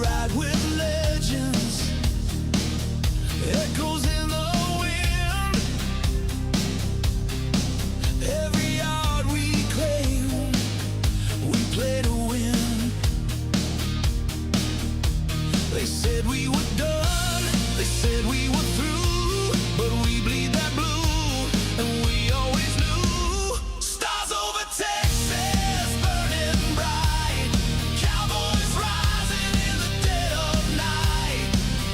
ride with legends. Echoes in the wind. Every yard we claim, we play to win. They said we were done, they said we were through, but we bleed that blue, and we always knew. Stars over Texas, burning bright. Cowboys rising in the dead of night.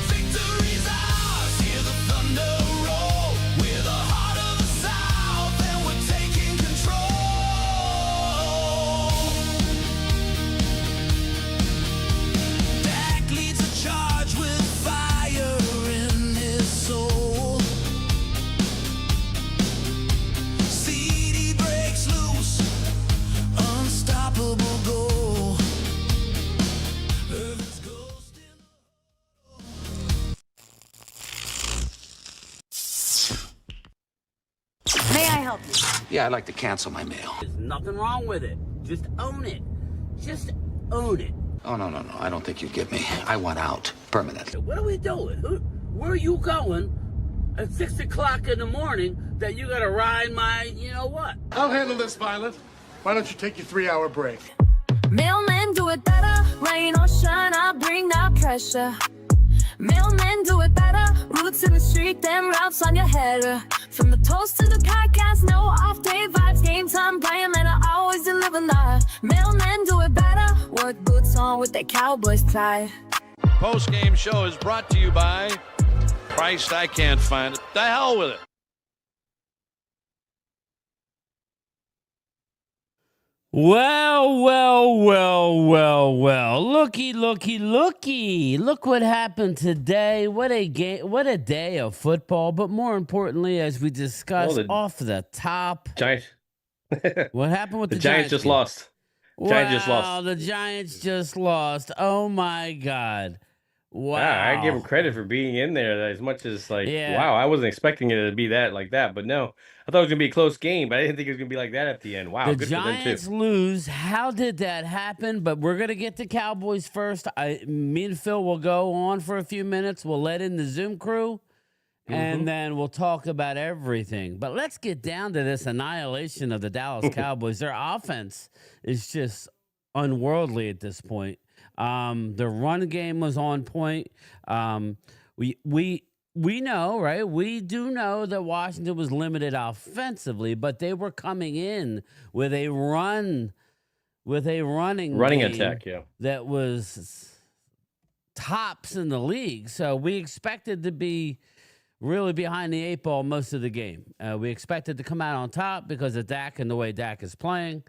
Victory's ours, hear the thunder roll. We're the heart of the South, and we're taking control. Dak leads a charge with fire in his soul. CD breaks loose, unstoppable goal. Earth's ghost in May I help you? Yeah, I'd like to cancel my mail. There's nothing wrong with it. Just own it. Just own it. Oh, no. I don't think you get me. I want out. Permanent. What are we doing? Where are you going at 6 o'clock in the morning that you gotta ride my, you know what? I'll handle this, Violet. Why don't you take your 3-hour break? Mailmen do it better. Rain or shine, I bring that pressure. Mailmen do it better. Roots in the street, them routes on your header. From the post to the podcast, no off day vibes. Game time, playing, man, I always deliver live. Mailmen do it better. Work boots on with their Cowboys pride. Postgame show is brought to you by Christ, I can't find it. The hell with it. Well. Looky. Look what happened today. What a game, what a day of football. But more importantly, as we discussed off the top, Giants. what happened with the Giants just game? lost. Giants just lost. Wow, the Giants just lost. Oh my God. Wow. Yeah, I give them credit for being in there as much as Yeah. wow, I wasn't expecting it to be that like that, but no. I thought it was gonna be a close game, but I didn't think it was gonna be like that at the end. Wow, The good Giants for them lose. How did that happen? But we're going to get to Cowboys first. Me and Phil will go on for a few minutes. We'll let in the Zoom crew, and then we'll talk about everything. But let's get down to this annihilation of the Dallas Cowboys. Their offense is just unworldly at this point. The run game was on point. We know, right? We do know that Washington was limited offensively, but they were coming in with a running game attack, yeah. that was tops in the league. So we expected to be really behind the 8 ball most of the game. We expected to come out on top because of Dak and the way Dak is playing.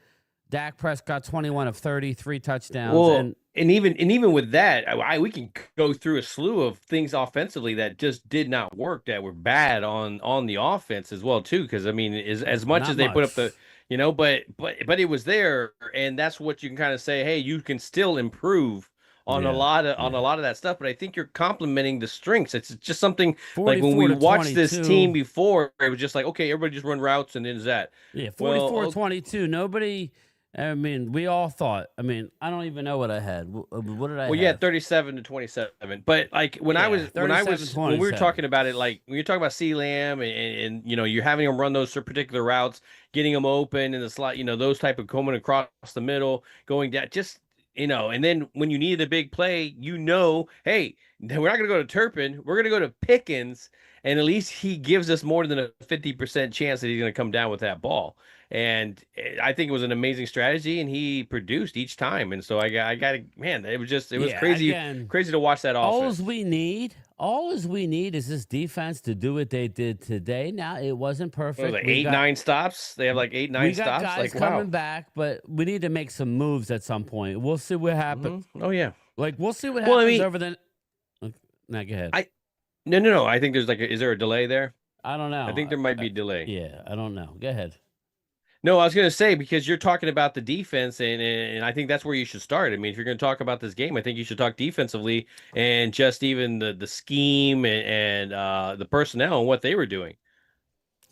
Dak Prescott, 21 of 30, 3 touchdowns. Well, and even with that, we can go through a slew of things offensively that just did not work, that were bad on the offense as well too. Because I mean, as much as they put up the, but it was there, and that's what you can kind of say. Hey, you can still improve on a lot of that stuff. But I think you're complimenting the strengths. It's just something like when we watched this team before, it was just like, okay, everybody just run routes and then that. Yeah, 44-22. Nobody. I mean, we all thought. I mean, I don't even know what I had. What did I? Well, have? 37-27. But like when we were talking about it, like when you're talking about C Lamb and you're having them run those particular routes, getting them open in the slot, those type of coming across the middle, going down, just and then when you needed a big play, hey, we're not going to go to Turpin, we're going to go to Pickens, and at least he gives us more than a 50% chance that he's going to come down with that ball. And I think it was an amazing strategy, and he produced each time. And so I got man, it was crazy, crazy to watch that offense. All we need is this defense to do what they did today. Now, it wasn't perfect. Like 9 stops. They have like 8-9 stops. We got guys coming back, but we need to make some moves at some point. We'll see what happens. Oh yeah, we'll see what happens over the. Now, go ahead. No. I think there's is there a delay there? I don't know. I think there might be a delay. Yeah, I don't know. Go ahead. No, I was going to say, because you're talking about the defense, and I think that's where you should start. I mean, if you're going to talk about this game, I think you should talk defensively and just even the scheme and the personnel and what they were doing.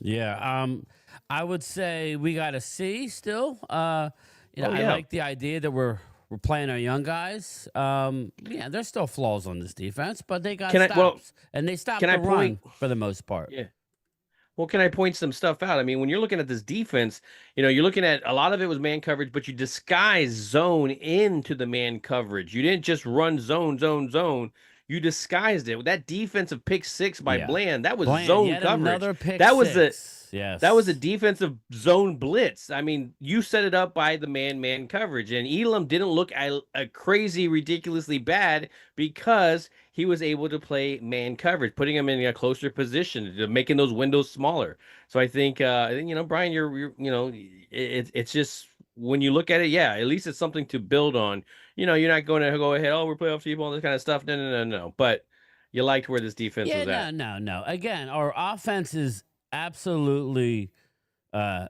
Yeah, I would say we got a C still. I like the idea that we're we're playing our young guys. Yeah, there's still flaws on this defense, but they got Can I- well, stops, and they stopped can I the run point- for the most part. Yeah. Well, can I point some stuff out? I mean, when you're looking at this defense, you're looking at a lot of it was man coverage, but you disguise zone into the man coverage. You didn't just run zone, zone, zone. You disguised it. That defensive pick 6 by Yeah. Bland, that was Bland, zone yet coverage. another pick That was six. Yes. That was a defensive zone blitz. I mean, you set it up by the man coverage, and Elam didn't look a crazy, ridiculously bad because he was able to play man coverage, putting him in a closer position, making those windows smaller. So I think, Brian, you're it's just when you look at it, yeah, at least it's something to build on. You're not going to go ahead, we're playoff people, all this kind of stuff. No. But you liked where this defense was at. No. Again, our offense is absolutely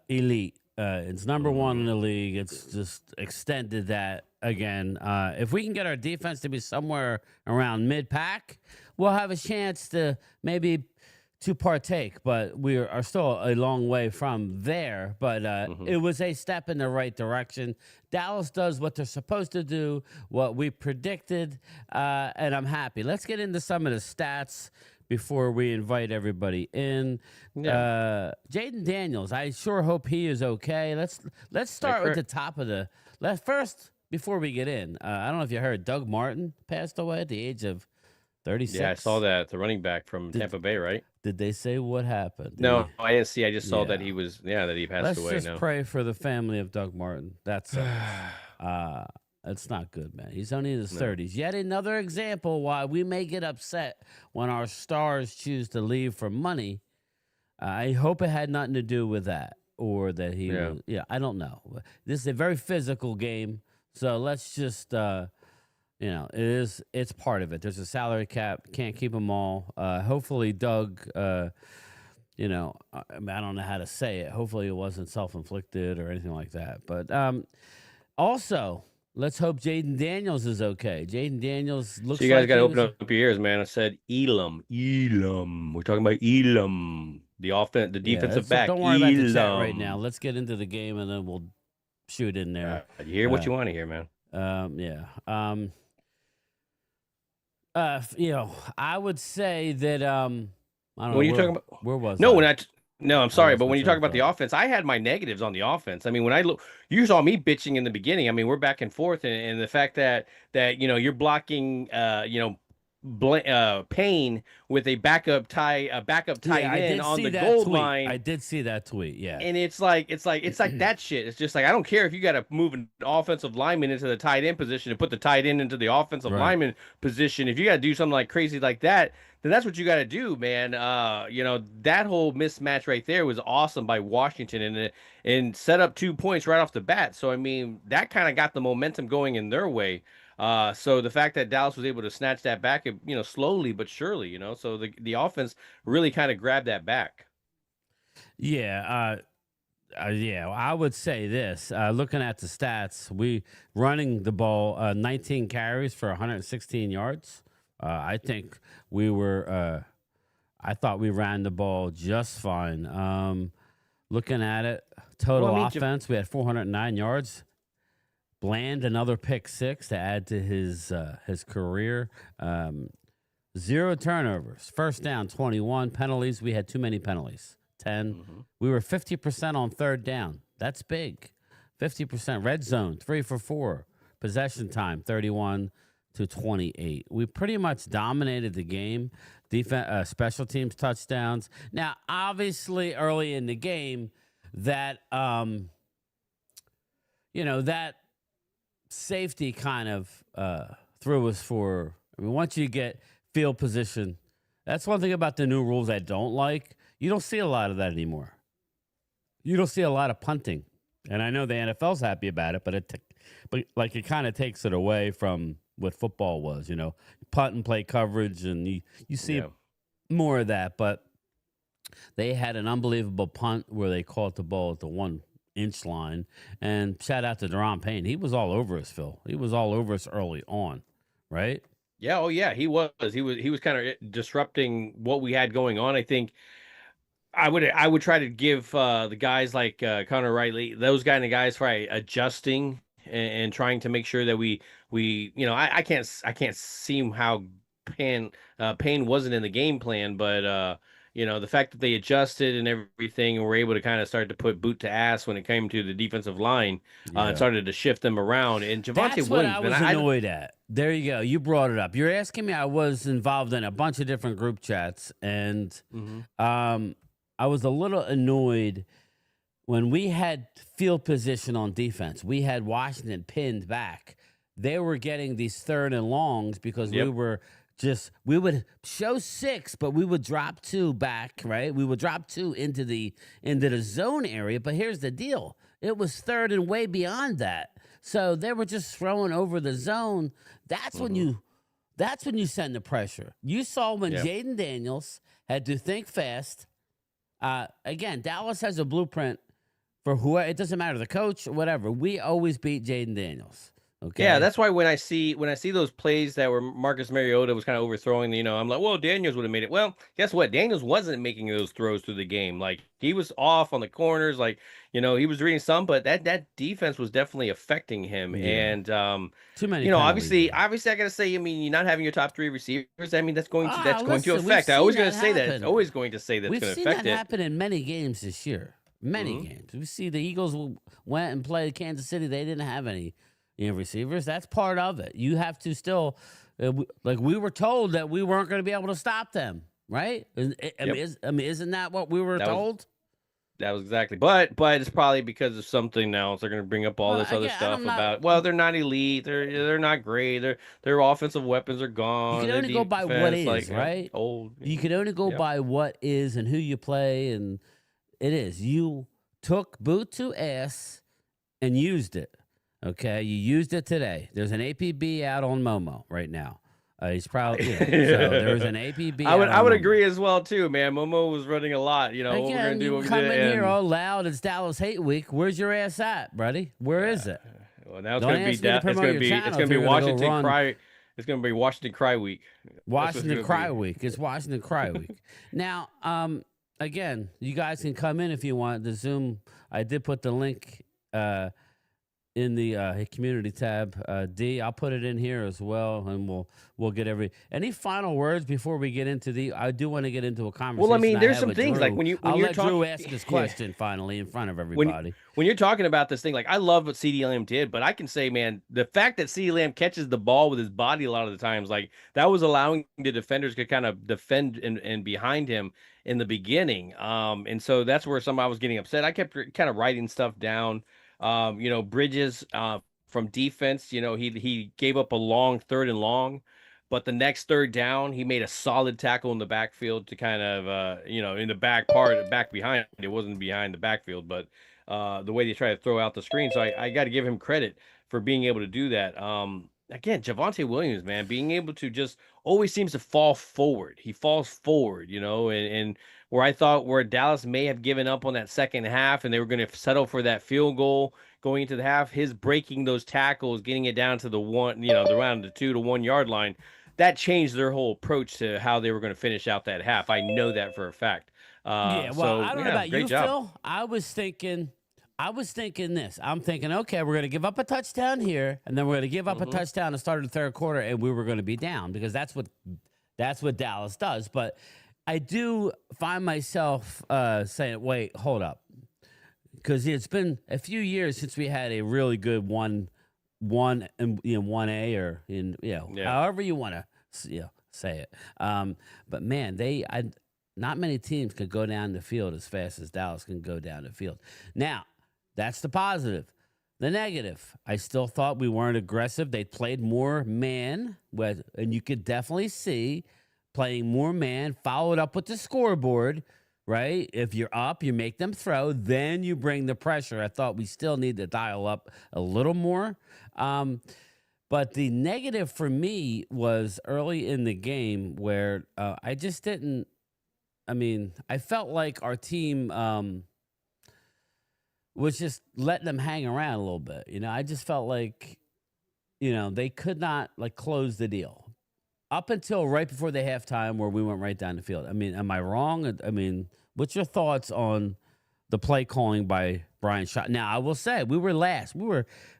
elite. It's number one in the league. It's just extended that again. If we can get our defense to be somewhere around mid-pack, we'll have a chance to maybe to partake, but we are still a long way from there. But it was a step in the right direction. Dallas does what they're supposed to do, what we predicted, and I'm happy. Let's get into some of the stats before we invite everybody in. Yeah. Jaden Daniels, I sure hope he is okay. Let's start with the top of the first before we get in. I don't know if you heard, Doug Martin passed away at the age of 36. Yeah, I saw that. The running back from Tampa Bay, right? Did they say what happened? No, I didn't see. I just saw that he was, that he passed away. Let's just pray for the family of Doug Martin. That's it's not good, man. He's only in his 30s. Yet another example why we may get upset when our stars choose to leave for money. I hope it had nothing to do with that, or that he was, I don't know. This is a very physical game, so let's just it's part of it. There's a salary cap, can't keep them all. Hopefully Doug I don't know how to say it. Hopefully it wasn't self-inflicted or anything like that. But also, let's hope Jaden Daniels is okay. Jaden Daniels looks like... So you guys got to open up your ears, man. I said Elam. We're talking about Elam. The defensive back. Don't worry about the chat right now. Let's get into the game, and then we'll shoot in there. You hear what you want to hear, man. I would say that I don't know. When you're talking about... Where was No, I? No, I'm sorry, but when you talk about the offense, I had my negatives on the offense. I mean, when I look, you saw me bitching in the beginning. I mean, we're back and forth, and the fact that you're blocking Payne with a backup tight end on the goal line. I did see that tweet. Yeah, and it's like that shit. It's just like, I don't care if you got to move an offensive lineman into the tight end position and put the tight end into the offensive lineman position. If you got to do something like crazy like that, then that's what you got to do, man. That whole mismatch right there was awesome by Washington, and set up 2 points right off the bat. So I mean, that kind of got the momentum going in their way. So the fact that Dallas was able to snatch that back, slowly but surely, so the offense really kind of grabbed that back. Yeah. I would say this. Looking at the stats, we running the ball 19 carries for 116 yards. I think we were. I thought we ran the ball just fine. Looking at it, total offense, we had 409 yards. Bland, another pick 6 to add to his career. 0 turnovers. First down, 21. Penalties, we had too many penalties. 10. Mm-hmm. We were 50% on third down. That's big. 50%. Red zone, 3 for 4. Possession time, 31-28. We pretty much dominated the game. Defense, special teams touchdowns. Now, obviously, early in the game, that that safety kind of threw us for. I mean, once you get field position, that's one thing about the new rules I don't like. You don't see a lot of that anymore. You don't see a lot of punting, and I know the NFL's happy about it, but it kind of takes it away from what football was. Punt and play coverage, and you see more of that. But they had an unbelievable punt where they caught the ball at the 1-inch line, and shout out to Deron Payne. He was all over us, Phil. He was all over us early on, right? Yeah, oh yeah, he was. He was kind of disrupting what we had going on. I think I would try to give the guys like Connor Riley, those kind of guys, for adjusting and trying to make sure that we I can't see how Payne wasn't in the game plan, but the fact that they adjusted and everything and were able to kind of start to put boot to ass when it came to the defensive line, and started to shift them around. And Javonte That's what Williams, I was annoyed at. There you go. You brought it up. You're asking me. I was involved in a bunch of different group chats, and I was a little annoyed when we had field position on defense. We had Washington pinned back. They were getting these 3rd and longs because we would show 6, but we would drop 2 back, right? We would drop 2 into the zone area. But here's the deal. It was 3rd and way beyond that. So they were just throwing over the zone. That's when you send the pressure. You saw when Jaden Daniels had to think fast. Again, Dallas has a blueprint for whoever. It doesn't matter, the coach or whatever. We always beat Jaden Daniels. Okay. Yeah, that's why when I see those plays that were Marcus Mariota was kind of overthrowing, I'm like, well, Daniels would have made it. Well, guess what? Daniels wasn't making those throws through the game. Like, he was off on the corners, like, he was reading some, but that defense was definitely affecting him. And too many. Obviously I gotta say, you're not having your top 3 receivers. That's going to affect. I always gonna say that. It's always going to say that's going to affect it. We've seen that happen in many games this year. Many games. We see the Eagles went and played Kansas City. They didn't have any receivers. That's part of it. You have to still, like, we were told that we weren't going to be able to stop them, right? Isn't that what we were told? That was exactly. But it's probably because of something else. They're going to bring up all this other stuff about. Well, they're not elite. They're not great. Their offensive weapons are gone. You can only go by what is, right? Old. You can only go by what is and who you play, and it is. You took boot to ass and used it. Okay, you used it today. There's an APB out on Momo right now. He's probably so there's an APB. I would agree as well too, man. Momo was running a lot. What we're gonna do. Come in here all loud. It's Dallas Hate Week. Where's your ass at, buddy? Where is it? Well, now it's gonna be Washington Cry. It's gonna be Washington Cry Week. Washington Cry Week. It's Washington Cry Week. Now, again, you guys can come in if you want. The Zoom. I did put the link. In the community tab, D, I'll put it in here as well, and we'll get any final words before we get into I do want to get into a conversation. Well, there's some things Drew. like when I'll you're let Drew ask this question finally in front of everybody. When you're talking about this thing, like, I love what CeeDee Lamb did, but I can say, man, the fact that CeeDee Lamb catches the ball with his body a lot of the times, like, that was allowing the defenders to kind of defend and behind him in the beginning. And so that's where I was getting upset. I kept kind of writing stuff down. Bridges from defense, he gave up a long 3rd and long, but the next 3rd down, he made a solid tackle in the backfield to kind of, in the back behind. It wasn't behind the backfield, but the way they try to throw out the screen. So I got to give him credit for being able to do that. Again, Javonte Williams, man, being able to just always seems to fall forward. He falls forward, and where Dallas may have given up on that second half and they were going to settle for that field goal going into the half, his breaking those tackles, getting it down to the 2 to 1 yard line, that changed their whole approach to how they were going to finish out that half. I know that for a fact. I don't know about you, Phil. I was thinking this. I'm thinking, okay, we're going to give up a touchdown here, and then we're going to give up a touchdown to start the 3rd quarter, and we were going to be down because that's what Dallas does. But I do find myself saying, wait, hold up. Because it's been a few years since we had a really good 1A or however you want to say it. But man, not many teams could go down the field as fast as Dallas can go down the field. Now, that's the positive. The negative, I still thought we weren't aggressive. They played more man, and you could definitely see playing more man, followed up with the scoreboard, right? If you're up, you make them throw, then you bring the pressure. I thought we still need to dial up a little more. But the negative for me was early in the game where I just didn't, I felt like our team was just letting them hang around a little bit. I just felt like, they could not close the deal up until right before the halftime where we went right down the field. Am I wrong? What's your thoughts on the play calling by Brian Shaw. Now, I will say, we were last.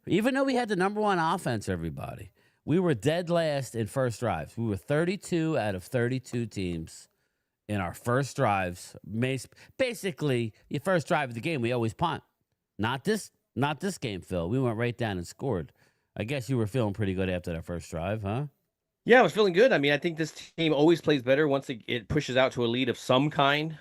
Even though we had the number one offense, everybody, we were dead last in first drives. We were 32 out of 32 teams in our first drives. Basically, your first drive of the game, we always punt. Not this game, Phil. We went right down and scored. I guess you were feeling pretty good after that first drive, huh? Yeah, I was feeling good. I mean, I think this team always plays better once it pushes out to a lead of some kind.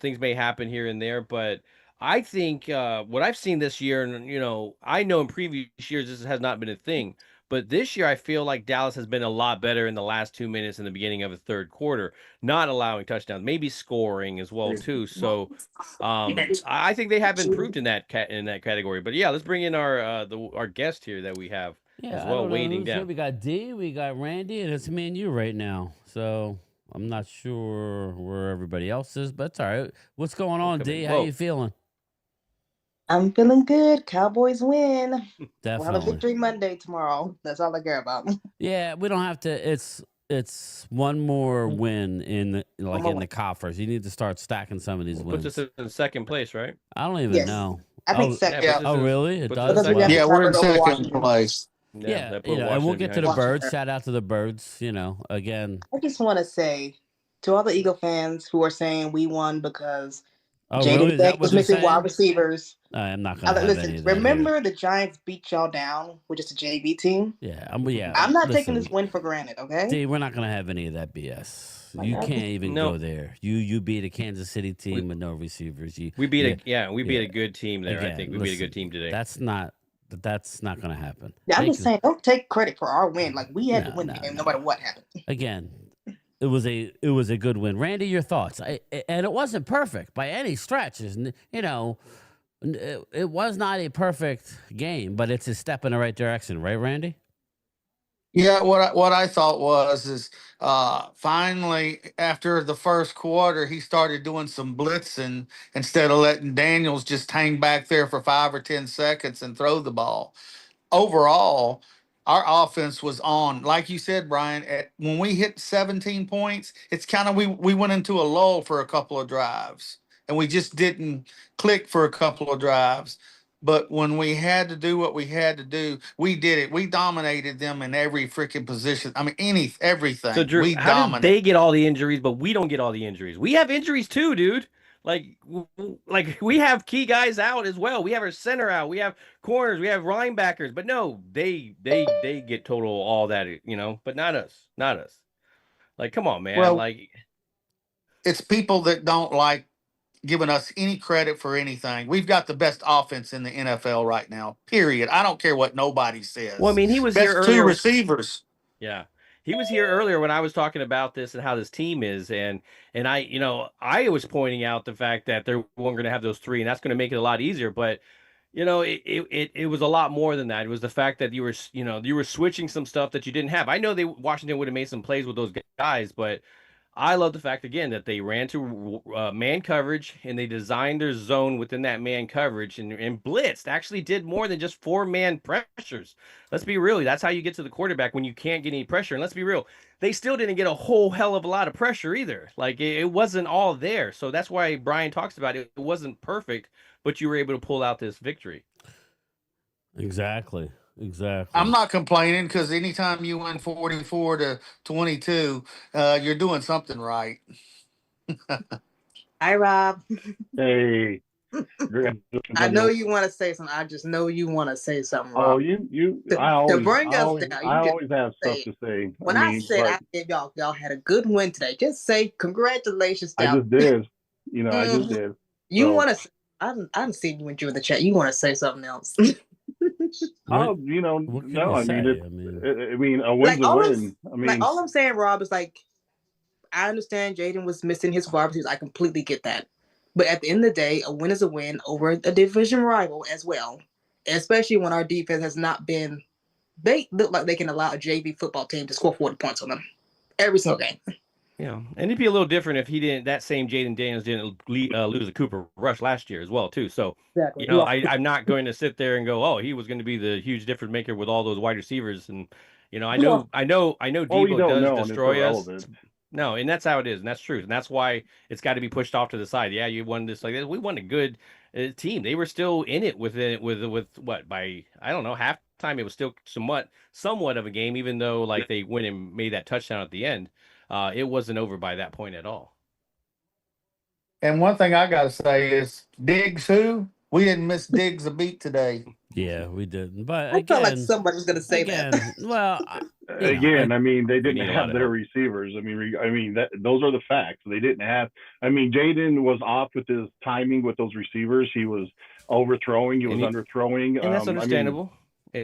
Things may happen here and there, but I think what I've seen this year, and I know in previous years this has not been a thing, but this year I feel like Dallas has been a lot better in the last 2 minutes in the beginning of the third quarter, not allowing touchdowns, maybe scoring as well too. So I think they have improved in that category. But yeah, let's bring in our guest here that we have. Yeah, as well, I don't know waiting who's down. here. We got D, we got Randy, and it's me and you right now. So I'm not sure where everybody else is, but it's all right. What's going on, D? How you feeling? I'm feeling good. Cowboys win. Definitely. We'll have a victory Monday tomorrow. That's all I care about. Yeah, we don't have to. It's one more win in the coffers. You need to start stacking some of these wins. Puts us in second place, right? I don't even know. I think second. Yeah, oh, really? It does? Because we Wow. have Yeah, to we're in cover over second Washington. place. Yeah, and and we'll get to the behind us. birds. Shout out to the birds. Again. I just want to say to all the Eagle fans who are saying we won because Oh, really? Is that Jaden what was you're missing saying? wide receivers. I'm not gonna have Listen, any of that remember the Giants beat y'all down with just a JV team? here. Yeah, I'm not taking this win for granted, okay? D, we're not gonna have any of that BS. You can't even go there. You beat a Kansas City team with no receivers. We beat a good team there. Again, I think we beat a good team today. That's not gonna happen. Yeah, I'm just saying, don't take credit for our win. Like we had to win the game no matter what happened. Again, it was a good win. Randy, your thoughts? And it wasn't perfect by any stretch. It was not a perfect game, but it's a step in the right direction, right, Randy? Yeah, what I thought is finally after the first quarter he started doing some blitzing instead of letting Daniels just hang back there for 5 or 10 seconds and throw the ball. Overall, our offense was on. Like you said, Brian, when we hit 17 points, it's kind of we went into a lull for a couple of drives and we just didn't click for a couple of drives. But when we had to do what we had to do, we did it. We dominated them in every freaking position. I mean, everything. So, Drew, how did they get all the injuries, but we don't get all the injuries? We have injuries too, dude. Like we have key guys out as well. We have our center out. We have corners. We have linebackers. But no, they get total all that, but not us. Not us. Like, come on, man. Well, it's people that don't like giving us any credit for anything. We've got the best offense in the NFL right now, period. I don't care what nobody says. Well, I mean, he was here best earlier. 2 receivers. Yeah. He was here earlier when I was talking about this and how this team is. And I was pointing out the fact that they're going to have those 3, and that's going to make it a lot easier. But, it was a lot more than that. It was the fact that you were switching some stuff that you didn't have. I know Washington would have made some plays with those guys, but I love the fact, again, that they ran to man coverage and they designed their zone within that man coverage and blitzed. Actually did more than just 4-man pressures. Let's be real. That's how you get to the quarterback when you can't get any pressure. And let's be real. They still didn't get a whole hell of a lot of pressure either. Like, it wasn't all there. So that's why Brian talks about it. It wasn't perfect, but you were able to pull out this victory. Exactly. I'm not complaining because anytime you win 44-22, you're doing something right. Hi, Rob. Hey. I know you want to say something. I just know you want to say something, Rob. Oh, you. I always have stuff to say. When I said I gave y'all had a good win today, just say congratulations. I just did. I just did. You want to? I haven't seen you in the chat. You want to say something else? Oh, no. I mean, a win's a win. I mean, all I'm saying, Rob, is I understand Jaden was missing his wide receivers. I completely get that. But at the end of the day, a win is a win over a division rival as well. Especially when our defense has not been. They look like they can allow a JV football team to score 40 points on them every single game. Yeah, and it'd be a little different if he didn't. That same Jaden Daniels didn't lose a Cooper Rush last year as well, too. So, exactly. I'm not going to sit there and go, "Oh, he was going to be the huge difference maker with all those wide receivers." And I know Debo does destroy us. No, and that's how it is, and that's true, and that's why it's got to be pushed off to the side. Yeah, you won this like this. We won a good team. They were still in it with what by I don't know halftime. It was still somewhat of a game, even though like they went and made that touchdown at the end. It wasn't over by that point at all. And one thing I got to say is Diggs who? We didn't miss Diggs a beat today. Yeah, we didn't. But I again, felt like somebody was going to say that. Well, again, I mean, they didn't have their receivers. I mean, those are the facts. They didn't have. I mean, Jaden was off with his timing with those receivers. He was overthrowing. He was underthrowing. And that's understandable.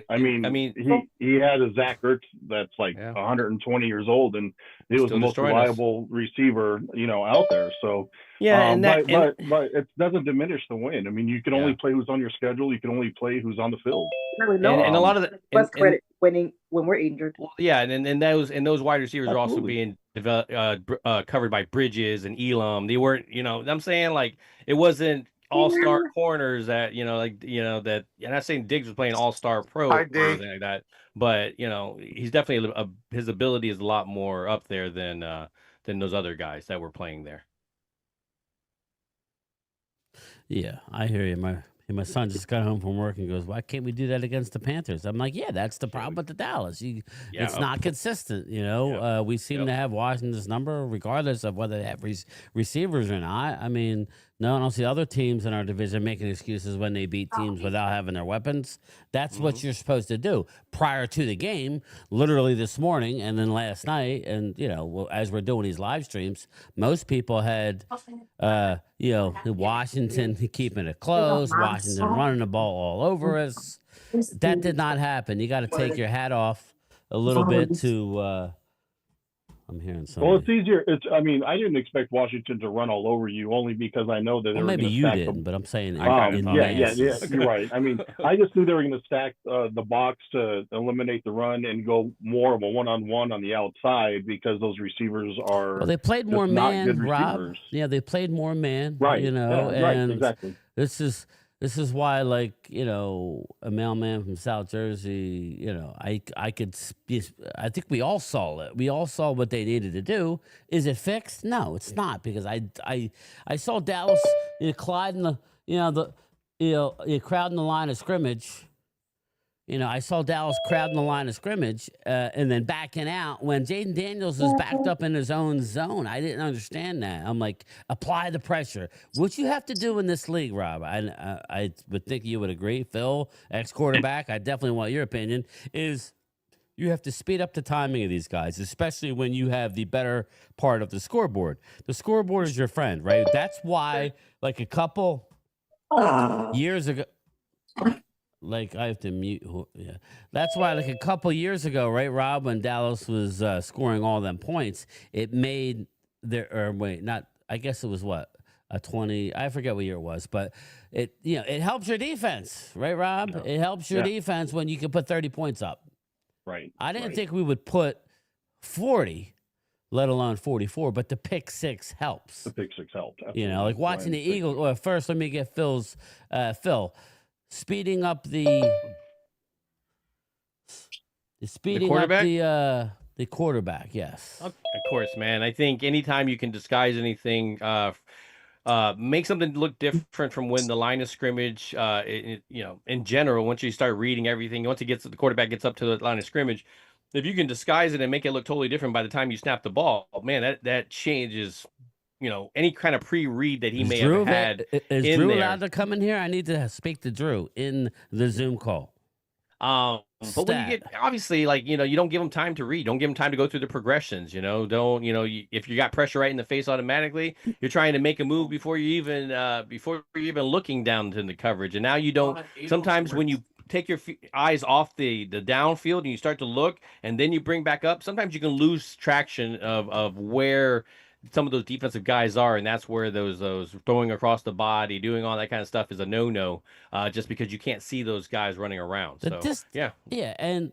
I mean, he had a Zach Ertz that's like 120 years old, and he was the most reliable receiver, out there. So but it doesn't diminish the win. I mean, you can only play who's on your schedule. You can only play who's on the field. And a lot of the credit winning when we're injured. Well, yeah, and those wide receivers are also being covered by Bridges and Elam. They weren't, I'm saying like it wasn't all-star corners that that. And I'm not saying Diggs was playing all-star pro or anything like that, but he's definitely his ability is a lot more up there than those other guys that were playing there. Yeah, I hear you. My son just got home from work and goes, "Why can't we do that against the Panthers?" I'm like, "Yeah, that's the problem with the Dallas. It's not consistent. We seem to have Washington's number regardless of whether they have receivers or not. I mean, no, I don't see other teams in our division making excuses when they beat teams without having their weapons. That's what you're supposed to do prior to the game, literally this morning and then last night. And, as we're doing these live streams, most people had, Washington keeping it close, Washington running the ball all over us. That did not happen. You got to take your hat off a little bit to I'm hearing something. Well, it's easier. I mean, I didn't expect Washington to run all over you only because I know that they were going to stack. Maybe you didn't, but I'm saying yeah, you're right. I mean, I just knew they were going to stack the box to eliminate the run and go more of a one-on-one on the outside because those receivers are. Well, they played more man, Rob. Yeah, they played more man. Right. And exactly. This is why, like, a mailman from South Jersey, I think we all saw it. We all saw what they needed to do. Is it fixed? No, it's not, because I saw Dallas, Clyde in the, crowd in the line of scrimmage. I saw Dallas crowding the line of scrimmage and then backing out when Jaden Daniels was backed up in his own zone. I didn't understand that. I'm like, apply the pressure. What you have to do in this league, Rob, I would think you would agree, Phil, ex-quarterback, I definitely want your opinion, is you have to speed up the timing of these guys, especially when you have the better part of the scoreboard. The scoreboard is your friend, right? That's why, like a couple years ago... Like, I have to mute. Yeah, that's why, like a couple years ago, right, Rob, when Dallas was scoring all them points, it made I guess it was a 20. I forget what year it was, but it helps your defense, right, Rob? Yeah. It helps your defense when you can put 30 points up. Right. I didn't think we would put 40, let alone 44, but the pick six helps. The pick six helped. Absolutely. Like watching the Eagles. Well, first, let me get Phil's speeding up the quarterback, yes. Of course, man. I think anytime you can disguise anything, make something look different from when the line of scrimmage, in general, once you start reading everything, once the quarterback gets up to the line of scrimmage, if you can disguise it and make it look totally different by the time you snap the ball, man, that changes any kind of pre-read that he may have had. Is Drew allowed to come in here? I need to speak to Drew in the Zoom call. But when you get, obviously, like, you don't give him time to read. Don't give him time to go through the progressions, Don't, if you got pressure right in the face automatically, you're trying to make a move before you're even looking down to the coverage. And now you don't, sometimes when you take your eyes off the downfield and you start to look and then you bring back up, sometimes you can lose traction of where some of those defensive guys are, and that's where those throwing across the body, doing all that kind of stuff is a no-no, just because you can't see those guys running around. Yeah. And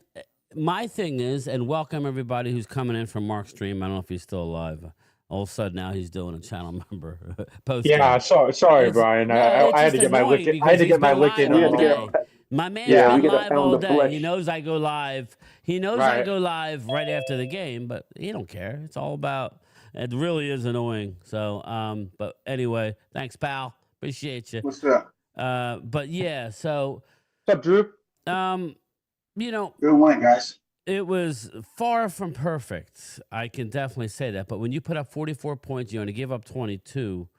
my thing is, and welcome everybody who's coming in from Mark's stream. I don't know if he's still alive. All of a sudden now he's doing a channel member post. Yeah, sorry, Brian. I had to get my lick in. I had to get my lick in. My man's been live all day. He knows I go live. He knows I go live right after the game, but he don't care. It's all about. It really is annoying. So, but anyway, thanks, pal. Appreciate you. What's up? But yeah, so. What's up, Drew? You know. Good one, guys. It was far from perfect. I can definitely say that. But when you put up 44 points, you only give up 22.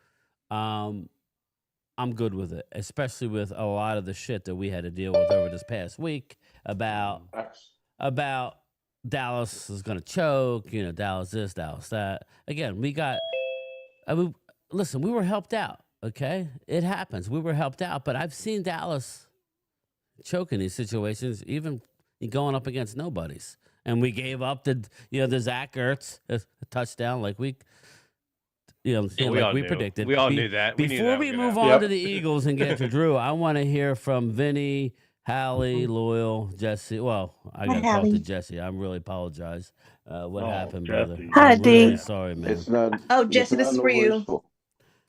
I'm good with it, especially with a lot of the shit that we had to deal with over this past week about Dallas is going to choke, Dallas this, Dallas that. Again, listen, we were helped out, okay? It happens. We were helped out, but I've seen Dallas choke in these situations, even going up against nobodies. And we gave up the Zach Ertz touchdown like we predicted. We all knew that. Before we move on to the Eagles and get to Drew, I want to hear from Vinny, Hallie, Loyal, Jesse. Well, I got to talk to Jesse. I really apologize. What happened, brother? Hi, I'm D. really sorry, man. Jesse, this is for you.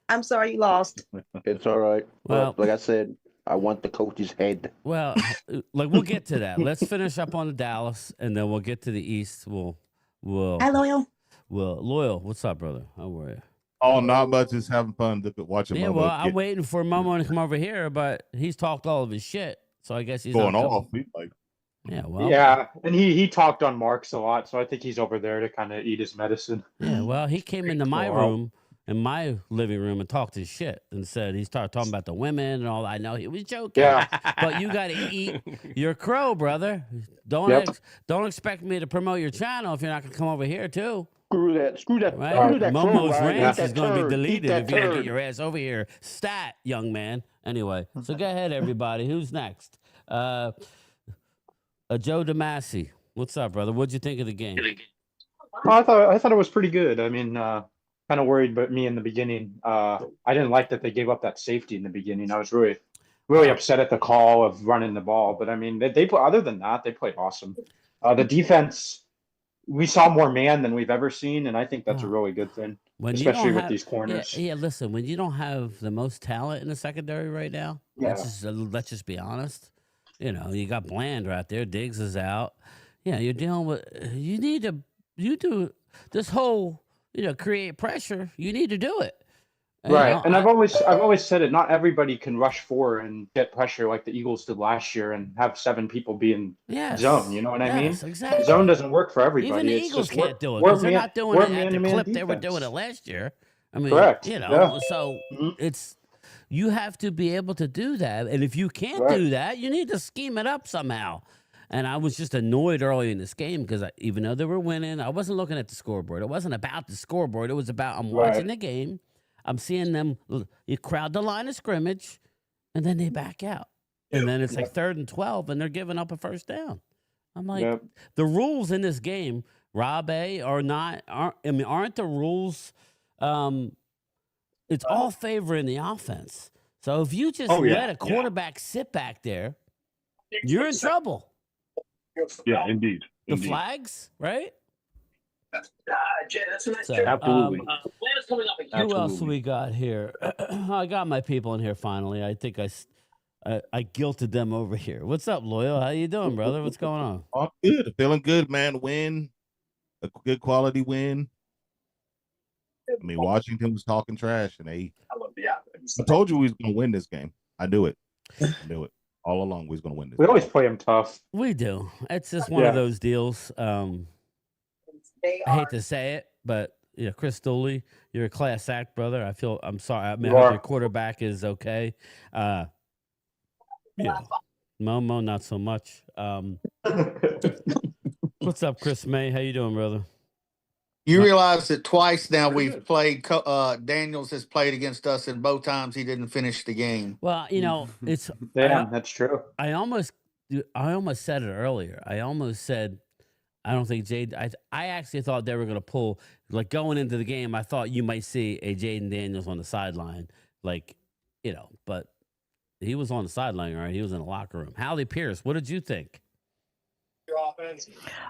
I'm sorry you lost. It's all right. Well, like I said, I want the coach's head. Well, we'll get to that. Let's finish up on the Dallas, and then we'll get to the East. We'll. Hi, Loyal. Well, Loyal, what's up, brother? How are you? Oh, not much. Just having fun watching. Yeah, well, I'm waiting for Momo to come over here, but he's talked all of his shit, so I guess he's going off. Yeah, well. Yeah, and he talked on Marks a lot, so I think he's over there to kind of eat his medicine. Yeah, well, he came into my room, in my living room, and talked his shit and said he started talking about the women and all. I know he was joking. Yeah, but you got to eat your crow, brother. Don't expect me to promote your channel if you're not gonna come over here too. Screw that. Right? Screw that Momo's crow, rants right? is going to be deleted if you don't turd. get your ass over here. Stat, young man. Anyway, so go ahead, everybody. Who's next? Joe DeMasi. What's up, brother? What'd you think of the game? I thought it was pretty good. I mean, kind of worried about me in the beginning. I didn't like that they gave up that safety in the beginning. I was really upset at the call of running the ball. But I mean, they other than that, they played awesome. The defense. We saw more man than we've ever seen, and I think that's a really good thing, especially with these corners. Yeah, listen, when you don't have the most talent in the secondary right now, let's just be honest. You got Bland right there. Diggs is out. Yeah, you're dealing with. You do this whole, create pressure. You need to do it. Right, and I've always said it. Not everybody can rush 4 and get pressure like the Eagles did last year and have 7 people be in zone. You know what I mean? Exactly. Zone doesn't work for everybody. Even the Eagles can't do it because they're not doing it at the clip they were doing it last year. I mean, correct. So it's you have to be able to do that, and if you can't do that, you need to scheme it up somehow. And I was just annoyed early in this game because even though they were winning, I wasn't looking at the scoreboard. It wasn't about the scoreboard. It was about I'm watching the game. I'm seeing them, you crowd the line of scrimmage, and then they back out. And then it's like 3rd and 12, and they're giving up a first down. I'm like, the rules in this game, Rob A, aren't the rules, it's all favoring the offense. So if you just let a quarterback sit back there, you're in trouble. Yeah, indeed. The flags, right? Absolutely. Who else we got here? I got my people in here finally. I think I guilted them over here. What's up, Loyal? How you doing, brother? What's going on? I'm good. Feeling good, man. Win. A good quality win. I mean, Washington was talking trash, and I told you we was going to win this game. I knew it. All along we was going to win this. We always play them tough. We do. It's just one of those deals. I hate to say it, but Chris Stooley, you're a class act, brother. I'm sorry. I mean, I hope your quarterback is okay. Momo, not so much. What's up, Chris May? How you doing, brother? You realize that twice now we've played. Daniels has played against us, and both times he didn't finish the game. Well, it's that's true. I almost said it earlier. I almost said. I don't think I actually thought they were going to pull, like going into the game, I thought you might see a Jaden Daniels on the sideline, but he was on the sideline, right? He was in the locker room. Hallie Pierce, what did you think?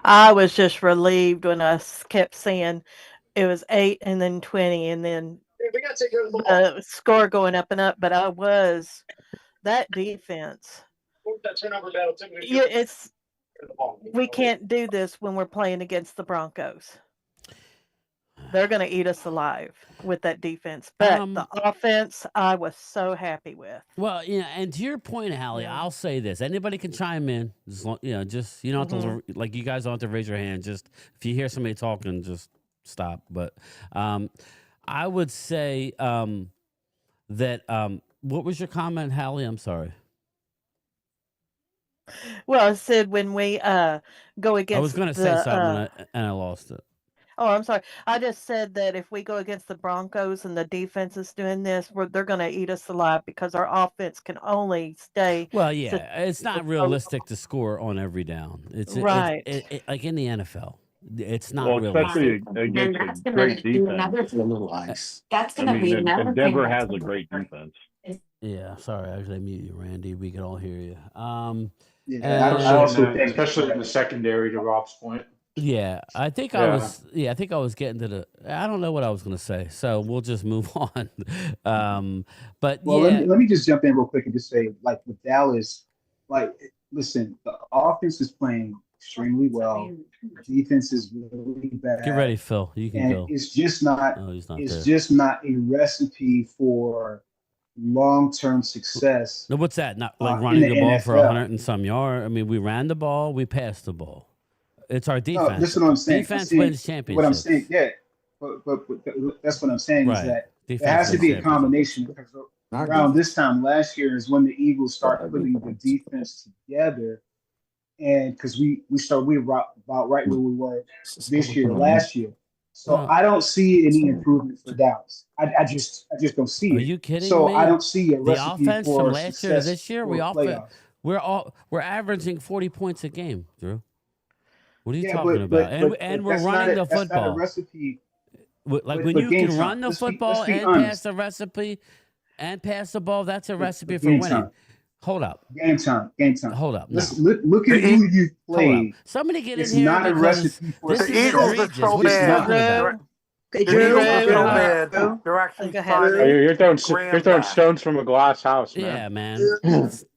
I was just relieved when I kept seeing it was 8 and then 20 and then score going up and up, but that defense Yeah, we can't do this when we're playing against the Broncos. They're going to eat us alive with that defense. But the offense, I was so happy with. Well, and to your point, Hallie, I'll say this: anybody can chime in. Just you don't have to like you guys don't have to raise your hand. Just if you hear somebody talking, just stop. But I would say that what was your comment, Hallie? I'm sorry. Well, I said when we go against. I was going to say something and I lost it. Oh, I'm sorry. I just said that if we go against the Broncos and the defense is doing this, they're going to eat us alive because our offense can only stay. Well, yeah, it's not realistic to score on every down. It's right. It's like in the NFL. It's not especially realistic. against a great defense. That's going to be another and Denver has a great defense. Yeah, sorry, I actually mute you, Randy. We can all hear you. I also think, especially in the secondary, to Rob's point. Yeah, I think I was getting to the. I don't know what I was going to say, so we'll just move on. But let me just jump in real quick and just say, like with Dallas, listen, the offense is playing extremely well. Defense is really bad. Get ready, Phil. You can go. It's just not. Oh, he's not it's there. just not a recipe for long-term success. No, what's that? Not like running the ball for 100 and some yards. I mean, we ran the ball, we passed the ball. It's our defense. No, this is what I'm saying. Defense wins championships. What I'm saying, but that's what I'm saying is that defense there has to be a combination. Because around this time last year is when the Eagles start putting the defense together, and because we were about right where we were this year, last year. So I don't see any improvement for Dallas. I just don't see it. Are you kidding me? So I don't see a the recipe offense for from last year to this year. We're averaging 40 points a game, Drew. What are you talking about? And we're running the football. That's not a recipe. Like when you can run the football and pass the recipe and pass the ball, that's a recipe for winning. Hold up. Game time. Hold up. Look at who you played. Somebody get in it's here. Not a recipe for this the Eagles are so bad. The Eagles are so bad. They're actually you're throwing stones from a glass house, man. Yeah, man.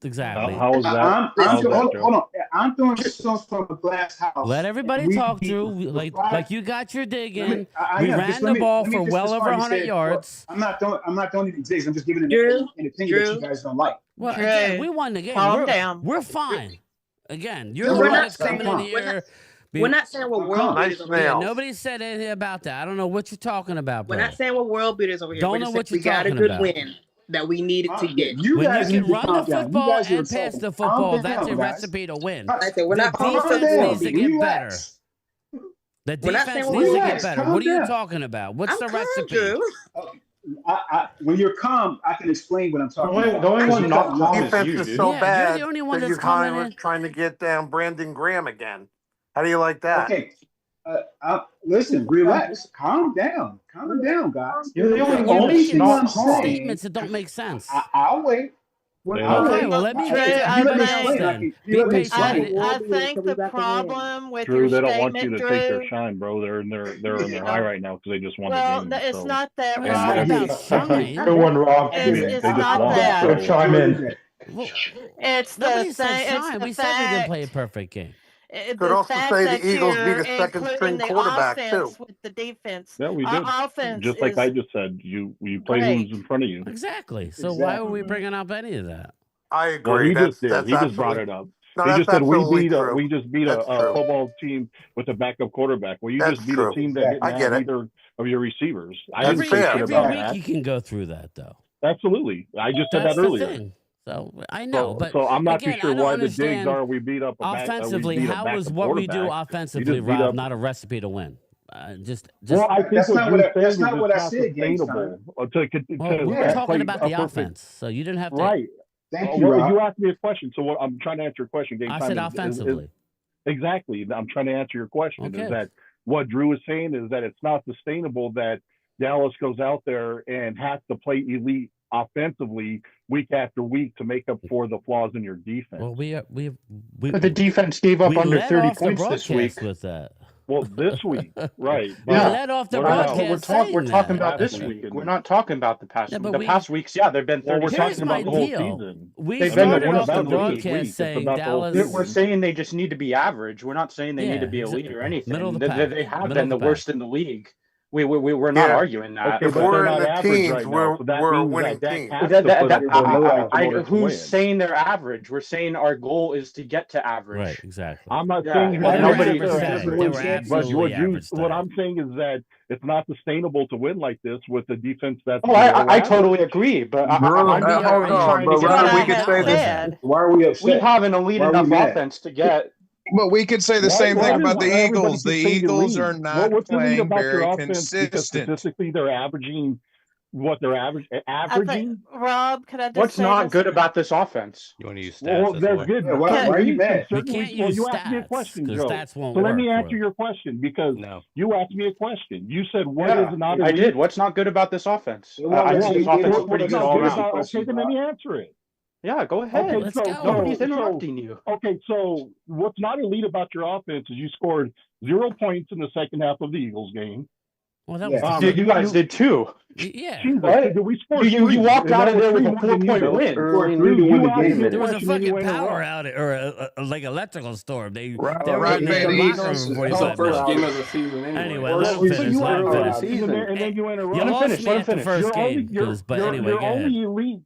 Exactly. How was that? Hold on. I'm throwing stones from a glass house. Let everybody talk, Drew. Like you got your dig in. We ran the ball for well over 100 yards. I'm not throwing any digs. I'm just giving an opinion that you guys don't like. Well, again, we won the game. Calm down. We're fine. Again, you're the one that's coming in here. We're not saying we're world beaters over here. Nobody said anything about that. I don't know what you're talking about, bro. We're not saying we're world beaters over here. Don't know what you're talking about. We got a good win that we needed to get. When you can run the football and pass the football, that's a recipe to win. I said we're not the defense needs to get better. The defense needs to get better. What are you talking about? What's the recipe? When you're calm, I can explain what I'm talking about. The only one not calm defense is you, so dude. bad. You're the only one that that's you're trying to get down Brandon Graham again. How do you like that? Okay. Listen, relax. Calm down, guys. You're the only You're one making not some statements that don't make sense. I'll wait. Okay, well, let me Be patient. I think the problem with Drew, your they don't statement, want you to Drew, take their shine, bro. They're in their high right now because they just won the game. It's not that, It's not Rob. about shine. Good one, Rob. It's They just not won, that. so- Go chime in. It's Nobody the said thing. shine. It's We the said we didn't fact. play a perfect game. Could also say the Eagles beat a you're second-string including the quarterback, offense too. With the defense. Yeah, we Our did. offense Just like is I just said, you play great. who's in front of you. Exactly. So why are we bringing up any of that? I Well, agree. he just did. That's He just brought it absolutely- up. No, He that's just said absolutely true. we just beat a That's true. football team with a backup quarterback. Well, you That's just beat true. a team that I didn't get have it. either of your receivers. I That's didn't say fair. shit Every about week that. you can go through that, though. Absolutely. I just said That's that the earlier. thing. So I know, but so I'm not again, too sure I don't why the digs understand are we beat up offensively. we beat a How is backup what we do quarterback. offensively, beat Rob, up- not a recipe to win? Well, I think That's what not Drew what I- said that's was not what it's I not said, Game sustainable. Well, we were talking about the offense, so you didn't have to. Right. Thank you, Well, Rob. you asked me a question, so what I'm trying to answer your question. Game I time said is offensively. exactly. I'm trying to answer your question. Okay. Is that what Drew is saying? Is that it's not sustainable that Dallas goes out there and has to play elite offensively week after week to make up for the flaws in your defense. Well, we But the defense gave up under let 30 off the points this week. broadcast with that. Well, this week, right? Yeah, led off the but broadcast we're talking that. about this week. We're not talking about the past. The past weeks, yeah, they've been 30. Well, we're talking about the whole deal. season. We They've been the started worst off in the the league. broadcast saying Dallas. We're saying they just need to be average. We're not saying they need to be elite or anything. Middle of the pack. They have Middle been of the the worst in the league. We're not arguing that. Okay, If but we're they're in not the average teens, right now. So that we're a means winning that team. has to put up the playoffs in order to win. Who's saying they're average? We're saying our goal is to get to average. Right, exactly. I'm not saying well, nobody they were average, but what I'm saying is that it's not sustainable to win like this with the defense that's. Oh, I totally agree, but I'm hold on, but Rob, we could say this. Why are we upset? We have an elite enough offense to get. But we could say the same thing about the Eagles. The Eagles are not what's playing about very your offense consistent. because statistically they're averaging what they're averaging. Rob, could I just What's say not this? good about this offense? You want to use stats? Well, they're good. Yeah, why are you mad? We can't use you asked me a stats question, because Joe. stats won't So work. let me answer your question because you asked me a question. You said what is not elite? I did. What's not good about this offense? I think this offense is pretty good all around. Okay, then let me answer it. Yeah, go ahead. Okay, Nobody's interrupting you. Okay, so what's not elite about your offense is you scored 0 points in the second half of the Eagles game. Well, that was you guys did too. Yeah. Right? You walked out of there with a 4-point win. There was a fucking power outage or like electrical storm. They were in the locker room for 45 first game minutes. of the season. Anyway, let him finish. Let him finish. And then you interrupt. You lost me at the first game. But anyway, you're go ahead. only elite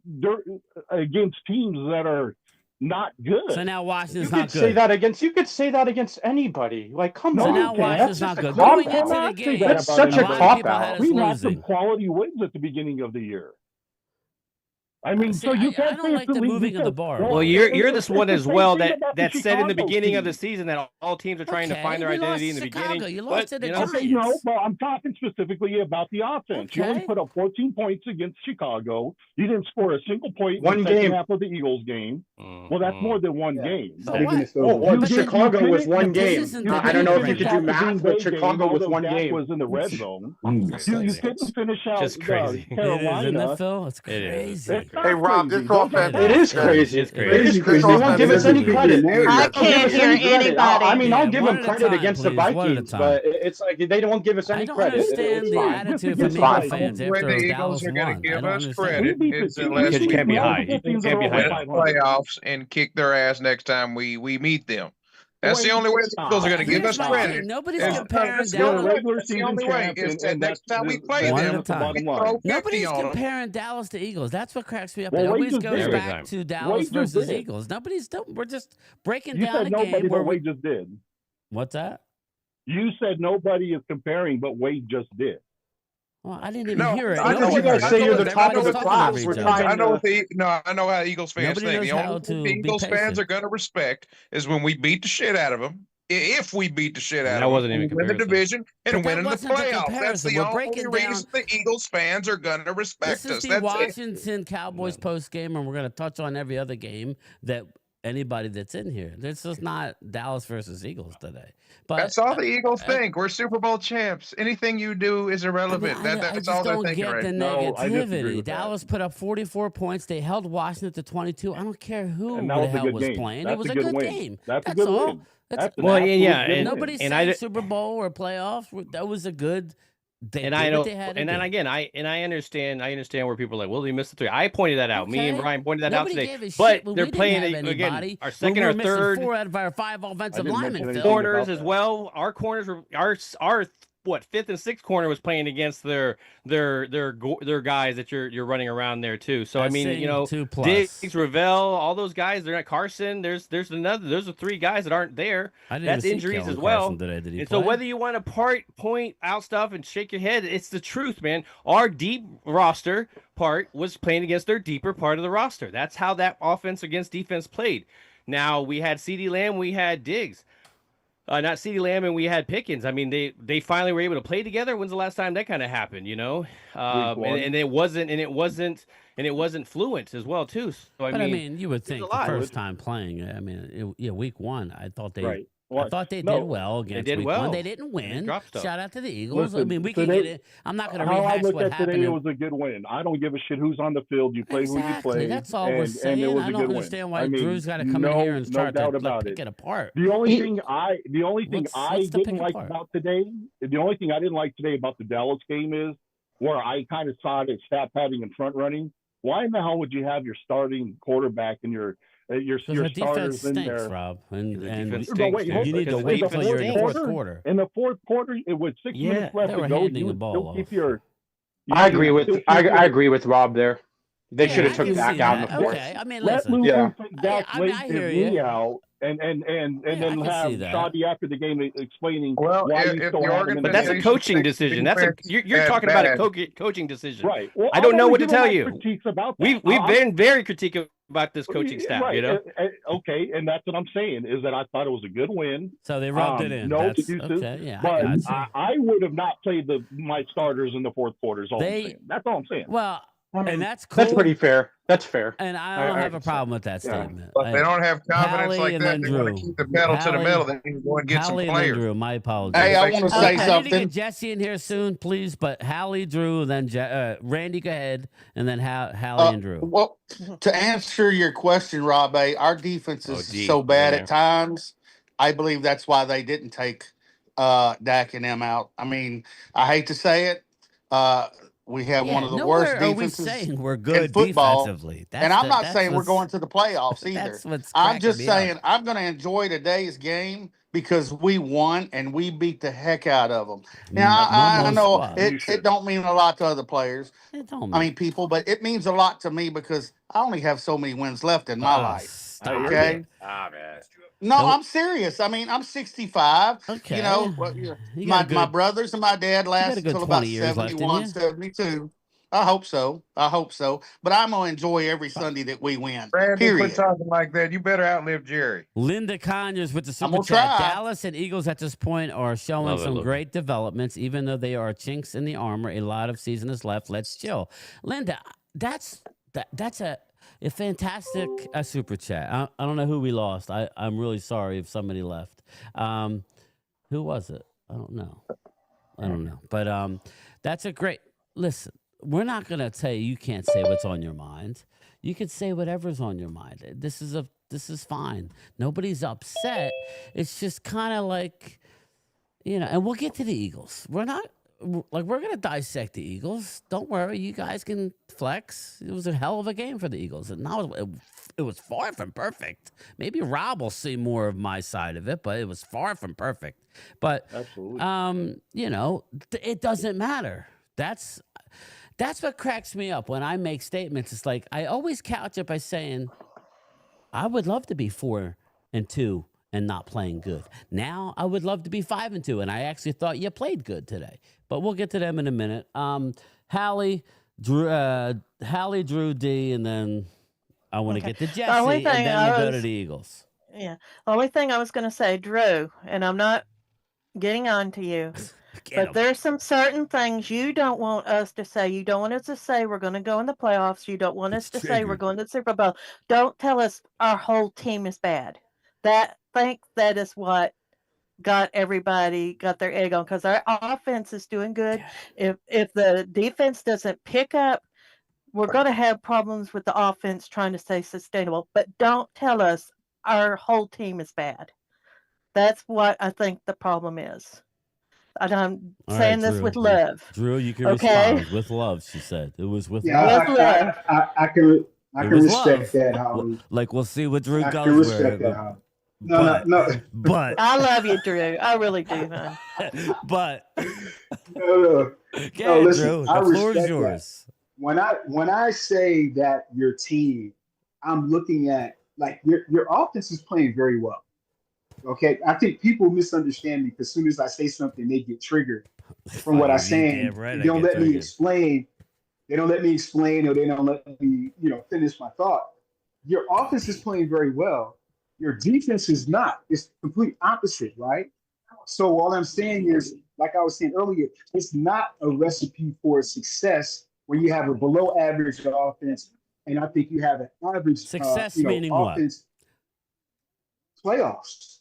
against teams that are not good. So now Washington's you not could good. Say that against. You could say that against anybody. Like, come so on. Now Washington's that's not good. Cop Going into the game, that's such a cop out. We had some quality wins at the beginning of the year. I mean, so you can't. I don't like the moving of the bar. Well, you're this one as well that said in the beginning of the season that all teams are trying to find their identity in the beginning. You lost it at Okay, no, but I'm talking specifically about the offense. You only put up 14 points against Chicago. You didn't score a single point in the second half of the Eagles game. Well, that's more than one game. Chicago was one game. I don't know if you could do math, but Chicago was one game. Was in the red zone. You couldn't finish out Carolina. Isn't it, Phil? It's crazy. Hey, Rob, this offense. It is crazy. It's crazy. They won't give us any credit. I can't hear anybody. I mean, I'll give them credit against the Vikings, but it's like they don't give us any credit. I don't understand the attitude from Eagle fans after the Dallas Eagles are going to give us understand. credit is unless You can't be high. You can't be high. playoffs and kick their ass next time we meet them. That's the only way the Eagles are going to give us credit. Nobody's That's comparing That's Dallas. the only way is that next time we play One them, at a time. we throw 50 Nobody's on them. comparing Dallas to Eagles. That's what cracks me up. Well, It always Wade goes just back to Dallas versus Eagles. Nobody's done. We're just breaking You down said a nobody, game where but Wade just did. What's that? You said nobody is comparing, but Wade just did. Well, I didn't even hear it. I know you guys say you're the top of the class. I know how Eagles fans Nobody think. The knows how only to thing be Eagles fans patient. are going to respect is when we beat the shit out of them. If we beat the shit out That of wasn't them, even win the comparison. division and But win in that the wasn't the playoffs. That's comparison. the We're only breaking down- reason the Eagles fans are going to respect This is us. the That's it. Washington Cowboys post game, and we're going to touch on every other game that anybody that's in here. This is not Dallas versus Eagles today. But That's all the Eagles think. We're Super Bowl champs. Anything you do is irrelevant. I That's just all they're don't thinking get right the now. negativity. Dallas put up 44 points. They held Washington to 22. I don't care who And that the was a hell good was game. playing. That's It was a a good good win. game. That's a That's good all. win. That's That's an Well, absolute yeah, good Nobody's win. saying Super Bowl or playoffs. That was a good. They And did I know, what they had to and then do. again, I understand where people are like, well, they missed the three. I pointed that out. Me and Okay. Brian pointed that Nobody out today. gave a shit But when they're we playing didn't have again. anybody, Our when second we or were missing third 4 out of our 5 offensive didn't mention linemen. anything Phil. corners about as that. well. Our corners were our fifth and sixth corner was playing against their guys that you're running around there too. So I mean, Saying 2+. Diggs, Ravel, all those guys. They're not Carson. There's the 3 guys that aren't there. I didn't That's even see injuries Kellen as well. Carson today. Did he And play? so whether you want to point out stuff and shake your head, it's the truth, man. Our deep roster part was playing against their deeper part of the roster. That's how that offense against defense played. Now we had CeeDee Lamb, we had Diggs. Not CeeDee Lamb, and we had Pickens. I mean, they finally were able to play together. When's the last time that kind of happened? And it wasn't fluent as well too. So I mean, you would think the first time playing. I mean, week 1, I thought they I thought they did well against Week 1. They didn't win. Shout out to the Eagles. Listen, I mean, we can get it. I'm not going to rehash how I look what at happened. today, it was a good win. I don't give a shit who's on the field. You play who you play. That's all we're saying. And it was I a don't good understand win. why Drew's got to come in here and start to pick it apart. The only thing I didn't like about today about the Dallas game is where I kind of saw it stat padding and front running. Why in the hell would you have your starting quarterback and your starters in there? Rob, and wait, you need to wait until you're in the fourth quarter. In the fourth quarter, it was 6 minutes left to go. You keep your. I agree with Rob there. They should have took Dak down the fourth. Okay, I mean, let listen. Dak late his knee out, and then have Shoddy after the game explaining why you still have him. But that's a coaching decision. You're talking about a coaching decision, right? Well, I don't know what to tell you. About we've been very critical about this coaching staff, right. you know. Okay, and that's what I'm saying is that I thought it was a good win. So they rubbed it in. No excuses. Okay, yeah, but I would have not played my starters in the fourth quarter. That's all I'm saying. Well. And that's cool. That's pretty fair. That's fair. And I don't have a problem with that statement. But they don't have confidence like that. They're going to keep the pedal to the metal. They need to go and get some players. Drew, my apologies. Hey, I want to say something. I need to get Jesse in here soon, please. But Hallie, Drew, then Randy, go ahead, and then Hallie and Drew. Well, to answer your question, Rob, our defense is so bad at times. I believe that's why they didn't take Dak and them out. I mean, I hate to say it. We have one of the worst defenses we're good in football. Defensively. And I'm not saying we're going to the playoffs either. I'm just saying I'm going to enjoy today's game because we won and we beat the heck out of them. Now, I know it don't mean a lot to other players. I mean, people, but it means a lot to me because I only have so many wins left in my life. Okay? No, I'm serious. I mean, I'm 65. Okay. You know, my brothers and my dad lasted until about 71, 72. I hope so. But I'm going to enjoy every Sunday that we win. Randy, quit talking like that. You better outlive Jerry. Linda Conyers with the super chat. Dallas and Eagles at this point are showing some great developments, even though they are chinks in the armor. A lot of season is left. Let's chill. Linda, that's a fantastic super chat. I don't know who we lost. I'm really sorry if somebody left. Who was it? I don't know. But that's a great listen. We're not gonna tell you can't say what's on your mind. You can say whatever's on your mind. This is fine. Nobody's upset. It's just kind of like, and we'll get to the Eagles. We're going to dissect the Eagles. Don't worry. You guys can flex. It was a hell of a game for the Eagles. And now it was far from perfect. Maybe Rob will see more of my side of it, but it was far from perfect. But, absolutely. It doesn't matter. That's what cracks me up when I make statements. It's like I always couch it by saying, I would love to be 4-2 and not playing good. Now I would love to be 5-2, and I actually thought you played good today. But we'll get to them in a minute. Hallie, Drew, D, and then I want to get to Jesse, and then we'll go to the Eagles. Yeah. The only thing I was going to say, Drew, and I'm not getting on to you, but there's some certain things you don't want us to say. You don't want us to say we're going to go in the playoffs. You don't want us to say we're going to the Super Bowl. Don't tell us our whole team is bad. That is what got their egg on, because our offense is doing good. If the defense doesn't pick up, we're going to have problems with the offense trying to stay sustainable. But don't tell us our whole team is bad. That's what I think the problem is. And I'm saying this with love. Drew, you can respond with love, she said. It was with love. I can respect that, Holly. Like, we'll see what Drew goes with. I can respect that, Holly. No. But I love you, Drew. I really do, man. But no, listen, Drew, the floor is yours. That. When I say that your team, I'm looking at like your offense is playing very well. Okay, I think people misunderstand me because as soon as I say something, they get triggered from what I'm saying. They don't let me explain. They don't let me explain, or they don't let me, finish my thought. Your offense is playing very well. Your defense is not. It's the complete opposite, right? So all I'm saying is, like I was saying earlier, it's not a recipe for success where you have a below average offense, and I think you have an average success meaning offense. What? Playoffs.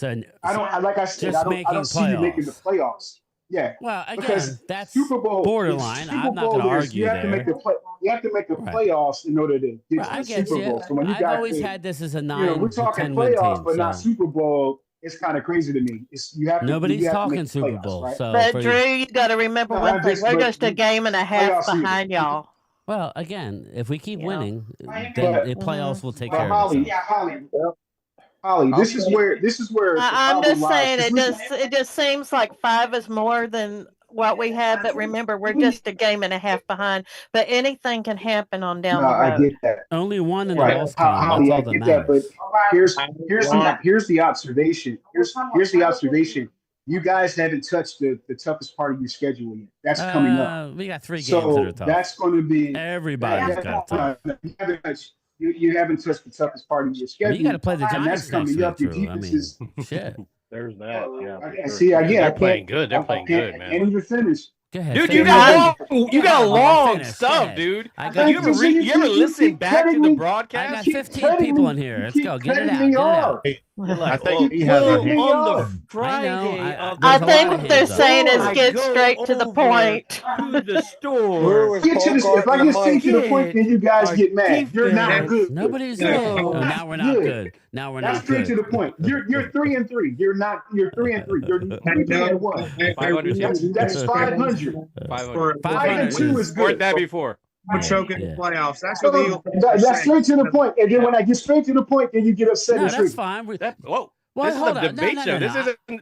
So I don't like I said, just I don't see you making the playoffs. Yeah. Well, again, because that's Super Bowl borderline. Super I'm not Bowl going to is argue you have there. to make the you have to make the playoffs in order to get to I the get Super you. Bowl. So when you I've got always had this as a 9 we're to talking 10 win playoffs, team, but not so. Super Bowl. It's kind of crazy to me. It's you have to. Nobody's you have talking to make the Super playoffs, Bowl, right? so But Drew, you got to remember No, one thing: we're but just a game and a half playoffs behind either. y'all. Well, again, if we keep winning, then But- the playoffs will take But care of itself. Holly, this is where the I'm problem just lies, saying 'cause it just seems like 5 is more than what we had. But remember, we're just a game and a half behind. But anything can happen on down No, the road. I get that. Only one in the Right, loss column. Holly, That's I all that get that. But matters. here's the observation. Here's the observation. You guys haven't touched the toughest part of your schedule yet. That's coming up. We got 3 games that are tough. That's going to be Everybody's got tough. You haven't touched the toughest part of your schedule. You got to play the and Giants that's coming next up. week, Your Drew. I mean, defenses. shit. There's that. Yeah. for sure. See, again, They're I playing can't. good. They're playing good, man. Can't even finish. Go ahead. Dude, finish. you got Yeah, a long finish. Go stuff, ahead. dude. I got You ever listen keep back to cutting the me. I broadcast? got keep 15 cutting people me. in here. You Let's keep go. Get it cutting out. me Get it out. off. I think he has Cutting a me on off. the Friday I know. of I There's a think lot of what they're hands up. saying is I get go straight to the over point. to the store. If I get straight to the point, then you guys Our get mad. You're not defense. good. Nobody's You're good. Oh, not now we're not good. Now we're That's not straight good. to the point. You're 3-3. You're not. You're 3-3. You're 3-1. 500. That's 500. 500. 5-2 is good. Weren't that before? We're choking the playoffs. That's So what the Eagles that's straight to the point. And then when I get straight to the point, then you get upset No, and that's triggered. fine. Whoa. Well, This is hold a on. debate No, show. no,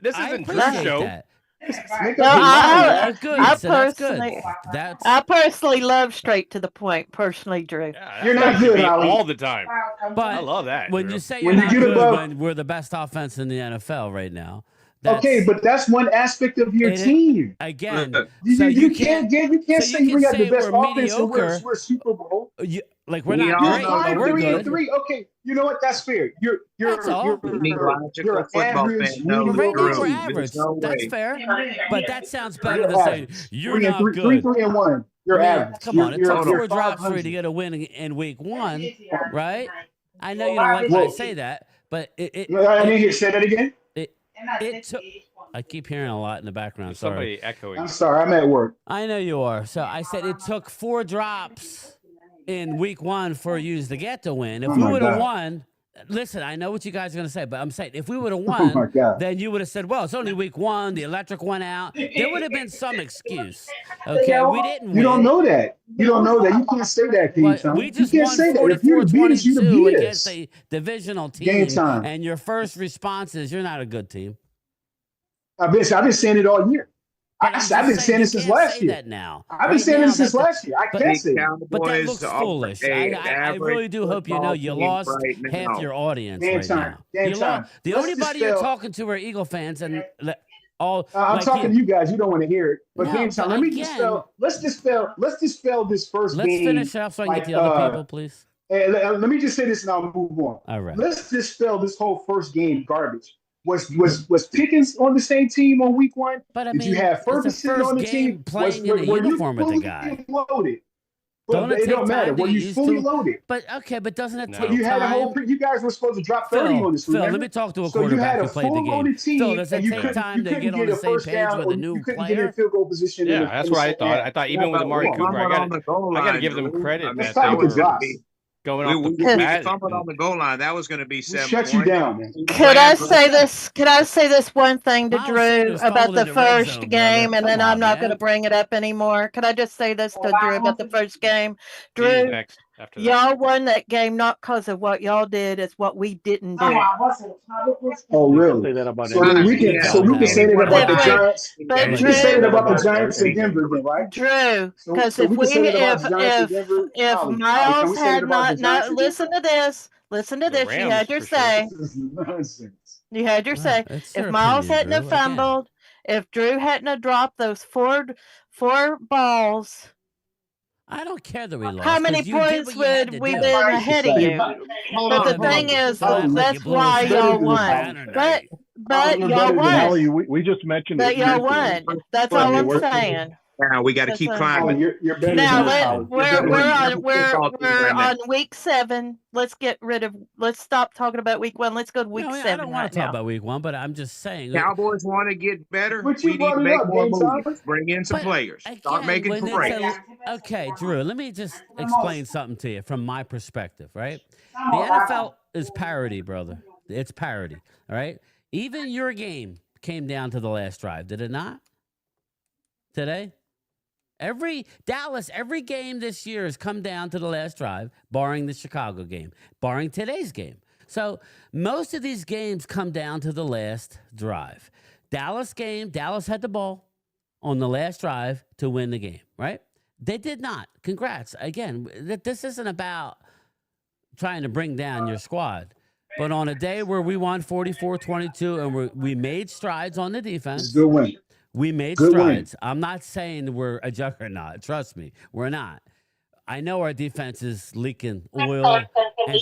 This I isn't Drew's appreciate show. that. Make No, up your mind, I, guys. Good. I So that's good. personally, That's I personally love straight to the point. Personally, Drew. Yeah, You're that's not good, me Holly. all the time. but I love that. when Drew. you say When you're you not get good, above- when we're the best offense in the NFL right now. That's, Okay, but that's one aspect of your team. again, You, so you can't so say you we can got the say best we're offense and mediocre. we're Super Bowl. Like we're We not all great, know but that we're we're good. 3-3. Okay, you know what? That's fair. You're That's all. you're football average. fan knows But right now Drew. we're There's average. no That's way. fair. But that sounds better You're than saying average. you're not good. 3-1. You're I mean, average. come on, it You're took 4 drops for you 500. to get a win in week 1, right? I know you don't like when I say that, but I didn't hear. Say that again. it took. I keep hearing a lot in the background. Sorry. Somebody echoing. I'm sorry. I'm at work. I know you are. So I said it took 4 drops in week 1 for you to get the win. If Oh we my would have God. won, listen, I know what you guys are going to say, but I'm saying if we would have Oh my won, God. then you would have said, well, it's only week 1. The electric went out. There would have been some excuse. Okay, we didn't win. You don't know that. You don't know that. You can't say that, King But Tom. we just you can't won say that. If you beat us, you 44-22 beat against us. a divisional Game team, time. and your first response is you're not a good team. I've been saying it all year. But I've been saying you it since can't last say year. that now. I've been Right saying now, it since that- last year. I but- can't say it. But that Cowboys looks are foolish. a I average really do hope you know football you team lost right half now. your audience Game right time. now. Game You time. lost. The Let's only body you're dispel- talking to are Eagle fans, and all. I'm like talking to you guys. You don't want to hear it. But No, game time. but Let me again- dispel. Let's dispel this first Let's game. finish up so I can get the other people, please. Let me just say this and I'll move on. All right. Let's dispel this whole first game garbage. Was Pickens on the same team on week 1? But I Did mean, you have it's the Ferguson first on the game team? playing in a were you uniform with the fully guy. Loaded? Don't But it it take don't matter. time to Were get you used fully to? loaded? But okay, but doesn't it No. take You had a time? whole. You guys were supposed to drop 30 on this. Phil, Remember? let me talk to a So you quarterback had a who played the full game. loaded team, Phil, does it and you take couldn't- time you to couldn't get on the a same first page down, with or a new you couldn't get in player? field goal position. Yeah, in the- that's in the what I second thought. half. I thought even with Amari Cooper, I got to give them credit. Let's That talk they with the were drops. going We off the bat. fumbled on the goal line. That was going to be 7 Shut you points. down, man. Could I say this? Could I say this one thing to Miles Drew Sanders about fumbled the in the red first zone, game, brother. and then Come on, I'm not man. going to bring it up anymore? Could I just say this to Drew about the first game? He's Drew, next after that. y'all won that game not because of what y'all did, it's what we didn't do. Oh, really? Say that about So then we can. Yeah. So we can say that about the Wait, Giants. but We Drew, can say that about the Giants and Denver, then, right? Drew, So- because so if we can say that about the Giants and if Denver. if Holly, can Miles we say that had about the not Giants and listen to this, listen to The this. You Rams, had your for sure. say. This is nonsense. You had your Well, say. it's If your Miles opinion, hadn't have Drew, again. fumbled, if Drew hadn't have dropped those four balls, I don't care that we lost. how many 'cause you did points what you had would to we do. been ahead of you? But the thing is, that's why y'all won. But y'all won. Holly, we just mentioned But it. y'all won. That's all I'm saying. Now we got to keep climbing. Oh, you're better Now than we're on week 7. Let's stop talking about week 1. Let's go to week 7. I don't want right to talk now. about week 1, but I'm just saying. Cowboys want to get better. But We you need to brought it make up, more Dave moves. Thomas. Bring in some players. Start Again, making when trades. okay, Drew, let me just explain something to you from my perspective, right? The NFL is parity, brother. It's parity, all right? Even your game came down to the last drive, did it not? Today? Every game this year has come down to the last drive, barring the Chicago game, barring today's game. So most of these games come down to the last drive. Dallas had the ball on the last drive to win the game, right? They did not. Congrats. Again, this isn't about trying to bring down your squad. But on a day where we won 44-22 and we made strides on the defense. It's a good win. We made Good strides. win. I'm not saying we're a juggernaut. Trust me, we're not. I know our defense is leaking oil and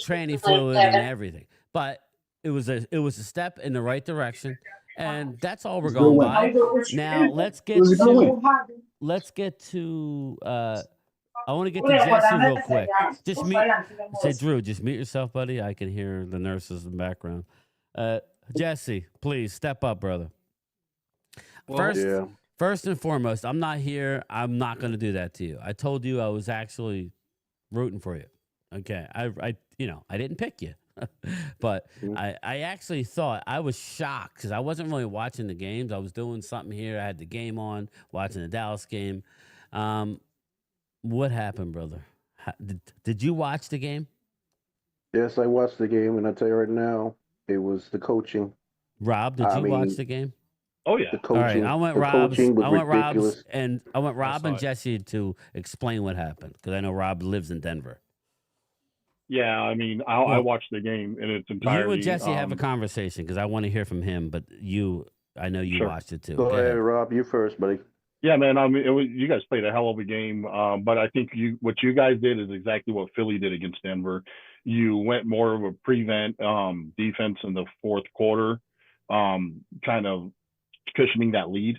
tranny fluid and everything, but it was a step in the right direction, and that's all we're going by. Now let's get to. I want to get to Jesse real quick. Just mute yourself, buddy. I can hear the nurses in the background. Jesse, please step up, brother. First and foremost, I'm not here. I'm not going to do that to you. I told you I was actually rooting for you. Okay, I didn't pick you, but I actually thought, I was shocked because I wasn't really watching the games. I was doing something here. I had the game on, watching the Dallas game. What happened, brother? Did you watch the game? Yes, I watched the game, and I tell you right now, it was the coaching. Rob, did you watch the game? Oh yeah. The coaching. All right, I want Rob and Jesse to explain what happened because I know Rob lives in Denver. Yeah, I mean, I watched the game in its entirety. You and Jesse have a conversation because I want to hear from him, but I know you watched it too. Go ahead, Rob. You first, buddy. Yeah, man. I mean, you guys played a hell of a game, but I think what you guys did is exactly what Philly did against Denver. You went more of a prevent defense in the fourth quarter, kind of cushioning that lead,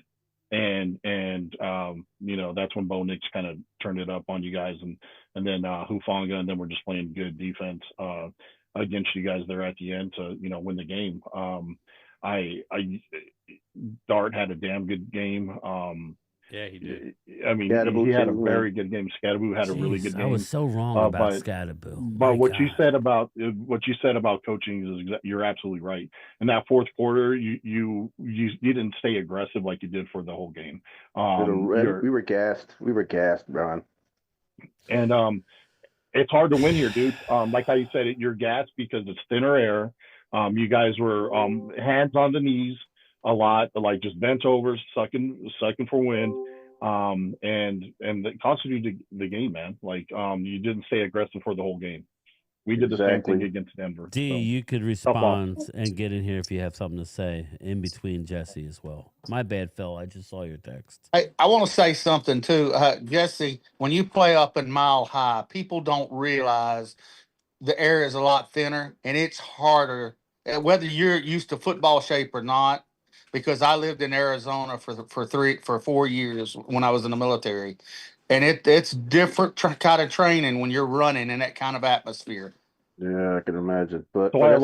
and that's when Bo Nix kind of turned it up on you guys, and then Hufanga, and then we're just playing good defense against you guys there at the end to win the game. Dart had a damn good game. Yeah, he did. I mean, he had a very good game. Scadaboo had a really good game. I was so wrong about Scadaboo. But what you said about coaching is you're absolutely right. In that fourth quarter, you didn't stay aggressive like you did for the whole game. We were gassed. We were gassed, Ron. And it's hard to win here, dude. Like how you said it, you're gassed because it's thinner air. You guys were hands on the knees a lot, like just bent over, sucking for wind, and it cost you the game, man. Like you didn't stay aggressive for the whole game. We did the same thing against Denver. You could respond and get in here if you have something to say in between Jesse as well. My bad, Phil. I just saw your text. I want to say something too, Jesse. When you play up in Mile High, people don't realize the air is a lot thinner and it's harder, whether you're used to football shape or not. Because I lived in Arizona for 4 years when I was in the military, and it's different kind of training when you're running in that kind of atmosphere. Yeah, I can imagine. But so a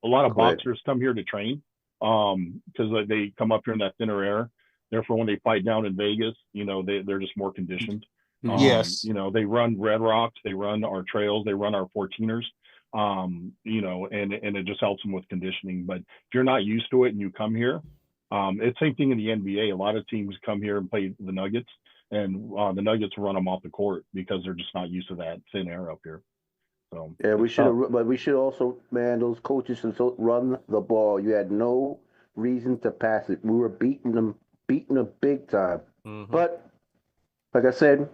lot of boxers come here to train because they come up here in that thinner air. Therefore, when they fight down in Vegas, they're just more conditioned. Yes. They run Red Rocks, they run our trails, they run our 14ers. And it just helps them with conditioning. But if you're not used to it and you come here, it's same thing in the NBA. A lot of teams come here and play the Nuggets, and the Nuggets run them off the court because they're just not used to that thin air up here. So yeah, we should also, man, those coaches should run the ball. You had no reason to pass it. We were beating them big time. Mm-hmm. But like I said,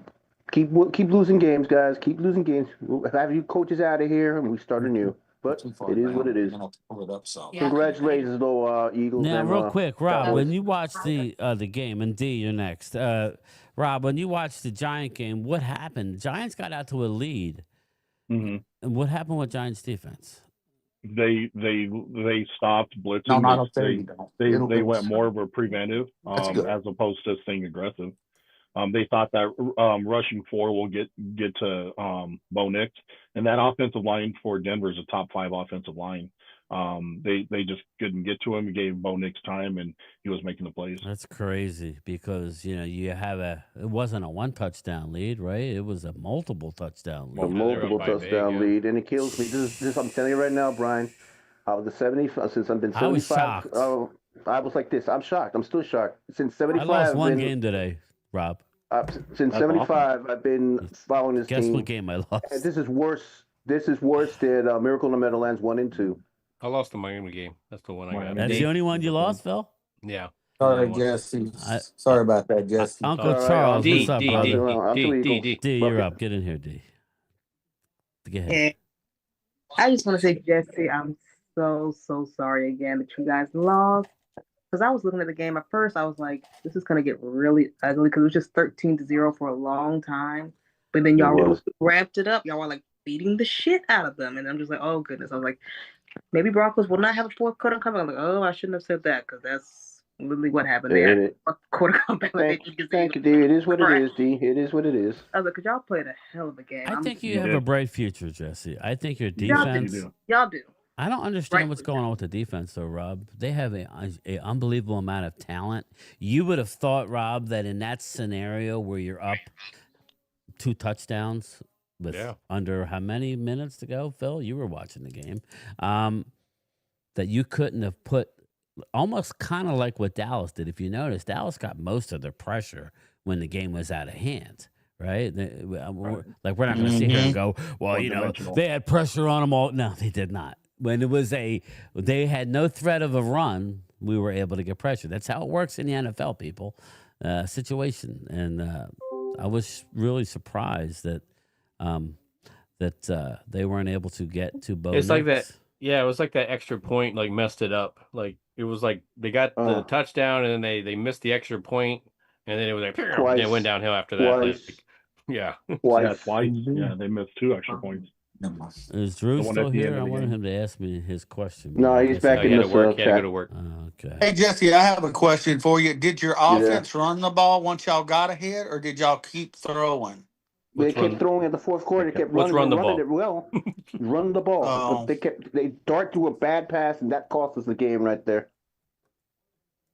keep losing games, guys. Keep losing games. We'll have you coaches out of here, and we start anew. But it is what it is. Congratulations, though, Eagles. Now, real quick, Rob, when you watched the game, and D, you're next. Rob, when you watched the Giant game, what happened? The Giants got out to a lead. Mm-hmm. And what happened with Giants defense? They stopped blitzing. No, they went more of a preventive as opposed to staying aggressive. They thought that rushing 4 will get to Bo Nix, and that offensive line for Denver is a top 5 offensive line. They just couldn't get to him. He gave Bo Nix time, and he was making the plays. That's crazy because you have it wasn't a 1 touchdown lead, right? It was a multiple touchdown lead. A multiple touchdown lead, and it kills me. This I'm telling you right now, Brian. Out of the 75, since I've been 75, I was shocked. I was like this. I'm shocked. I'm still shocked. Since 75, I lost one game today, Rob. Since 75, I've been following this team. Guess what game I lost? And this is worse. This is worse than Miracle in the Meadowlands 1 and 2. I lost the Miami game. That's the one I got. That's the only one you lost, Phil? Yeah. Sorry, Jesse. Sorry about that, Jesse. Uncle Charles, what's up, brother? D, you're up. Get in here, D. Get ahead. Yeah. I just want to say, Jesse, I'm so sorry again that you guys lost. Because I was looking at the game at first, I was like, this is going to get really ugly because it was just 13-0 for a long time. But then y'all ramped it up. Y'all were like beating the shit out of them. And I'm just like, oh, goodness. I was like, maybe Broncos will not have a fourth quarter comeback. I'm like, oh, I shouldn't have said that because that's literally what happened there. Quarter comeback. Thank you, D. It is what it is, D. It is what it is. I was like, because y'all played a hell of a game. I think you have a bright future, Jesse. I think your defense. Y'all do. I don't understand what's going on with the defense, though, Rob. They have a unbelievable amount of talent. You would have thought, Rob, that in that scenario where you're up 2 touchdowns with under how many minutes to go, Phil? You were watching the game. That you couldn't have put almost kind of like what Dallas did. If you notice, Dallas got most of the pressure when the game was out of hand. Right? Like, we're not going to sit here and go, well, they had pressure on them all. No, they did not. When it was they had no threat of a run, we were able to get pressure. That's how it works in the NFL, people. Situation. And I was really surprised that they weren't able to get to Bo. It's like that. Yeah, it was like that extra point messed it up. Like it was like they got the touchdown and then they missed the extra point, and then it was like it went downhill after that. Twice. Yeah, they missed 2 extra points. Is Drew still here? I wanted him to ask me his question. No, he's back in the work. He had to go to work. Okay. Hey, Jesse, I have a question for you. Did your offense run the ball once y'all got ahead, or did y'all keep throwing? They kept throwing in the fourth quarter. They kept running it well. Run the ball. But they dart through a bad pass, and that cost us the game right there.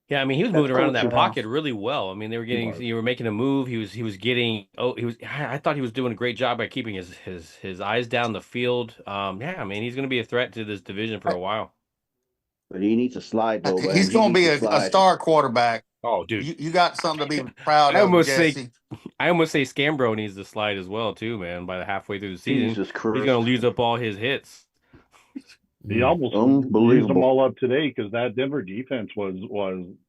Yeah, I mean, he was moving around in that pocket really well. I mean, you were making a move. He was getting. I thought he was doing a great job by keeping his eyes down the field. I mean, he's going to be a threat to this division for a while. But he needs a slide, though. He's going to be a star quarterback. Oh, dude, you got something to be proud of, Jesse. I almost say Scambro needs to slide as well, too, man. By the halfway through the season, Jesus Christ. He's going to use up all his hits. He almost used them all up today because that Denver defense was.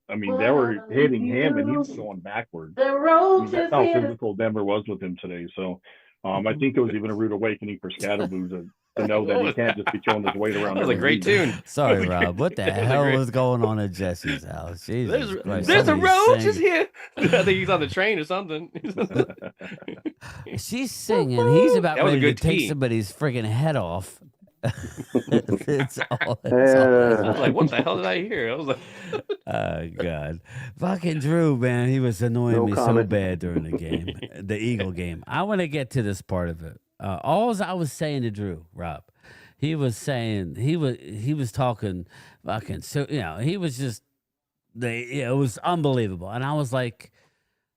I mean, they were hitting him and he was going backwards. That's how physical Denver was with him today. So, I think it was even a rude awakening for Scatterboo to know that he can't just be throwing his weight around. That was a great tune. Sorry, Rob. What the hell was going on at Jesse's house? Jesus Christ. There's a roach is here. I think he's on the train or something. She's singing. He's about ready to take somebody's friggin' head off. It's all. I was like, what the hell did I hear? I was like, oh God, fucking Drew, man, he was annoying me so bad during the game, the Eagle game. I want to get to this part of it. All I was saying to Drew, Rob, he was saying he was talking fucking he was just it was unbelievable, and I was like,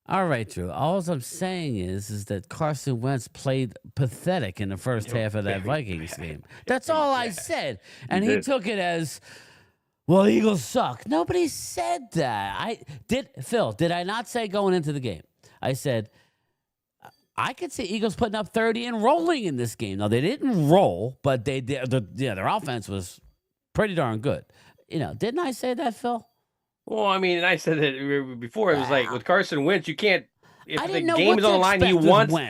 all right, Drew. All I'm saying is that Carson Wentz played pathetic in the first half of that Vikings game. That's all I said. And he took it as, well, Eagles suck. Nobody said that. Phil, did I not say going into the game? I said, I could see Eagles putting up 30 and rolling in this game. Now, they didn't roll, but their offense was pretty darn good. Didn't I say that, Phil? Well, I mean, and I said that before. It was like with Carson Wentz, you can't. If the game is on the line, he wants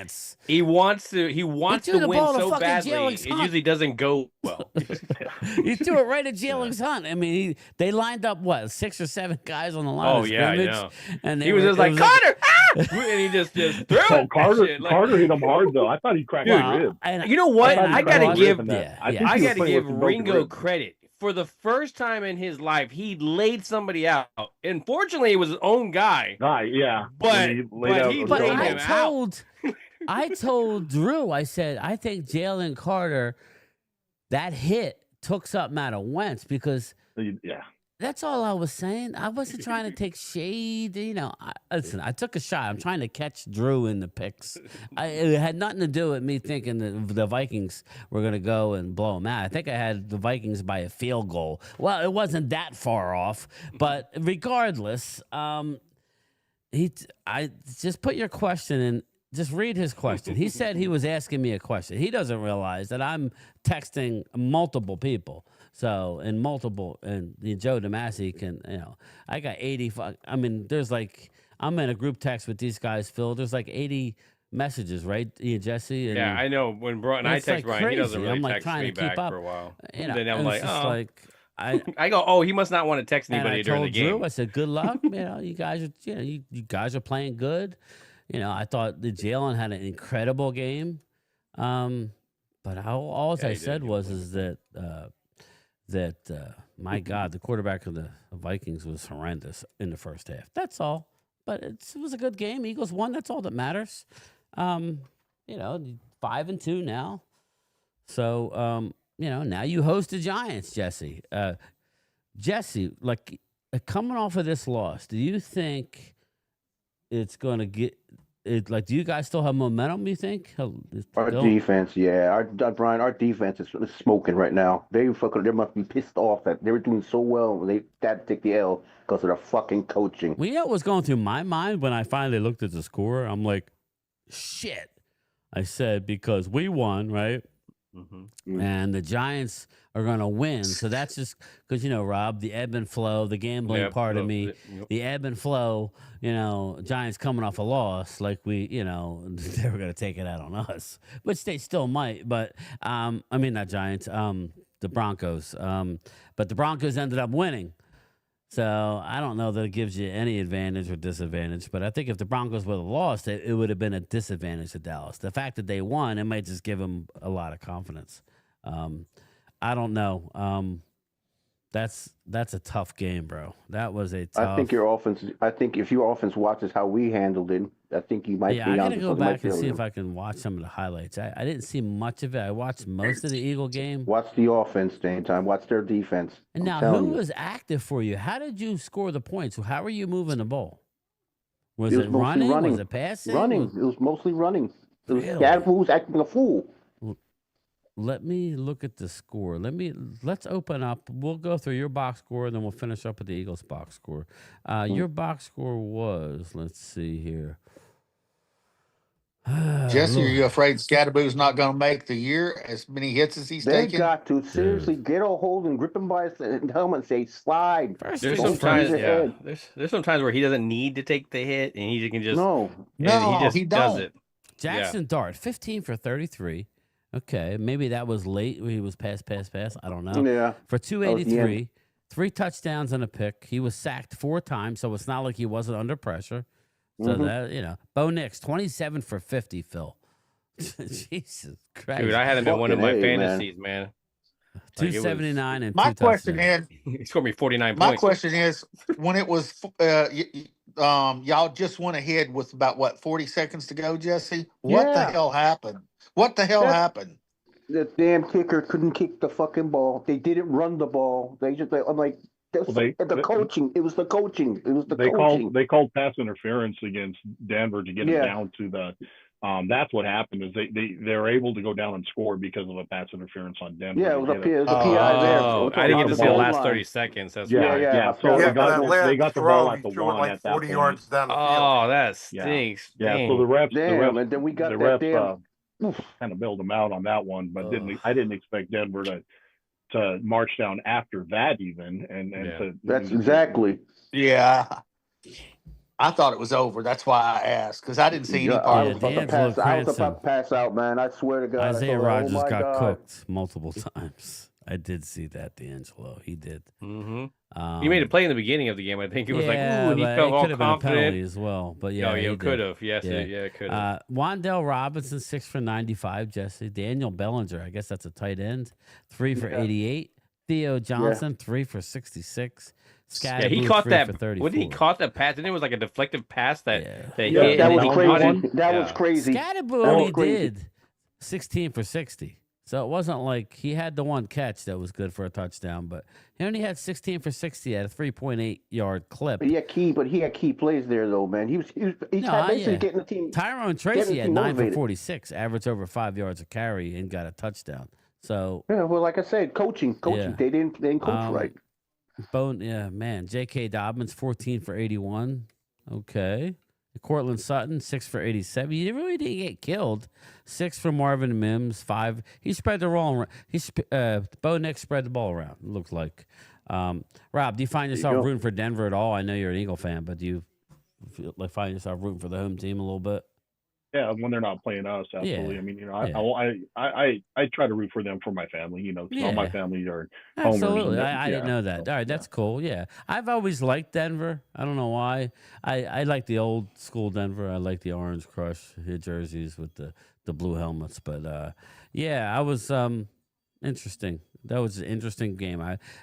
to win so badly. It usually doesn't go well. He threw it right at Jalen Hunt. I mean, they lined up 6 or 7 guys on the line. Oh of yeah, scrimmage, I know. And he was just like Carter, and he just threw it. Carter hit him hard though. I thought he cracked his ribs. You know what? I gotta give Ringo credit for the first time in his life, he laid somebody out. Unfortunately, it was his own guy. Yeah. But he laid him out. I told Drew, I said, I think Jalen Carter, that hit took something out of Wentz because that's all I was saying. I wasn't trying to take shade. Listen, I took a shot. I'm trying to catch Drew in the picks. It had nothing to do with me thinking that the Vikings were going to go and blow them out. I think I had the Vikings by a field goal. Well, it wasn't that far off. But regardless, I just put your question in. Just read his question. He said he was asking me a question. He doesn't realize that I'm texting multiple people. So, and Joe DeMasi can, I got 80. I mean, there's like, I'm in a group text with these guys, Phil. There's like 80 messages, right, Jesse? And yeah, I know. When I text Brian, crazy. he doesn't really I'm text me back for a while. And then I'm like, oh. I go, oh, he must not want to text anybody during the game. Drew, I said, good luck. You guys are, you guys are playing good. I thought the Jalen had an incredible game, but all I said was that my God, the quarterback of the Vikings was horrendous in the first half. That's all. But it was a good game. Eagles won. That's all that matters. 5-2 now. So now you host the Giants, Jesse. Jesse, like coming off of this loss, do you think it's going to get? Do you guys still have momentum, you think? Our defense, Brian, our defense is smoking right now. They must be pissed off that they were doing so well when they had to take the L because of their fucking coaching. Well, what was going through my mind when I finally looked at the score? I'm like, shit. I said, because we won, right? Mm-hmm. And the Giants are going to win. So that's just because, Rob, the ebb and flow, the gambling part of me, the ebb and flow, Giants coming off a loss, like they were going to take it out on us, which they still might. But, not Giants, the Broncos. But the Broncos ended up winning. So I don't know that it gives you any advantage or disadvantage, but I think if the Broncos would have lost, it would have been a disadvantage to Dallas. The fact that they won, it might just give them a lot of confidence. I don't know. That's a tough game, bro. That was a tough. I think if your offense watches how we handled it, I think you might be I got to onto go something. back and see if I can watch some of the highlights. I didn't see much of it. I watched most of the Eagle game. Watch the offense, Dane time. Watch their defense. And now, who was active for you? How did you score the points? How were you moving the ball? Was it running? Was it passing? Running. It was mostly running. It was Gadful was acting a fool. Let me look at the score. Let's open up. We'll go through your box score, and then we'll finish up with the Eagles box score. Your box score was, let's see here. Jesse, are you afraid Scatterboo's not going to make the year? As many hits as he's taking? They got to seriously get a hold and grip him by his helmet and say, slide. There's some times where he doesn't need to take the hit, and he can just he does it. Jackson Dart, 15 for 33. Okay, maybe that was late. He was pass. I don't know. Yeah. For 283, 3 touchdowns and a pick. He was sacked 4 times, so it's not like he wasn't under pressure. So that, Bo Nix, 27 for 50, Phil. Jesus Christ. Dude, I had him in one of my fantasies, man. 279 and my 2 question touchdowns. is, he scored me 49 my points. My question is, when it was, y'all just went ahead with about 40 seconds to go, Jesse? What the hell happened? What the hell happened? The damn kicker couldn't kick the fucking ball. They didn't run the ball. They just I'm like, the coaching. It was the coaching. It was the coaching. They called pass interference against Denver to get them down to the. That's what happened is they were able to go down and score because of a pass interference on Denver. Yeah, it was a PI there. Oh, I didn't get to see the last 30 seconds. That's yeah. So they got the ball at the one at that 40 point. yards down the field. Oh, that stinks. Yeah. So the refs, and then we got the that refs, damn. kind of bailed them out on that one, but I didn't expect Denver to march down after that even, and that's exactly. Yeah. I thought it was over. That's why I asked, because I didn't see any part of it. I was about to pass out, man. I swear to God. Isaiah Rodgers got cooked multiple times. I did see that, D'Angelo. He did. Mm-hmm. He made a play in the beginning of the game. I think it was like, ooh, and he felt all confident. Been a penalty as well, but it could have. Yes, it could have. Wan'Dale Robinson, 6 for 95. Jesse Daniel Bellinger, I guess that's a tight end, 3 for 88. Theo Johnson, 3 for 66. Yeah, he caught that. What did he caught that pass? And it was like a deflective pass that hit. That was crazy. That was crazy. Scatterboo only did 16 for 60. So it wasn't like he had the one catch that was good for a touchdown, but he only had 16 for 60 at a 3.8-yard clip. But he had key plays there, though, man. He's basically getting the team. Tyrone Tracy had 9 for 46, averaged over 5 yards a carry, and got a touchdown. So yeah, well, like I said, coaching. Yeah. They didn't coach right. J.K. Dobbins, 14 for 81. Okay. Cortland Sutton, 6 for 87. He really didn't get killed. 6 for Marvin Mims, 5. He spread the ball around. Bo Nix spread the ball around, it looked like. Rob, do you find yourself rooting for Denver at all? I know you're an Eagle fan, but do you find yourself rooting for the home team a little bit? Yeah, when they're not playing us, absolutely. Yeah. I mean, I try to root for them for my family. All my family are homers. Absolutely. I didn't know that. All right, that's cool. Yeah. I've always liked Denver. I don't know why. I like the old school Denver. I like the Orange Crush jerseys with the blue helmets. But I was interesting. That was an interesting game.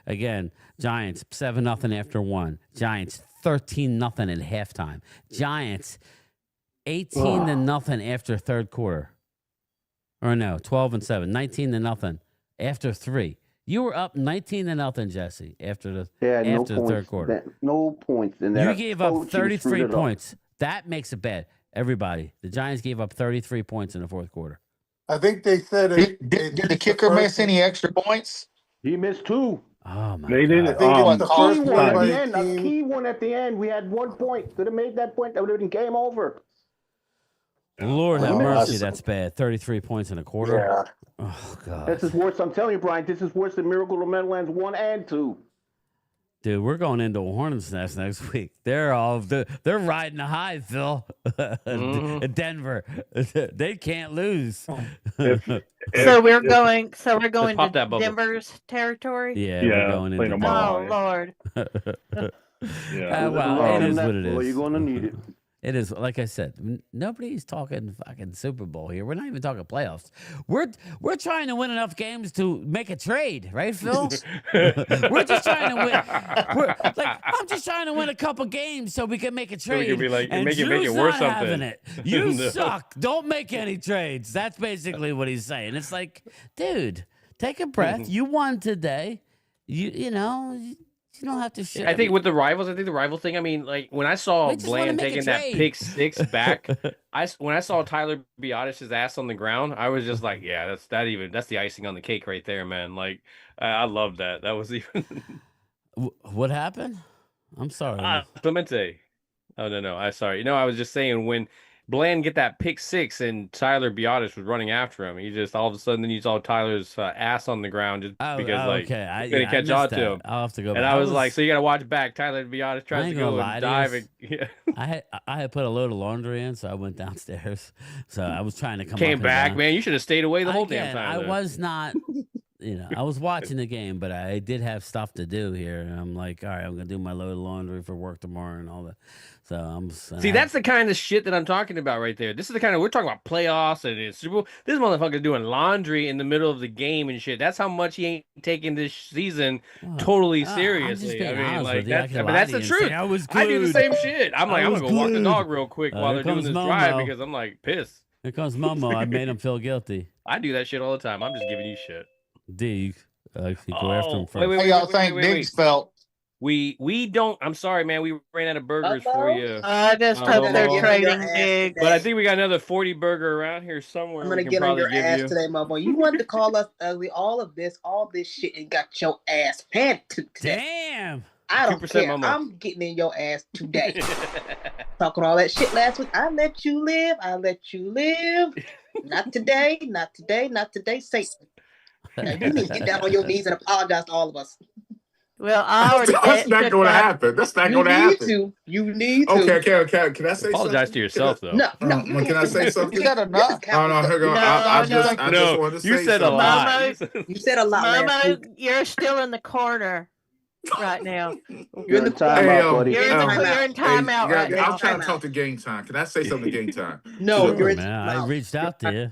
Giants 7-0 after 1. Giants 13-0 at halftime. Giants 18-0 after third quarter. Or no, 12-7, 19-0 after 3. You were up 19-0, Jesse, after the third quarter. No points in that. You gave up 33 points. That makes it bad. Everybody, the Giants gave up 33 points in the fourth quarter. I think they said Did the kicker miss any extra points? He missed 2. Oh my! They did. I think it was the first one at the end. A key one at the end. We had 1 point. Could have made that point. That would have been game over. Lord have mercy, that's bad. 33 points in a quarter. Yeah. Oh God. This is worse. I'm telling you, Brian. This is worse than Miracle of Meadowlands 1 and 2. Dude, we're going into a Hornets nest next week. They're riding a high, Phil. Denver, they can't lose. So we're going to Denver's territory. Yeah, we're going into. Oh Lord. Well, it is what it is. Well, you're going to need it. It is, like I said, nobody's talking fucking Super Bowl here. We're not even talking playoffs. We're trying to win enough games to make a trade, right, Phil? We're just trying to win. I'm just trying to win a couple games so we can make a trade. So we can be like, and make Drew's it worth not something. having it. You No. suck. Don't make any trades. That's basically what he's saying. It's like, dude, take a breath. You won today. You know. You don't have to shit. I think with the rivals, the rival thing. I mean, like when I saw Bland taking that pick 6 back, when I saw Tyler Biadish's ass on the ground, I was just like, yeah, that's the icing on the cake right there, man. Like I love that. That was even. What happened? I'm sorry. Clemente. Oh no, I sorry. No, I was just saying when Bland get that pick 6 and Tyler Biadasz was running after him. He just all of a sudden then you saw Tyler's ass on the ground just because he's gonna catch on to him. I'll have to go back. And I was like, so you gotta watch back. Tyler Biadasz tries to go and dive. I had put a load of laundry in, so I went downstairs. So I was trying to came back, man. You should have stayed away the whole damn time. I was not. I was watching the game, but I did have stuff to do here. And I'm like, all right, I'm going to do my load of laundry for work tomorrow and all that. So that's the kind of shit that I'm talking about right there. This is the kind of, we're talking about playoffs and Super Bowl. This motherfucker's doing laundry in the middle of the game and shit. That's how much he ain't taking this season totally seriously. I mean, like, that's the truth. I do the same shit. I'm like, I'm going to go walk the dog real quick while they're doing this drive because I'm like pissed. Here comes Momo. I made him feel guilty. I do that shit all the time. I'm just giving you shit. D, go after him first. How y'all think Diggs felt? We don't. I'm sorry, man. We ran out of burgers for you. I just hope they're trading Diggs. But I think we got another 40 burger around here somewhere. I'm gonna get on your ass today, Momo. You wanted to call us ugly, all this shit, and got your ass handed to today. Damn. I don't care. Momo. I'm getting in your ass today. Talking all that shit last week. I let you live. Not today. Not today. Not today, Satan. Now, you need to get down on your knees and apologize to all of us. Well, that's not going to happen. That's not going to happen. You need to. Okay. Can I say apologize to yourself though? No. Can I say something? You got enough. I just wanted to say you said a lot. You said a lot. Momo, you're still in the corner right now. You're in the timeout, buddy. You're in timeout right now. I'm trying to talk to game time. Can I say something to game time? No, sure, man. I reached out to you.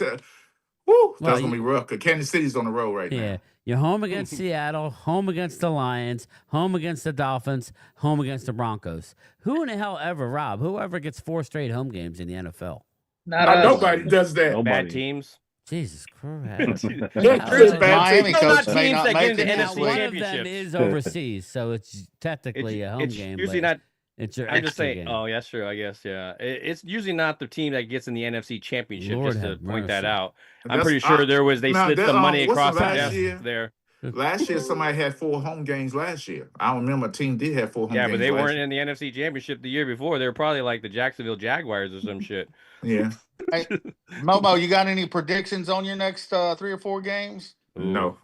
Woo, that's gonna be rough. Cause Kansas City's on the road right now. You're home against Seattle, home against the Lions, home against the Dolphins, home against the Broncos. Who in the hell ever, Rob? Whoever gets 4 straight home games in the NFL? Not nobody does that. Bad teams. Jesus Christ. Miami coach not may teams not that make get it into this NFC week. One of them championships. is overseas, so it's technically a home game. Usually but not. It's your I'm just extra saying. game. Oh, yeah, that's true. I guess. Yeah, it's usually not the team that gets in the NFC championship. Lord just to have point that mercy. out. I'm pretty sure they now, split some money what's the across the last desk year? there. Last year, somebody had 4 home games last year. I don't remember a team did have 4 home games. Yeah, but they last weren't year. in the NFC championship the year before. They were probably like the Jacksonville Jaguars or some shit. Yeah. Hey, Momo, you got any predictions on your next 3 or 4 games? No.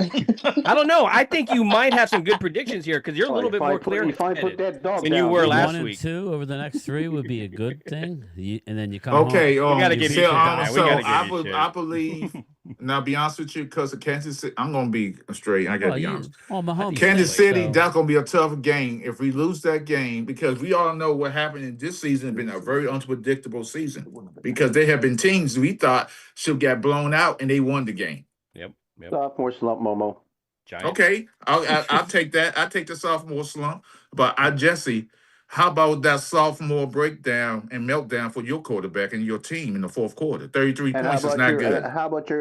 I don't know. I think you might have some good predictions here because you're a little bit more clear than you were last 1 week. and 2 over the next 3 would be a good thing. And then you come Okay, home. we got to give you shit. I believe. Now, be honest with you, because of Kansas City, I'm gonna be straight. I gotta be honest. Mahomes Kansas City, so. that's gonna be a tough game if we lose that game because we all know what happened in this season has been a very unpredictable season because there have been teams we thought should get blown out and they won the game. Yep. Sophomore slump, Momo. Giant. Okay, I'll take that. I take the sophomore slump, but Jesse, how about that sophomore breakdown and meltdown for your quarterback and your team in the fourth quarter? 33 And points is not good. How about I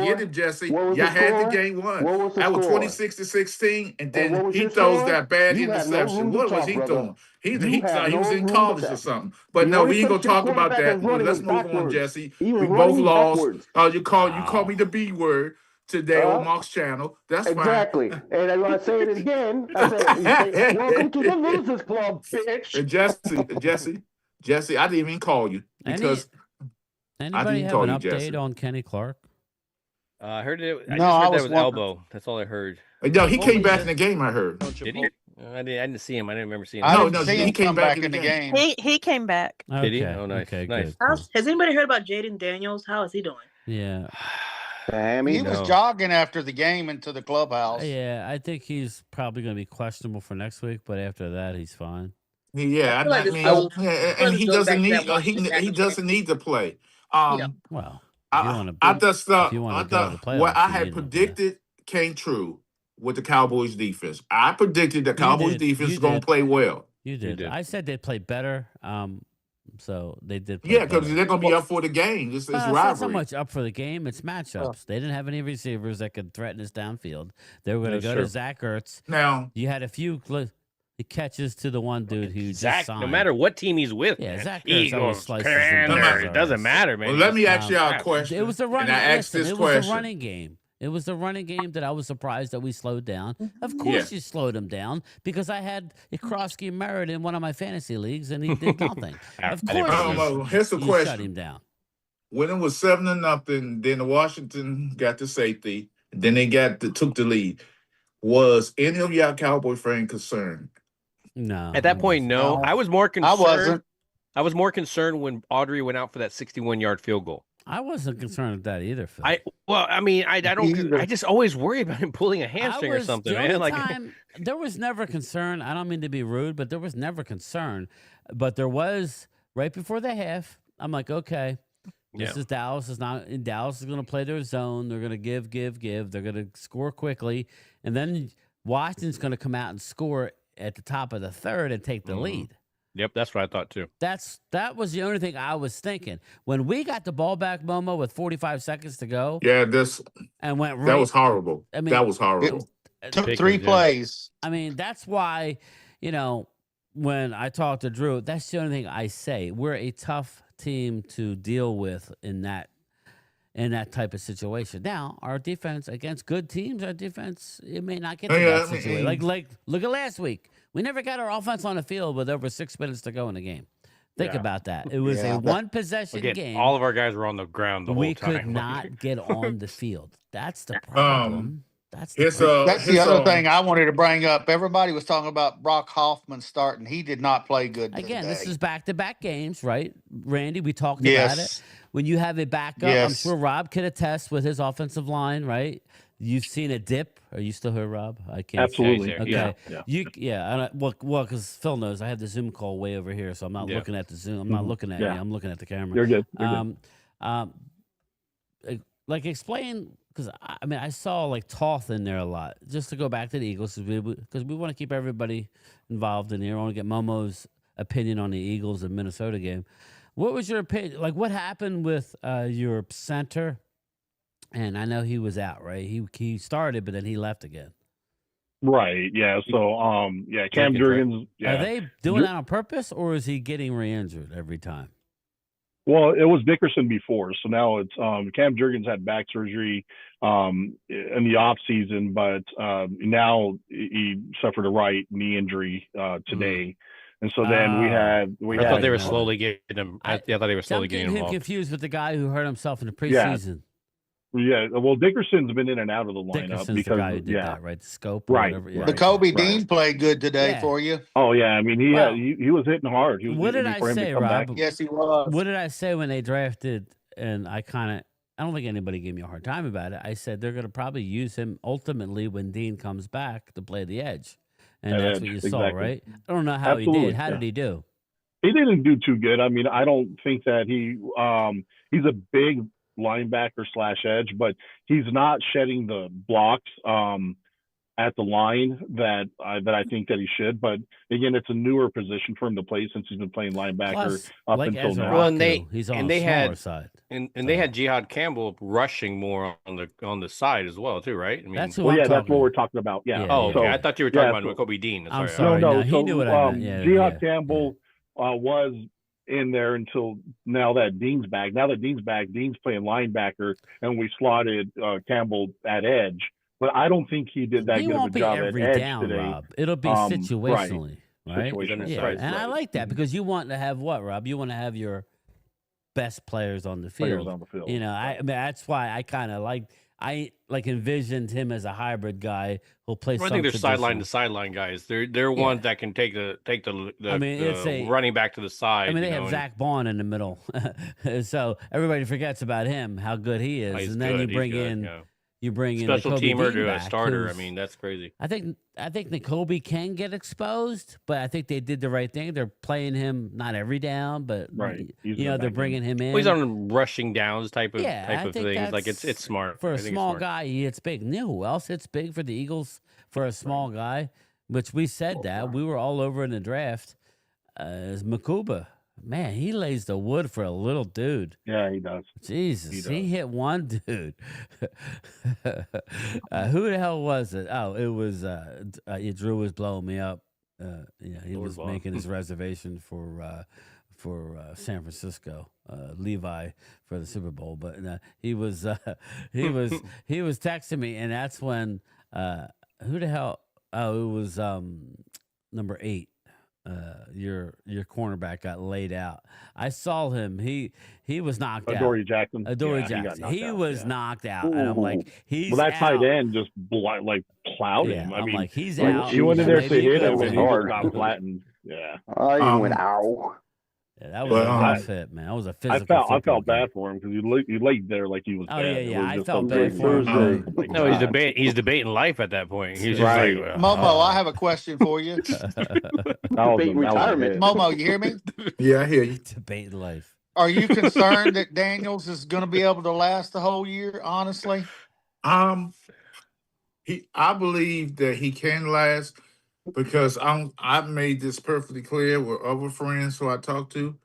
get it, Jesse. Y'all had the game won. What was the That was score? 26-16, and And then what was he your throws score? that bad You have no interception. room to What was talk, he brother. throwing? He have was no in room college to or talk. something. But You no, know, we he ain't gonna said your talk about quarterback that. was running Let's move on, backwards. Jesse. He was We both running lost. backwards. You called me the B word today on Mark's channel. That's Exactly. fine. And I'm gonna say it again. I say, welcome to the losers club, bitch. And Jesse, I didn't even call you because I Anybody didn't have call an you update Jesse. on Kenny Clark? I heard it. I No, just I heard that was was wondering. elbow. That's all I heard. No, he came back in the game. I heard. Did he? I didn't see him. I didn't remember seeing him. I No, didn't see he him came come back in the game. He came back. Did he? Okay. Oh, nice. Okay, Nice. good. Has anybody heard about Jaden Daniels? How is he doing? Yeah. He was jogging after the game into the clubhouse. Yeah, I think he's probably going to be questionable for next week, but after that, he's fine. Yeah, feel like I this mean, goes- and this he goes doesn't back to need that Washington he doesn't need to play. Well, if you want to, if you want to go to the playoffs, what I you had need him, predicted came true with the Cowboys defense. I predicted the Cowboys did. defense You is going to did. play well. You did. I said they'd play better. So they did. Play Yeah, because better. they're going to be up for the game. It's It's rivalry. not so much up for the game; it's matchups. They didn't have any receivers that could threaten us downfield. They were going to go to Zach Ertz. Now you had a few catches to the one dude who Zach, just signed. no matter what team he's with, Yeah, man. Zach Ertz always Eagles, slices Commanders, it doesn't matter, man. Well, let me ask you a question. It was a running. And I asked Listen, this it was question. a running game. It was the running game that I was surprised that we slowed down. Of course, you slowed him down because I had Ikrosky Merritt in one of my fantasy leagues and he did nothing. Of course, here's the you question. shut him down. When it was 7-0, then Washington got the safety. Then they took the lead. Was any of y'all Cowboy fans concerned? No. At that point, no. No. I was more concerned. I wasn't. I was more concerned when Audrey went out for that 61-yard field goal. I wasn't concerned with that either, Phil. I don't. I just always worry about him pulling a hamstring or something, the man. only Like time, there was never concern. I don't mean to be rude, but there was never concern. But there was right before the half. I'm like, okay, this is Dallas. Dallas is going to play their zone. They're going to give. They're going to score quickly, and then Washington's going to come out and score at the top of the third and take the lead. Yep, that's what I thought too. That was the only thing I was thinking. When we got the ball back, Momo, with 45 seconds to go. Yeah, and went right. That was horrible. I mean, that was horrible. It took 3 plays. I mean, that's why, when I talk to Drew, that's the only thing I say. We're a tough team to deal with in that type of situation. Now, our defense against good teams, it may not get to that situation. Like look at last week. We never got our offense on the field with over 6 minutes to go in the game. Think about that. It was a one-possession game. All of our guys were on the ground the whole time. We could not get on the field. That's the problem. That's the other thing I wanted to bring up. Everybody was talking about Brock Hoffman starting. He did not play good Again, today. this is back-to-back games, right? Randy, we talked about it. When you have a backup, I'm sure Rob could attest with his offensive line, right? You've seen a dip. Are you still here, Rob? I can't. Absolutely. Okay. Yeah. Well, because Phil knows I have the Zoom call way over here, so I'm not looking at the Zoom. I'm not looking at you. I'm looking at the camera. You're good. You're good. Like explain, because I saw like Toth in there a lot. Just to go back to the Eagles, because we want to keep everybody involved in here. I want to get Momo's opinion on the Eagles and Minnesota game. What was your opinion? Like, what happened with your center? And I know he was out, right? He started, but then he left again. Right. Yeah. So, Cam Jurgens. Yeah. Are they doing that on purpose, or is he getting re-injured every time? Well, it was Dickerson before, so now it's Cam Jurgens had back surgery in the off season, but now he suffered a right knee injury today. And so then I thought they were slowly getting him. I thought they were slowly getting him confused with the guy who hurt himself in the preseason. Yeah, well, Dickerson's been in and out of the lineup Dickerson's because the guy who did that, right? The scope, right? Whatever. Yeah. The Kobe Dean played good today for you. Oh yeah, I mean he was hitting hard. What did I say, Rob? Yes, he was. What did I say when they drafted? And I don't think anybody gave me a hard time about it. I said they're going to probably use him ultimately when Dean comes back to play the edge, and that's what you saw, right? I don't know how he did. How did he do? He didn't do too good. I mean, I don't think that he's a big linebacker / edge, but he's not shedding the blocks at the line that I think that he should. But again, it's a newer position for him to play since he's been playing linebacker up until now. Well, they had Jihad Campbell rushing more on the side as well too, right? I mean, that's what we're talking about. Yeah. Oh, okay. I thought you were talking about Kobe Dean. I'm sorry. No, he knew what I meant. Jihad Campbell was in there until now that Dean's back. Now that Dean's back, Dean's playing linebacker, and we slotted Campbell at edge. But I don't think he did that good of a job at edge today. Rob. It'll be situationally, right? Situationally, right. And I like that because you want to have what, Rob? You want to have your best players on the field. You know, I mean that's why I kind of envisioned him as a hybrid guy who'll play. I think they're sideline to sideline guys. They're ones that can take the running back to the side. I mean, they have Zach Bond in the middle, so everybody forgets about him, how good he is, and then you bring in. You bring special in teamer to a starter. I mean, that's crazy. I think Nakobe can get exposed, but I think they did the right thing. They're playing him not every down, but they're bringing him in. Well, he's on rushing downs type of thing. Like it's smart for a small guy. He hits big. You know who else hits big for the Eagles for a small guy? Which we said that we were all over in the draft. Is Makuba. Man, he lays the wood for a little dude. Yeah, he does. Jesus, he hit one dude. Who the hell was it? Oh, it was Drew was blowing me up. He was making his reservation for San Francisco, Levi for the Super Bowl. But he was texting me, and that's when who the hell? Oh, it was number 8. Your cornerback got laid out. I saw him. He was knocked out. Adoree Jackson. Jackson. He was knocked out, and I'm like, he's that out. tight end just plowed him. I mean, like, he's out. He went in there to hit him, and he got flattened. Yeah. I went ow. Yeah, that was a good fit, man. That was a physical. I felt bad for him because he laid there like he was. Oh bad. yeah. I felt bad for him. No, he's debating life at that point. He's just like, Momo, I have a question for you. Debating retirement. Momo, you hear me? Yeah, I hear you. Debating life. Are you concerned that Daniels is going to be able to last the whole year? Honestly, I believe that he can last. Because I've made this perfectly clear with other friends who I talk to.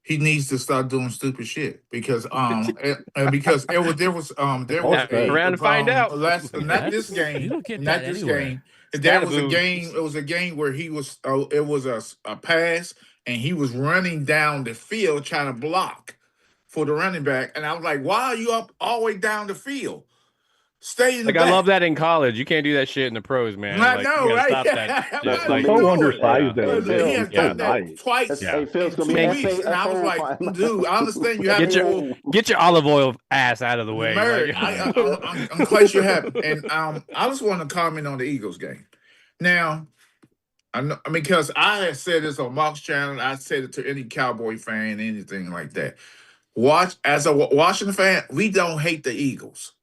He needs to start doing stupid shit because because there was around to find out. Not this game. There was a game. It was a game where he was. It was a pass, and he was running down the field trying to block for the running back, and I was like, "Why are you up all the way down the field? Stay in the back." I love that in college. You can't do that shit in the pros, man. I know, right? Stop that. So undersized. He has done that twice. Hey, Phil's gonna be and I was like, dude, I understand you have get your olive oil ass out of the way. I'm glad you have. And I just want to comment on the Eagles game. Now, because I had said this on Mark's channel, I said it to any Cowboy fan, anything like that. As a Washington fan, we don't hate the Eagles.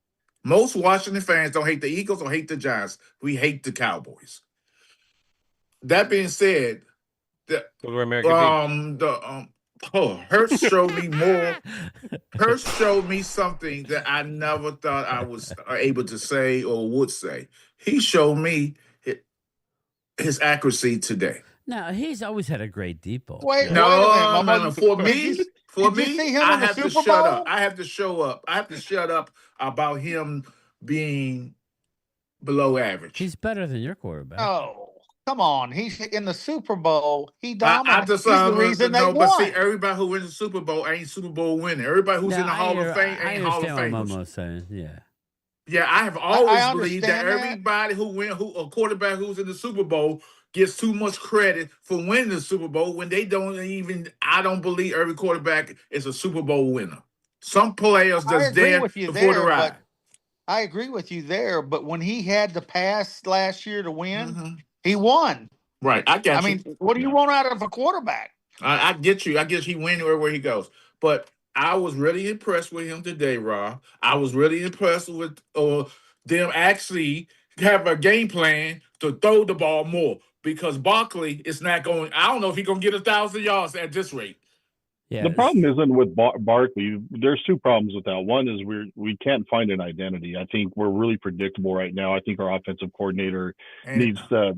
Most Washington fans don't hate the Eagles or hate the Giants. We hate the Cowboys. That being said, Hurts showed me more. Hurts showed me something that I never thought I was able to say or would say. He showed me his accuracy today. No, he's always had a great deep ball. Wait a minute, No, Mama. no. For me, Did you see him I in the have to Super shut up. Bowl? I have to show up. I have to shut up about him being below average. He's better than your quarterback. Oh, come on. He's in the Super Bowl. He I dominated. just He's the reason they no, but see, won. everybody who wins the Super Bowl ain't Super Bowl winning. Everybody who's in the Hall of Fame ain't Hall of Famers. Famers. What Momo's saying, yeah. Yeah, I have always I believed that everybody who a quarterback who's in the Super Bowl gets too much credit for winning the Super Bowl when they don't even. I don't believe every quarterback is a Super Bowl winner. Some players just there before the ride. I agree with you there, but when he had the pass last year to win, he won. Right, I got you. I mean, what do you want out of a quarterback? I get you. I guess he wins wherever he goes. But I was really impressed with him today, Rob. I was really impressed with them actually have a game plan to throw the ball more because Barkley is not going. I don't know if he's going to get 1,000 yards at this rate. Yeah. The problem isn't with Barkley. There's two problems with that. One is we can't find an identity. I think we're really predictable right now. I think our offensive coordinator needs to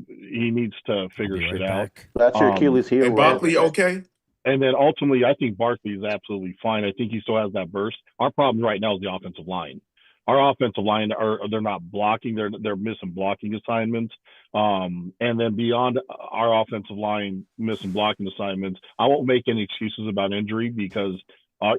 figure shit out. That's your Achilles heel. And Barkley, okay. And then ultimately, I think Barkley is absolutely fine. I think he still has that burst. Our problem right now is the offensive line. Our offensive line they're not blocking. They're missing blocking assignments. And then beyond our offensive line missing blocking assignments, I won't make any excuses about injury because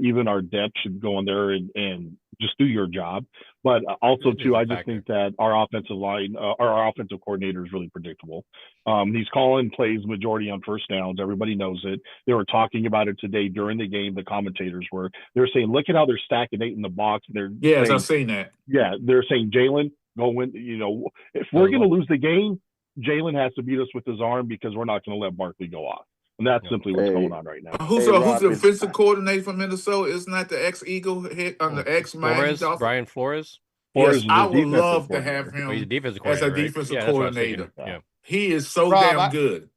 even our depth should go in there and just do your job. But also too, I just think that our offensive line, our offensive coordinator is really predictable. He's calling plays majority on first downs. Everybody knows it. They were talking about it today during the game. The commentators were. They're saying, look at how they're stacking eight in the box. Yes, I've seen that. Yeah, they're saying Jalen, go win. You know, if we're going to lose the game, Jalen has to beat us with his arm because we're not going to let Barkley go off. And that's simply what's going on right now. Who's the offensive coordinator from Minnesota? Isn't that the ex-Eagle hit on the ex-Miami Dolphins? Brian Flores? Yes, I would love to have him as a defensive Yeah, coordinator. Yeah. He is so damn good.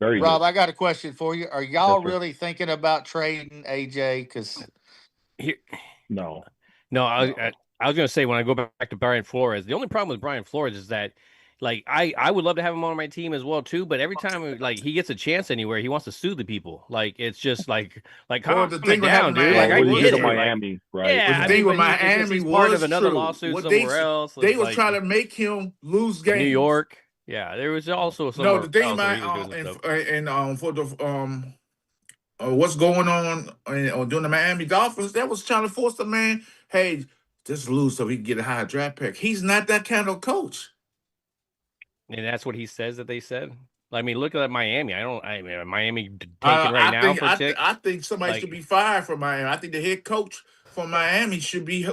Very Rob, good. I got a question for you. Are y'all really thinking about trading AJ? Because no. I was going to say when I go back to Brian Flores, the only problem with Brian Flores is that like I would love to have him on my team as well too, but every time like he gets a chance anywhere, he wants to sue the people. Like it's just like calm it down, dude. Like I get it. Miami, right? Yeah, the thing with Miami was part of another true. lawsuit What somewhere else. They were trying to make him lose games. New York. Yeah, there was also some. No, the thing about and for the what's going on doing the Miami Dolphins, that was trying to force the man, hey, just lose so he can get a high draft pick. He's not that kind of coach. And that's what he says that they said. I mean, look at Miami. Miami tanking right now for Tick. I think somebody should be fired from Miami. I think the head coach from Miami should be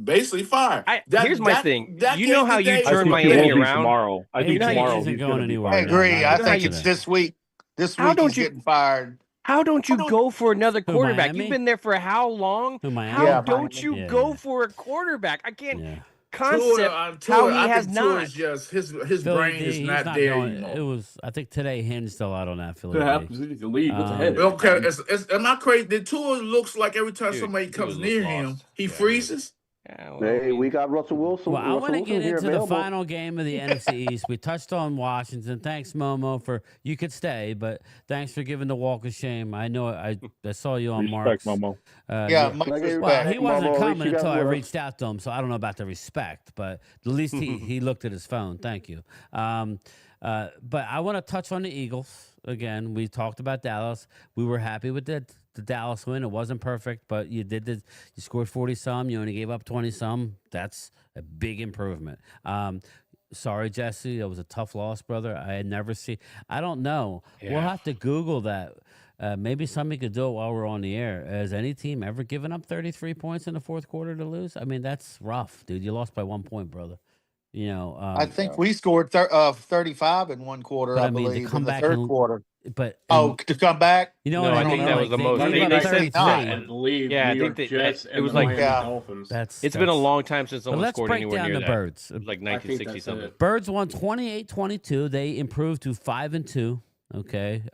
basically fired. Here's my thing. You know how you turn Miami around? Tomorrow. I think tomorrow he's going anywhere. I agree. I think it's this week. This week he's getting fired. How don't you go for another quarterback? You've been there for how long? How don't you go for a quarterback? I can't concept how he has not. Just his brain is not there anymore. It was. I think today hinged a lot on that. Could happen. The league was ahead. Okay, am I crazy? The Tua looks like every time somebody comes near him, he freezes. Hey, we got Russell Wilson. Well, I want to get into the final game of the NFC East. We touched on Washington. Thanks, Momo, for you could stay, but thanks for giving the walk of shame. I know I saw you on Mark's. Momo. Well, he wasn't coming until I reached out to him, so I don't know about the respect, but at least he looked at his phone. Thank you. But I want to touch on the Eagles. Again, we talked about Dallas. We were happy with the Dallas win. It wasn't perfect, but you scored 40-some. You only gave up 20-some. That's a big improvement. Sorry, Jesse. That was a tough loss, brother. I had never seen. I don't know. Yeah. We'll have to Google that. Maybe somebody could do it while we're on the air. Has any team ever given up 33 points in the fourth quarter to lose? I mean, that's rough, dude. You lost by 1 point, brother. You know, I think we scored 35 in one quarter. I believe to come in the back third quarter. But to come back, you know, no, I think that was the most. They said I believe. Yeah, New I York think Jets it was and the like Miami Dolphins. It's been a long time since someone let's scored break anywhere down near the that. Birds. It was like 1960 something. Birds won 28-22. They improved to 5-2. Okay.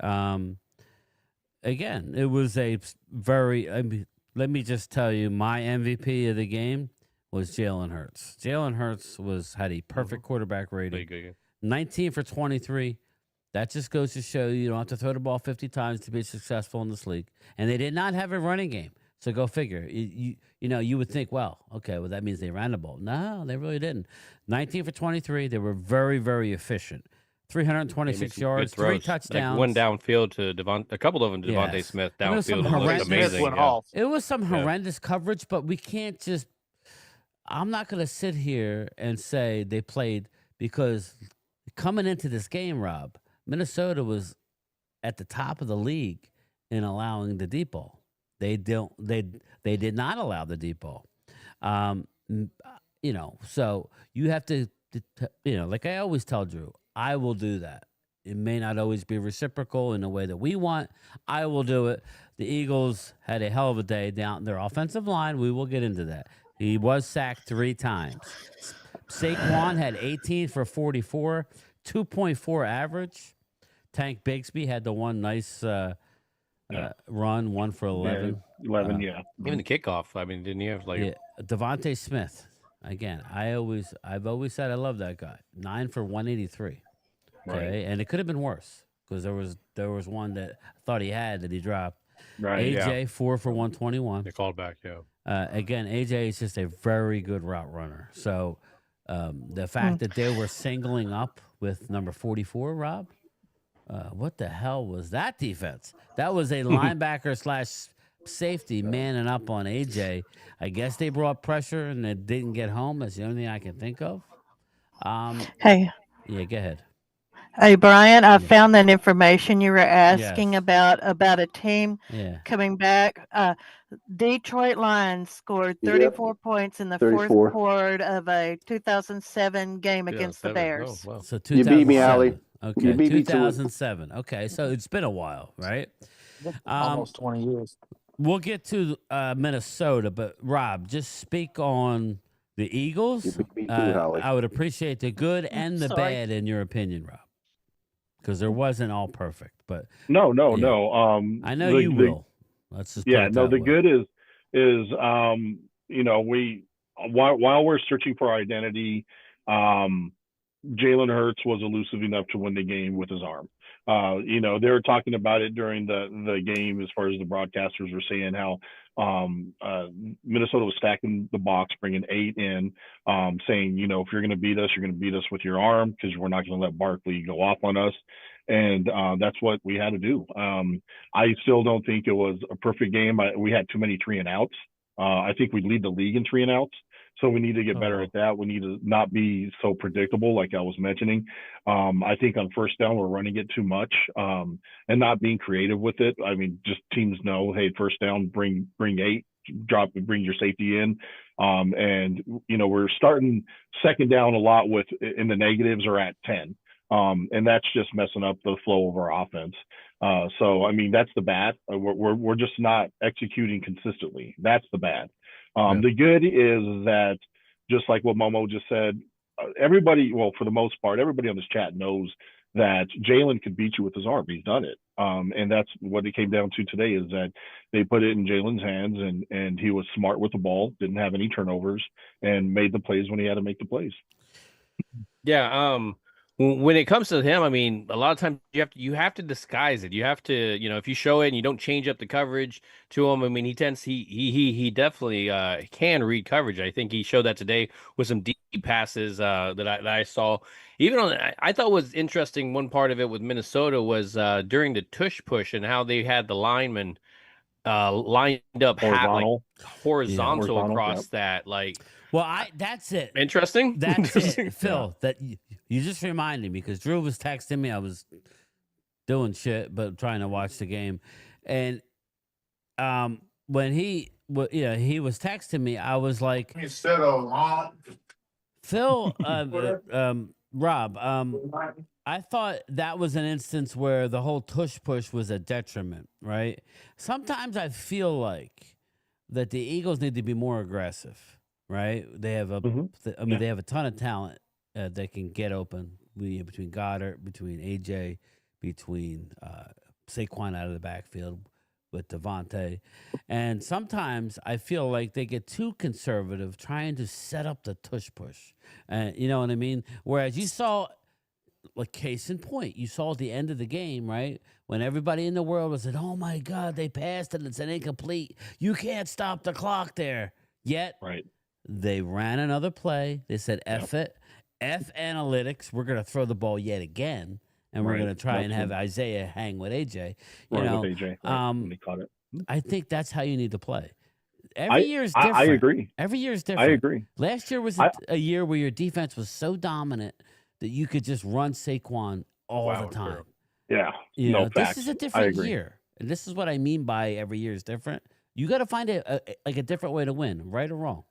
Again, it was a very. I mean, let me just tell you, my MVP of the game was Jalen Hurts. Jalen Hurts had a perfect quarterback rating. 19 for 23. That just goes to show you don't have to throw the ball 50 times to be successful in this league. And they did not have a running game. So go figure. You would think, well, okay, well, that means they ran the ball. No, they really didn't. 19 for 23. They were very, very efficient. 326 yards, 3 touchdowns. Like one downfield to a couple of them to Devontae Smith downfield. It was amazing. It was some horrendous coverage, but we can't just. I'm not going to sit here and say they played, because coming into this game, Rob, Minnesota was at the top of the league in allowing the deep ball. They did not allow the deep ball. So you have to, like I always tell Drew, I will do that. It may not always be reciprocal in the way that we want. I will do it. The Eagles had a hell of a day down their offensive line. We will get into that. He was sacked 3 times. Saquon had 18 for 44, 2.4 average. Tank Bigsby had the one nice run, 1 for 11. 11, yeah. Even the kickoff. I mean, didn't he have Devontae Smith? Again, I've always said I love that guy. 9 for 183. Okay, Right. and it could have been worse, because there was one that I thought he had that he dropped. Right. AJ 4 for 121. They called back, yeah. Again, AJ is just a very good route runner. So the fact that they were singling up with number 44, Rob, what the hell was that defense? That was a linebacker / safety manning up on AJ. I guess they brought pressure and it didn't get home. That's the only thing I can think of. Hey. Yeah, go ahead. Hey, Brian, I found that information you were asking about a team coming back. Detroit Lions scored 34 points in the 34. fourth quarter of a 2007 game against the Bears. Oh, wow. So You beat me, 2007. Allie. Okay, You beat me to it. 2007. Okay, so it's been a while, right? Almost 20 years. We'll get to Minnesota, but Rob, just speak on the Eagles. You beat me to it, Allie. I would appreciate the good and the bad in your opinion, Rob, because there wasn't all perfect. But No. I know you will. Let's just put it the that way. good is we while we're searching for our identity, Jalen Hurts was elusive enough to win the game with his arm. They were talking about it during the game, as far as the broadcasters were saying how Minnesota was stacking the box, bringing 8 in, saying, if you're going to beat us, you're going to beat us with your arm, because we're not going to let Barkley go off on us. And that's what we had to do. I still don't think it was a perfect game. We had too many 3 and outs. I think we lead the league in 3 and outs. So we need to get better at that. We need to not be so predictable, like I was mentioning. I think on first down, we're running it too much and not being creative with it. I mean, just teams know, hey, first down, bring 8, drop, bring your safety in. And we're starting second down a lot in the negatives or at 10. And that's just messing up the flow of our offense. So, I mean, that's the bad. We're just not executing consistently. That's the bad. The good is that, just like what Momo just said, everybody, well, for the most part, everybody on this chat knows that Jalen could beat you with his arm. He's done it. And that's what it came down to today, is that they put it in Jalen's hands, and he was smart with the ball, didn't have any turnovers, and made the plays when he had to make the plays. Yeah. When it comes to him, I mean, a lot of times you have to disguise it. You have to, if you show it and you don't change up the coverage to him, I mean, he definitely can read coverage. I think he showed that today with some deep passes that I saw. Even I thought was interesting. One part of it with Minnesota was during the tush push and how they had the linemen lined up horizontal across that, like. Well, that's it. Interesting. That's it, Phil. That you just reminded me, because Drew was texting me. I was doing shit, but trying to watch the game, and when he was texting me, I was like, instead of Phil, Rob, I thought that was an instance where the whole tush push was a detriment, right? Sometimes I feel like that the Eagles need to be more aggressive. Right, they have they have a ton of talent that can get open between Goddard, between AJ, between Saquon out of the backfield with Devontae, and sometimes I feel like they get too conservative trying to set up the tush push, you know what I mean? Whereas you saw like case in point, you saw at the end of the game, right? When everybody in the world was like, "Oh my God, they passed it. It's an incomplete. You can't stop the clock there." Yet, they ran another play. They said, "F it, F analytics. We're gonna throw the ball yet again, and we're gonna try and have Isaiah hang with AJ." You know, with AJ, when he caught it. I think that's how you need to play. Every year is different. I agree. Every year is different. I agree. Last year was a year where your defense was so dominant that you could just run Saquon all the time. Yeah. You no know, facts. this is a I different agree. year. And this is what I mean by every year is different. You got to find a different way to win, right or wrong.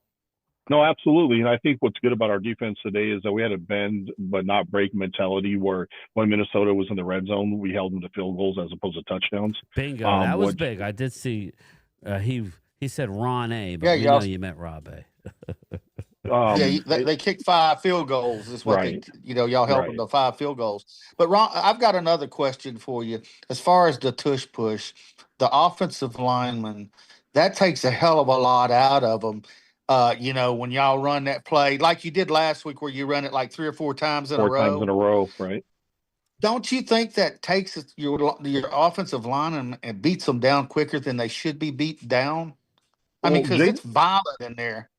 No, absolutely. And I think what's good about our defense today is that we had a bend but not break mentality where when Minnesota was in the red zone, we held them to field goals as opposed to touchdowns. Bingo. That was big. I did see he said Ron A, but you know you meant Rob A. They kicked 5 field goals. Is what y'all helped them to 5 field goals. But Ron, I've got another question for you. As far as the tush push, the offensive lineman, that takes a hell of a lot out of them. When y'all run that play like you did last week, where you run it like 3 or 4 times in a row. 4 times in a row, right? Don't you think that takes your offensive line and beats them down quicker than they should be beat down? I mean, because it's violent in there.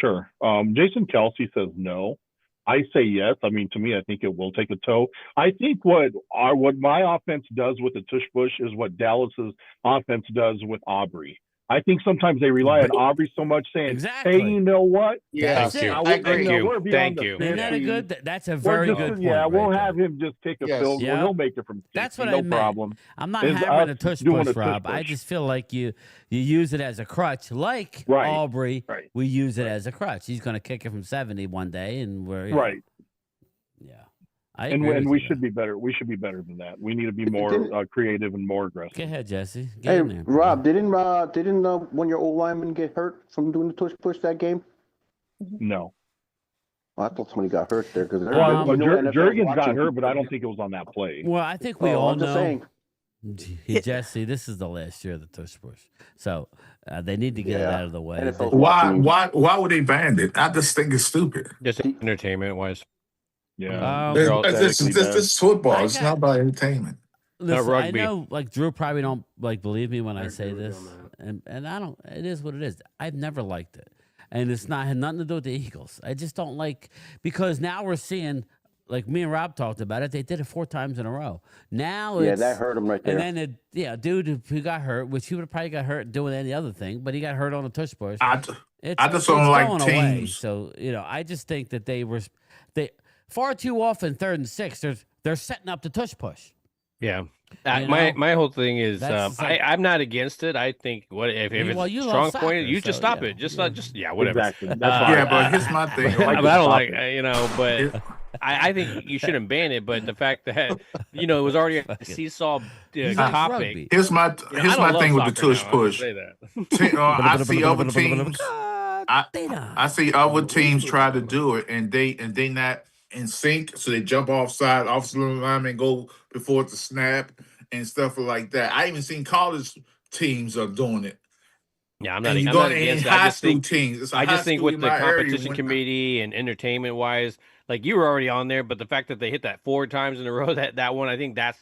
Sure. Jason Kelsey says no. I say yes. I mean, to me, I think it will take a toe. I think what my offense does with the tush push is what Dallas's offense does with Aubrey. I think sometimes they rely on Aubrey so much, saying, "Hey, you know what? Yeah, Thank you. Isn't that a good? That's a very good point. Yeah, we'll have him just kick a field goal. He'll make it from 60. That's what no I meant. problem. I'm not hammering a tush push, Rob. I just feel like you use it as a crutch, like Aubrey. Right. We use it as a crutch. He's going to kick it from 70 one day, and we're Yeah. And we should be better. We should be better than that. We need to be more creative and more aggressive. Go ahead, Jesse. Hey, Rob, didn't one of your old linemen get hurt from doing the tush push that game? No. I thought somebody got hurt there because Jurgens got hurt, but I don't think it was on that play. Well, I think we all know. Saying. Jesse, this is the last year of the tush push, so they need to get it out of the way. Why would they ban it? I just think it's stupid. Just entertainment wise. Yeah, this is football. It's not about entertainment. Listen, I know, like Drew probably don't believe me when I say this, and I don't. It is what it is. I've never liked it, and it's had nothing to do with the Eagles. I just don't like because now we're seeing, like me and Rob talked about it. They did it 4 times in a row. Now, that hurt him right there. And then dude who got hurt, which he would have probably got hurt doing any other thing, but he got hurt on a tush push. I just don't like teams. So I just think that they far too often 3rd and 6. They're setting up the tush push. Yeah. My whole thing is I'm not against it. I think if it's strong point, you just stop it. Just whatever. Exactly. But here's my thing. I don't like but I think you shouldn't ban it. But the fact that it was already a seesaw topic. Here's my thing with the tush push. I see other teams. I see other teams try to do it, and they not in sync, so they jump offside, offensive lineman go before the snap and stuff like that. I even seen college teams are doing it. Yeah, I'm not against it. I just think with the competition committee and entertainment wise, like you were already on there, but the fact that they hit that 4 times in a row, that one, I think that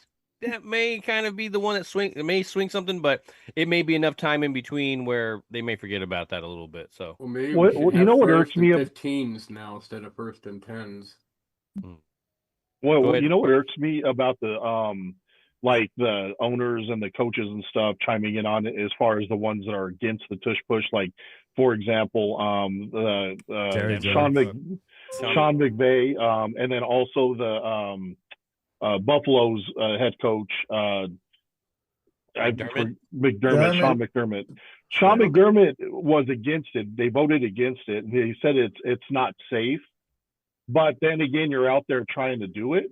may kind of be the one that may swing something, but it may be enough time in between where they may forget about that a little bit. So, well, maybe what irks me 15s now instead of 1st and 10s. Well, what irks me about the like the owners and the coaches and stuff chiming in on it as far as the ones that are against the tush push, like for example, Sean McVay, and then also the Buffalo's head coach McDermott. Sean McDermott was against it. They voted against it. They said it's not safe. But then again, you're out there trying to do it.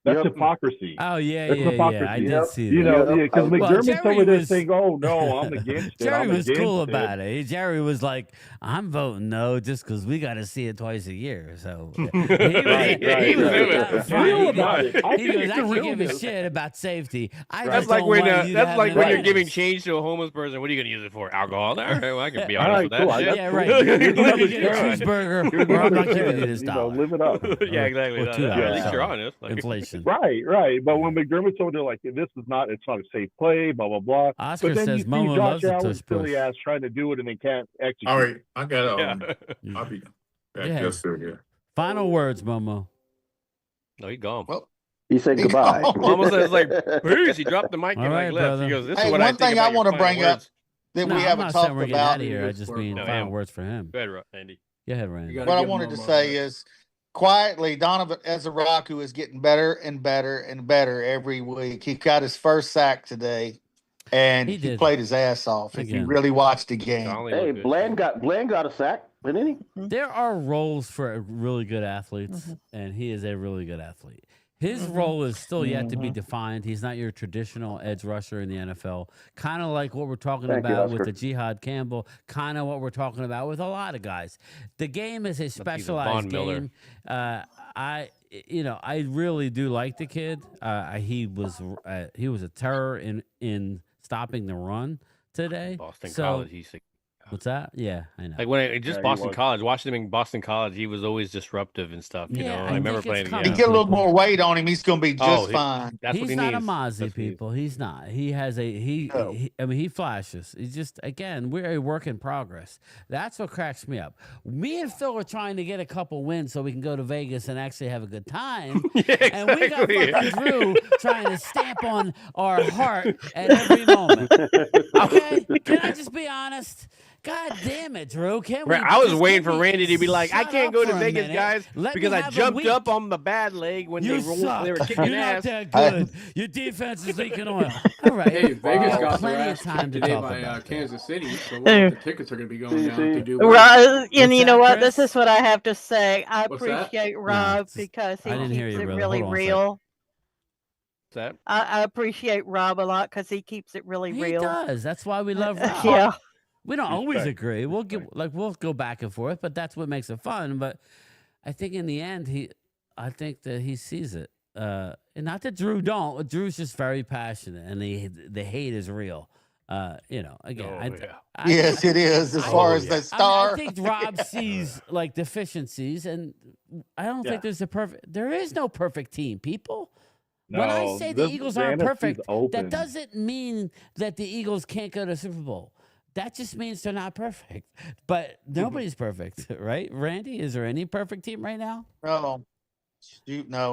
That's hypocrisy. Oh yeah, that's hypocrisy. I did see that. Because McDermott's over there saying, "Oh no, I'm against it." Jerry was cool about it. Jerry was like, "I'm voting no, just because we got to see it twice a year." So he was actually giving shit about safety. That's like when you're giving change to a homeless person. What are you going to use it for? Alcohol? All right, well, I can be honest with that. Cool. Yeah, right. You're going to get a cheeseburger, or I'm not giving you this dollar. Live it up. Yeah, exactly. At least you're honest. Inflation. question. Right. But when McDermott's over there, like, it's not a safe play, blah, blah, blah. Oscar but then says you see Momo Josh loves a Allen tush silly push. ass trying to do it and they can't execute. All right, I got Yeah. I'll be back Yeah. just here. Final words, Momo. No, he gone. Well, He said goodbye. Almost says like, peace. He dropped the mic All and right, like left. brother. He goes, this Hey, is what one I think thing about I your want to final bring words. up that No, we I'm haven't not saying talked we're getting about. out of here. I just mean No, final him. words for him. Go ahead, Andy. Go ahead, Randy. What I wanted to say is, quietly, Donovan Ezeraku is getting better and better and better every week. He got his first sack today, and he played his ass off. If you really watched the game, Hey, Bland got a sack, didn't he? There are roles for really good athletes, and he is a really good athlete. His role is still yet to be defined. He's not your traditional edge rusher in the NFL. Kind of like what we're talking Thank you, about with Oscar. the Jihad Campbell. Kind of what we're talking about with a lot of guys. The game is a specialized game. I really do like the kid. He was a terror in stopping the run today. Boston College, he's what's that? Yeah, I know. like when Boston College, watching him in Boston College, he was always disruptive and stuff. You know, I remember playing he against get a little more weight on him, he's going to be just fine. That's what He's he not needs. a Mozzie, people. He's not. He has he flashes. He's just, again, we're a work in progress. That's what cracks me up. Me and Phil are trying to get a couple wins so we can go to Vegas and actually have a good time. And we got fucking Drew trying to stamp on our heart at every moment. Okay? Can I just be honest? God damn it, Drew. I was waiting for Randy to be like, I can't go to Vegas, guys, because I jumped up on the bad leg when they were kicking You're ass. not that good. Your defense is leaking oil. All right. Hey, Vegas got plenty their of ass time kicked to today talk by about Kansas City, so the tickets are going to be going down if they do. Right, and What's you know that, what? Chris? This is what I have to say. I What's that? appreciate Rob because he I didn't keeps hear you, it brother. really Hold on a sec. real. That I appreciate Rob a lot because he keeps it really He real. does. That's why we love Rob. Yeah. We don't always agree. We'll go back and forth, but that's what makes it fun. But I think in the end, I think that he sees it. And not that Drew don't. Drew's just very passionate, and the hate is real. Again, yes, it is. As far as the star, I think Rob sees like deficiencies, and I don't think there is no perfect team, people. No, when I say the Eagles aren't NFC's perfect, open. that doesn't mean that the Eagles can't go to the Super Bowl. That just means they're not perfect. But nobody's perfect, right? Randy, is there any perfect team right now? no,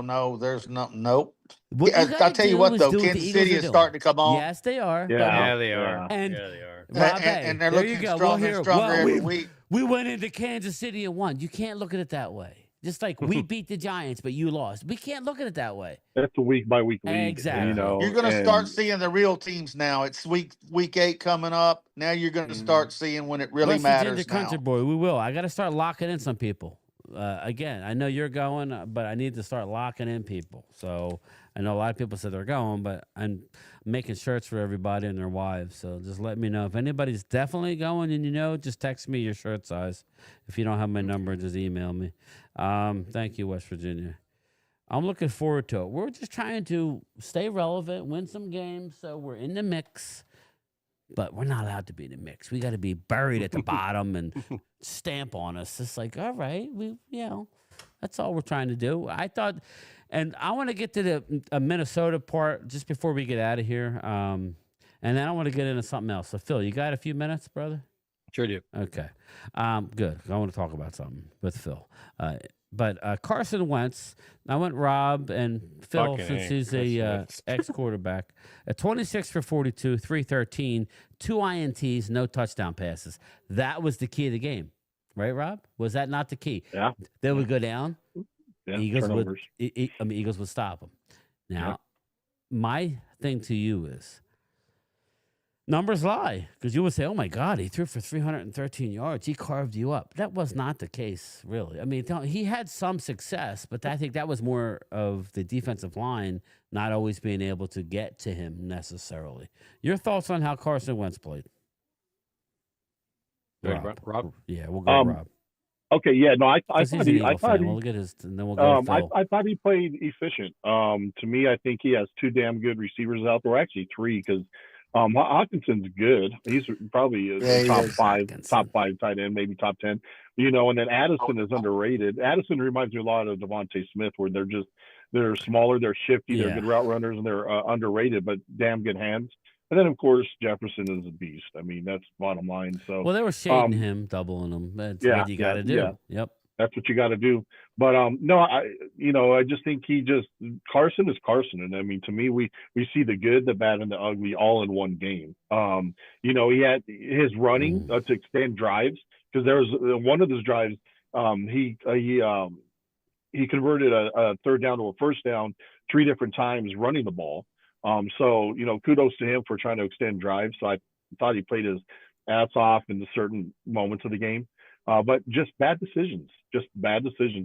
no, there's nope. What you I'll gotta tell you do what is though, do what the Kansas Eagles City are is doing. starting to come on. Yes, they are. Yeah, they are. And Yeah, they are. Rob, And they're there looking you go. stronger and stronger every week. We went into Kansas City and won. You can't look at it that way. Just like we beat the Giants, but you lost. We can't look at it that way. That's a week by week league. Exactly. You know, You're going to start seeing the real teams now. It's week 8 coming up. Now you're going to start seeing when it really West Virginia matters country now. boy, we will. I got to start locking in some people. Again, I know you're going, but I need to start locking in people. So I know a lot of people said they're going, but I'm making shirts for everybody and their wives. So just let me know if anybody's definitely going, and just text me your shirt size. If you don't have my number, just email me. Thank you, West Virginia. I'm looking forward to it. We're just trying to stay relevant, win some games, so we're in the mix. But we're not allowed to be in the mix. We got to be buried at the bottom and stamp on us. It's like, all right, that's all we're trying to do. I thought, and I want to get to the Minnesota part just before we get out of here. And then I want to get into something else. So, Phil, you got a few minutes, brother? Sure do. Okay. Good. I want to talk about something with Phil. But Carson Wentz, I went Rob and Phil since he's a ex-quarterback. 26 for 42, 313, 2 INTs, no touchdown passes. That was the key of the game, right, Rob? Was that not the key? Yeah. They would go down. Yeah, Eagles turnovers. Eagles would stop them. Now, my thing to you is, numbers lie, because you would say, oh, my God, he threw for 313 yards. He carved you up. That was not the case, really. I mean, he had some success, but I think that was more of the defensive line not always being able to get to him necessarily. Your thoughts on how Carson Wentz played? Rob? Yeah, we'll go Rob. Okay, yeah, no, I Because he's thought an he, Eagle I thought fan. he, We'll get his, and then we'll go to Phil. I thought he played efficient. To me, I think he has 2 damn good receivers out there. Actually, 3, because Hawkinson's good. He's probably a top 5 tight end, maybe top 10. And then Addison is underrated. Addison reminds me a lot of Devontae Smith, where They're smaller, they're shifty, they're good route runners, and they're underrated, but damn good hands. And then, of course, Jefferson is a beast. I mean, that's bottom line. So, well, they were shading him, doubling him. That's what you got to do. Yeah. Yep. That's what you got to do. But no, I just think Carson is Carson, and I mean, to me, we see the good, the bad, and the ugly all in one game. He had his running to extend drives, because there was one of those drives. He converted a third down to a first down 3 different times running the ball. So kudos to him for trying to extend drives. So I thought he played his ass off in the certain moments of the game. But just bad decisions.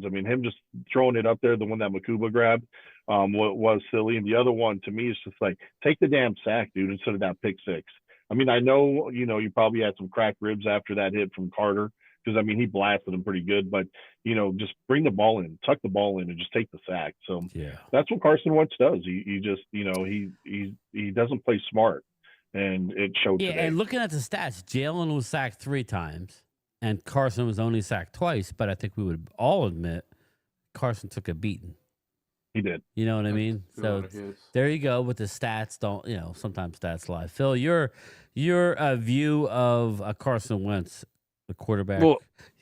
I mean, him just throwing it up there, the one that Makuba grabbed, was silly. And the other one, to me, is just like, take the damn sack, dude, instead of that pick six. I mean, I know, you probably had some cracked ribs after that hit from Carter, because, I mean, he blasted him pretty good. But, just bring the ball in, tuck the ball in, and just take the sack. So that's what Carson Wentz does. He just, he doesn't play smart. And it showed today. And looking at the stats, Jalen was sacked 3 times. And Carson was only sacked twice, but I think we would all admit Carson took a beating. He did. You know what I mean? So there you go with the stats. Sometimes stats lie. Phil, your view of Carson Wentz, the quarterback,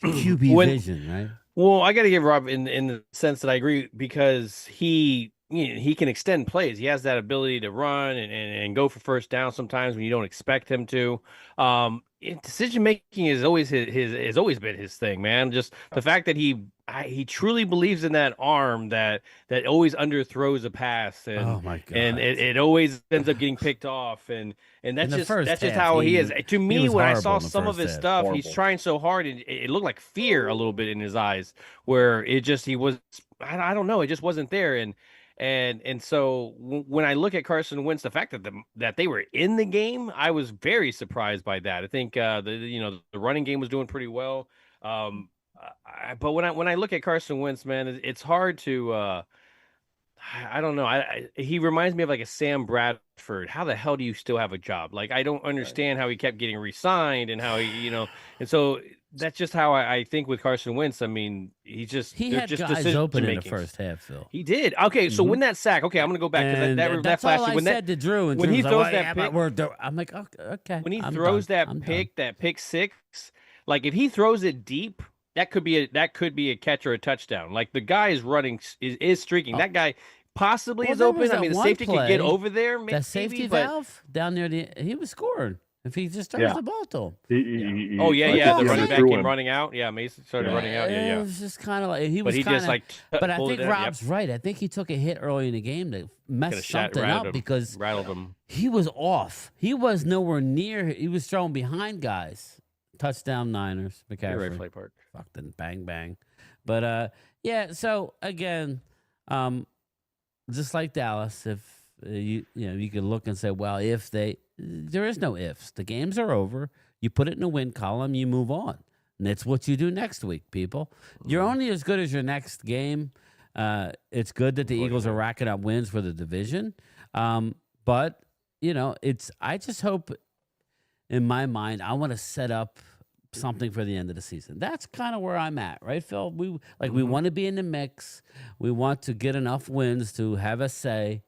QB vision, right? Well, I got to give Rob in the sense that I agree, because he can extend plays. He has that ability to run and go for first down sometimes when you don't expect him to. Decision making is always has always been his thing, man. Just the fact that he truly believes in that arm that always underthrows a pass, and oh my God, and it always ends up getting picked off, and that's just how he is. To me, when I saw some of his stuff, he's trying so hard, and it looked like fear a little bit in his eyes, where I don't know, it just wasn't there. And so when I look at Carson Wentz, the fact that they were in the game, I was very surprised by that. I think the running game was doing pretty well. But when I look at Carson Wentz, man, it's hard to I don't know. He reminds me of like a Sam Bradford. How the hell do you still have a job? Like, I don't understand how he kept getting re-signed, and how and so that's just how I think with Carson Wentz. I mean, he had guys open in the first half, Phil. He did. Okay, so when that sack, okay, I'm gonna go back, because that flashed. All I said to Drew, and when he throws like, that pick, I'm like, okay. When he throws that pick six, like if he throws it deep, that could be a catch or a touchdown. Like, the guy is running, is streaking. That guy possibly is open. I mean, the safety could get over there. That safety valve down there, he was scoring if he just throws the ball to him. The running back came running out. Yeah, Mason started running out. Yeah. It was just kind of like he just like. But I think Rob's right. I think he took a hit early in the game that messed something up, because rattled him. He was off. He was nowhere near. He was throwing behind guys. Touchdown Niners. McCaffrey. Right, play park. Fucking bang bang. But so again, just like Dallas, if you could look and say, well, there is no ifs. The games are over. You put it in a win column, you move on. And that's what you do next week, people. You're only as good as your next game. It's good that the Eagles are racking up wins for the division. But I just hope, in my mind, I want to set up something for the end of the season. That's kind of where I'm at, right, Phil? We want to be in the mix. We want to get enough wins to have a say.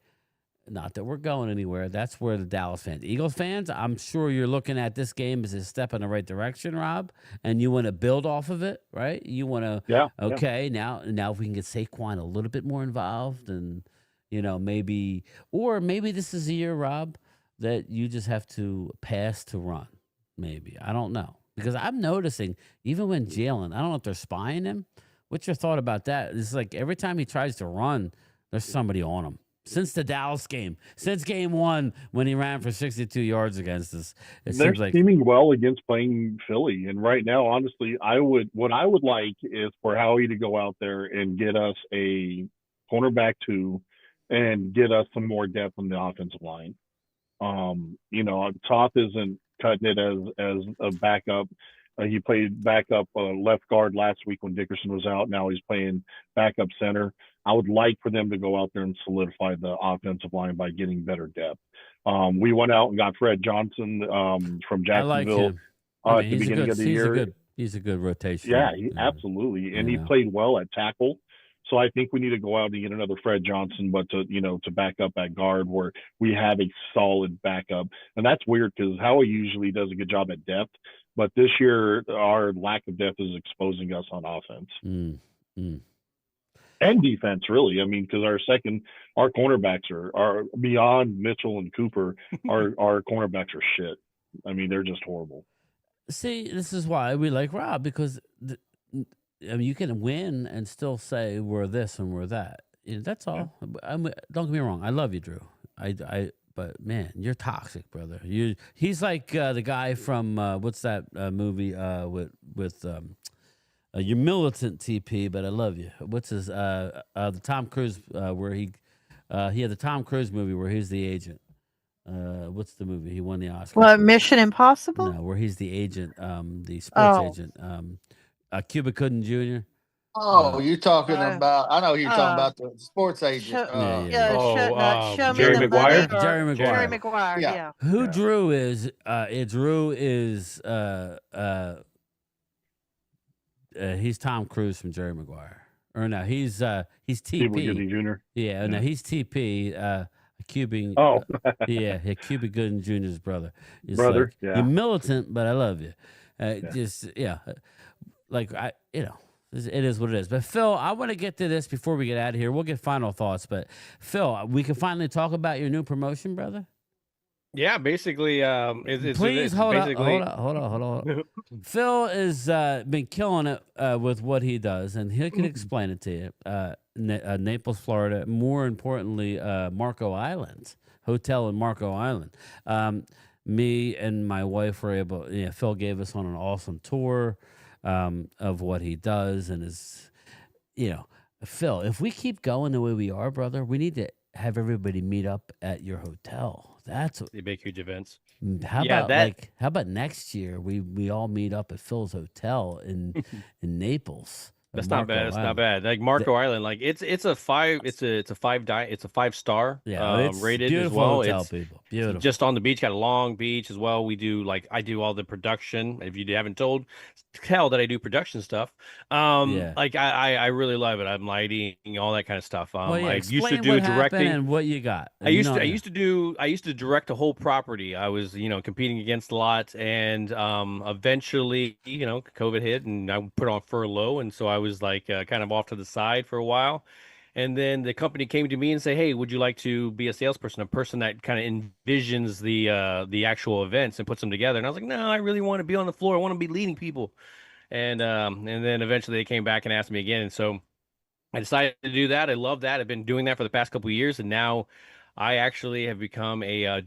Not that we're going anywhere. That's where the Dallas fans, Eagles fans, I'm sure you're looking at this game as a step in the right direction, Rob, and you want to build off of it, right? You want to, now if we can get Saquon a little bit more involved, and maybe this is a year, Rob, that you just have to pass to run. Maybe, I don't know, because I'm noticing even when Jalen, I don't know if they're spying him. What's your thought about that? It's like every time he tries to run, there's somebody on him. Since the Dallas game, since game 1, when he ran for 62 yards against us, they're scheming well against playing Philly. And right now, honestly, what I would like is for Howie to go out there and get us a cornerback 2, and get us some more depth on the offensive line. Toth isn't cutting it as a backup. He played backup left guard last week when Dickerson was out. Now he's playing backup center. I would like for them to go out there and solidify the offensive line by getting better depth. We went out and got Fred Johnson from Jacksonville at the beginning of the year. He's a good rotation. Yeah, absolutely. And he played well at tackle. So I think we need to go out and get another Fred Johnson, but to back up at guard where we have a solid backup. And that's weird because Howie usually does a good job at depth, but this year our lack of depth is exposing us on offense. And defense, really. I mean, because our cornerbacks are beyond Mitchell and Cooper. Our cornerbacks are shit. I mean, they're just horrible. See, this is why we like Rob, because you can win and still say we're this and we're that. That's all. Don't get me wrong. I love you, Drew. But man, you're toxic, brother. He's like the guy from what's that movie with you're militant TP, but I love you. What's his the Tom Cruise where he had the Tom Cruise movie where he's the agent. What's the movie? He won the Oscar. What, Mission Impossible? No, where he's the agent, the sports agent. Cuba Gooding Jr. Oh, you're talking about? I know you're talking about the sports agent. Jerry Maguire. Jerry Maguire. Yeah. Who Drew is? Drew is. He's Tom Cruise from Jerry Maguire. Or no, he's TP. Cuba Gooding Jr. Yeah, no, he's TP. Cuban. Cuba Gooding Jr.'s brother. Like, you're militant, but I love you. It is what it is. But Phil, I want to get to this before we get out of here. We'll get final thoughts. But Phil, we can finally talk about your new promotion, brother. Yeah, basically, please hold on. Phil has been killing it with what he does, and he can explain it to you. Naples, Florida. More importantly, Marco Island Hotel in Marco Island. Me and my wife were able. Phil gave us on an awesome tour of what he does, and Phil. If we keep going the way we are, brother, we need to have everybody meet up at your hotel. That's what they make huge events. How about next year we all meet up at Phil's hotel in Naples? That's not bad. It's not bad. Like Marco Island, like it's a 5-star. Yeah, it's rated beautiful as well. Hotel, It's people. Beautiful. Just on the beach, got a long beach as well. I do all the production. If you haven't tell that I do production stuff. Like I really love it. I'm lighting, all that kind of stuff. I used to do directing and what you got. I used to direct a whole property. I was, competing against a lot, and eventually, COVID hit, and I put on furlough, and so I was like kind of off to the side for a while. And then the company came to me and said, "Hey, would you like to be a salesperson, a person that kind of envisions the actual events and puts them together?" And I was like, "No, I really want to be on the floor. I want to be leading people." And then eventually they came back and asked me again, and so I decided to do that. I love that. I've been doing that for the past couple of years, and now I actually have become a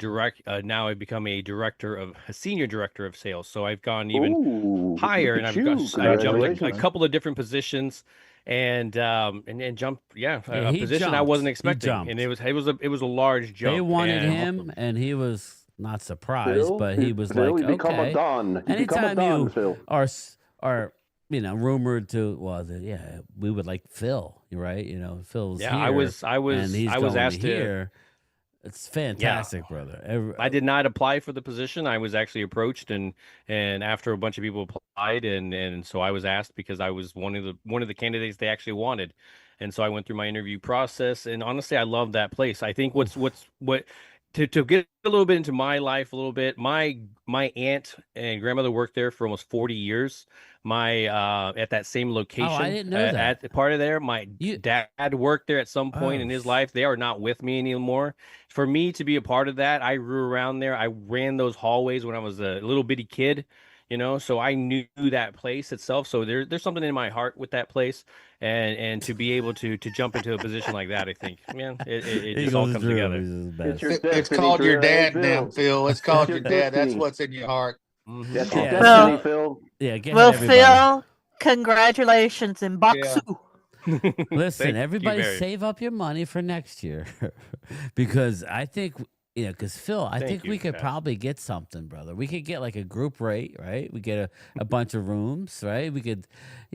senior director of sales. So I've gone even higher, and I've jumped a couple of different positions. And jumped, a position I wasn't expecting, and it was a large jump. They wanted him, and he was not surprised, but he was Phil, like, you become okay. a Don. Anytime you Phil. are rumored to we would like Phil, right? Phil's here. I was asked here. It's fantastic, brother. I did not apply for the position. I was actually approached, and after a bunch of people applied, and so I was asked because I was one of the candidates they actually wanted, and so I went through my interview process. And honestly, I love that place. I think to get a little bit into my life a little bit, my aunt and grandmother worked there for almost 40 years. At that same location. I didn't know that. At the part of there, my dad worked there at some point in his life. They are not with me anymore. For me to be a part of that, I grew around there. I ran those hallways when I was a little bitty kid, so I knew that place itself. So there's something in my heart with that place, and to be able to jump into a position like that, I think, man, it just all comes together. It's called your dad now, Phil. It's called your dad. That's what's in your heart. That's your destiny, Phil. Phil, congratulations in Baksu. Listen, everybody save up your money for next year because I think, because Phil, I think we could probably get something, brother. We could get like a group rate, right? We get a bunch of rooms, right? We could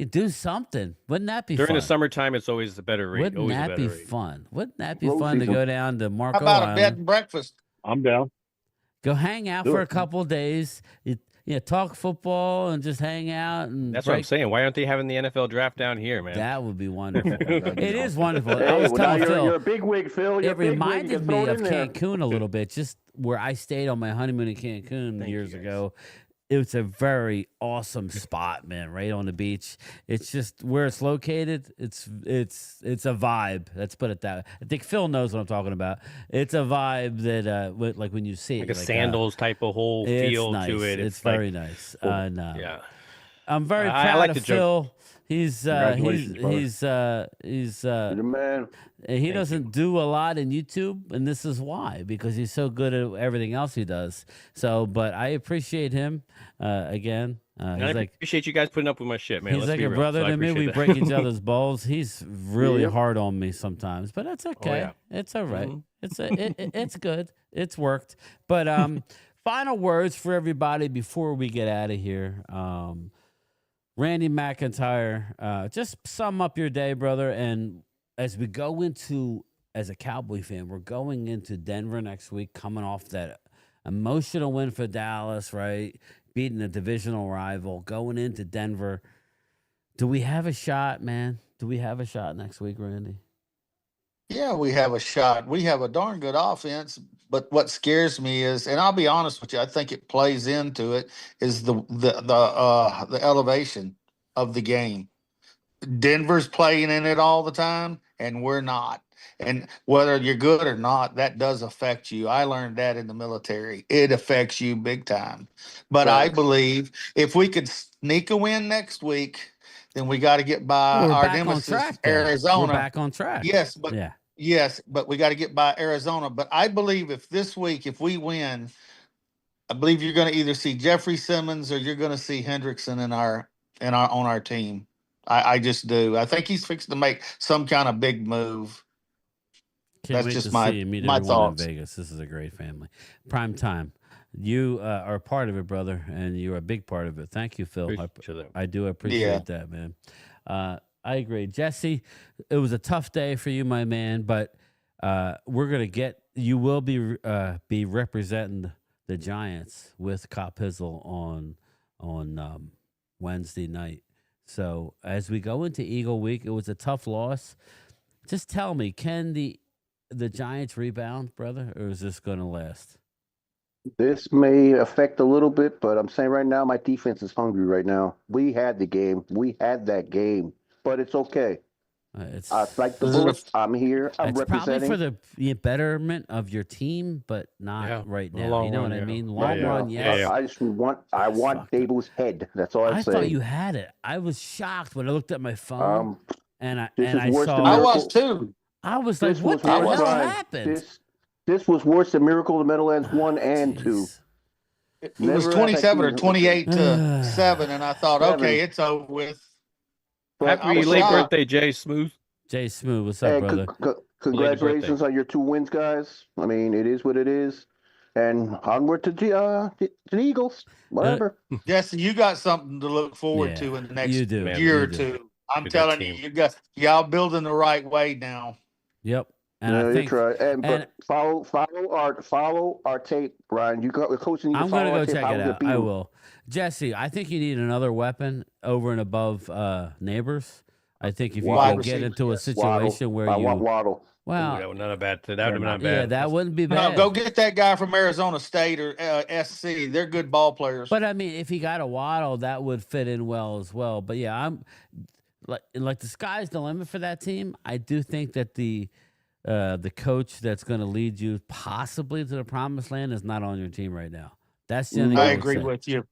do something. Wouldn't that be during fun? the summertime? It's always a better rate. Wouldn't that be fun? Wouldn't that be fun to go down to Marco How about Island? a bed and breakfast? I'm down. Go hang out for a couple of days. talk football and just hang out. And that's what I'm saying. Why aren't they having the NFL draft down here, man? That would be wonderful. It is wonderful. Hey, I was telling Phil, you're a big wig, Phil. You're it a big reminded wig. me of Cancun a little bit, just where I stayed on my honeymoon in Cancun years ago. It's a very awesome spot, man, right on the beach. It's just where it's located. It's a vibe. Let's put it that way. I think Phil knows what I'm talking about. It's a vibe that, like when you see like it, a Sandals type of whole feel nice. to it. It's very nice. And, yeah, I'm very proud I like of the Phil. joke. He's the man. He doesn't do a lot in YouTube, and this is why, because he's so good at everything else he does. So, but I appreciate him again. I appreciate you guys putting up with my shit, man. He's like a brother to me. We break each other's balls. He's really hard on me sometimes, but that's okay. It's all right. It's good. It's worked. But final words for everybody before we get out of here. Randy McIntyre, just sum up your day, brother. And as we go into, as a Cowboy fan, we're going into Denver next week, coming off that emotional win for Dallas, right? Beating a divisional rival, going into Denver. Do we have a shot, man? Do we have a shot next week, Randy? Yeah, we have a shot. We have a darn good offense, but what scares me is, and I'll be honest with you, I think it plays into it, is the elevation of the game. Denver's playing in it all the time, and we're not. And whether you're good or not, that does affect you. I learned that in the military. It affects you big time. But I believe if we could sneak a win next week, then we got to get by our nemesis, Arizona. We're back on track. Yes, but we got to get by Arizona. But I believe if we win, I believe you're going to either see Jeffrey Simmons or you're going to see Hendrickson on our team. I just do. I think he's fixing to make some kind of big move. Can't That's wait just to my see and meet my everyone thoughts. in Vegas. This is a great family. Prime time. You are a part of it, brother, and you're a big part of it. Thank you, Phil. I do appreciate that, man. I agree. Jesse, it was a tough day for you, my man, but you will be representing the Giants with Cop Hizzle on Wednesday night. So as we go into Eagle Week, it was a tough loss. Just tell me, can the Giants rebound, brother, or is this going to last? This may affect a little bit, but I'm saying right now, my defense is hungry right now. We had the game. We had that game, but it's okay. I like the Bullets. I'm here. I'm representing. Probably for the betterment of your team, but not right now. You know what I mean? Long run, yes. I want Dable's head. That's all I'm saying. I thought you had it. I was shocked when I looked at my phone and I saw. I was too. I was like, what the hell happened? This was worse than Miracle of the Meadowlands 1 and 2. It was 27 or 28 to 7, and I thought, okay, it's over with. Happy late birthday, Jay Smooth. Jay Smooth, what's up, brother? Congratulations on your 2 wins, guys. I mean, it is what it is. And onward to the Eagles. Whatever. Jesse, you got something to look forward to in the next year or two. I'm telling you, y'all building the right way now. Yep. And I think but follow our tape, Ryan. You got coaching. I'm going to go check it out. I will. Jesse, I think you need another weapon over and above Neighbors. I think if you can get into a situation where you want Waddle. Well, that would not have bad. That would have not bad. Yeah, that wouldn't be bad. No, go get that guy from Arizona State or SC. They're good ball players. But I mean, if he got a Waddle, that would fit in well as well. But yeah, I'm like the sky's the limit for that team. I do think that the coach that's going to lead you possibly to the promised land is not on your team right now. That's the only thing I agree with you.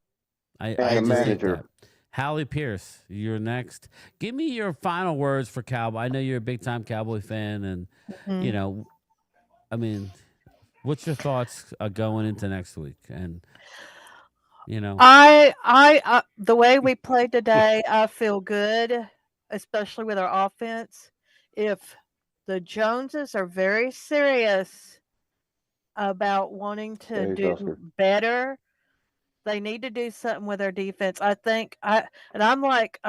I just manager. Think that. Hallie Pierce, you're next. Give me your final words for Cowboy. I know you're a big time Cowboy fan, and you know, I mean, what's your thoughts going into next week? And you know, I the way we played today, I feel good, especially with our offense. If the Joneses are very serious about wanting to do better, they need to do something with their defense. I think I'm like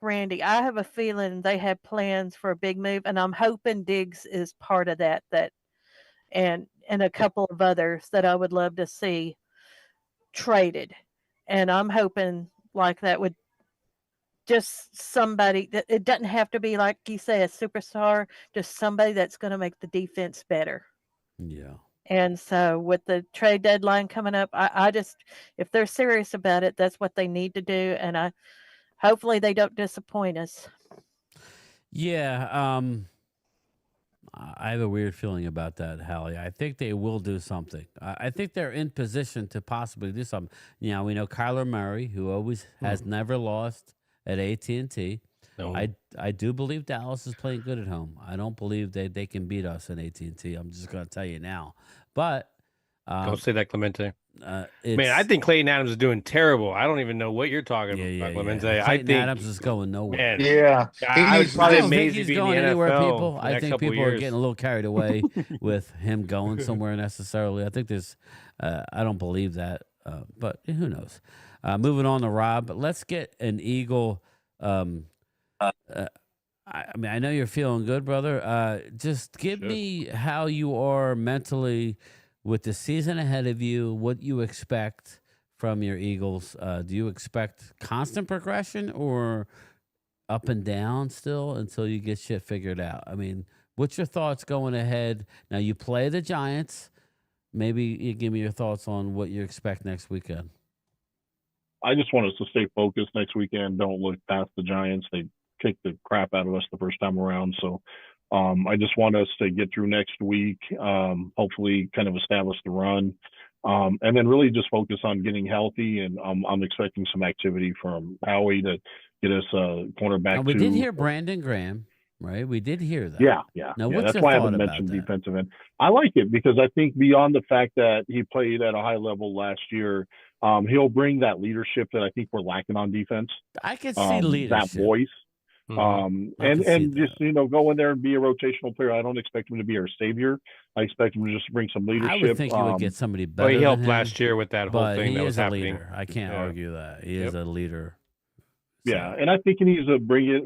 Randy. I have a feeling they have plans for a big move, and I'm hoping Diggs is part of that. And a couple of others that I would love to see traded. And I'm hoping like that would just somebody that it doesn't have to be like you say a superstar, just somebody that's going to make the defense better. Yeah. And so with the trade deadline coming up, I just if they're serious about it, that's what they need to do. And hopefully they don't disappoint us. Yeah. I have a weird feeling about that, Hallie. I think they will do something. I think they're in position to possibly do something. You know, we know Kyler Murray, who always has never lost at AT&T. No. I do believe Dallas is playing good at home. I don't believe they can beat us at AT&T. I'm just going to tell you now. But don't say that, Clemente. Man, I think Clayton Adams is doing terrible. I don't even know what you're talking about, Clemente. Yeah. I think Adams is going nowhere. Man, I was I really don't think amazed he's to be in going the anywhere, NFL people. for the I next think couple people are years. getting a little carried away with him going somewhere necessarily. I think there's, I don't believe that, but who knows? Moving on to Rob, let's get an Eagle. I mean, I know you're feeling good, brother. Just give me how you are mentally with the season ahead of you, what you expect from your Eagles. Do you expect constant progression or up and down still until you get shit figured out? I mean, what's your thoughts going ahead? Now, you play the Giants. Maybe you give me your thoughts on what you expect next weekend. I just want us to stay focused next weekend. Don't look past the Giants. They kicked the crap out of us the first time around. So I just want us to get through next week, hopefully kind of establish the run, and then really just focus on getting healthy. And I'm expecting some activity from Howie to get us a cornerback. Now, we did hear Brandon Graham, right? We did hear that. Yeah. Now, what's that's your why I thought haven't about mentioned that? defensive end. I like it because I think beyond the fact that he played at a high level last year, he'll bring that leadership that I think we're lacking on defense. I could see leadership. That voice. And just, go in there and be a rotational player. I don't expect him to be our savior. I expect him to just bring some leadership. I would think you would get somebody better. Well, he helped than him, last year with that whole thing that was happening. Leader. I can't argue that. He is a leader. Yeah, and I think he needs to bring it.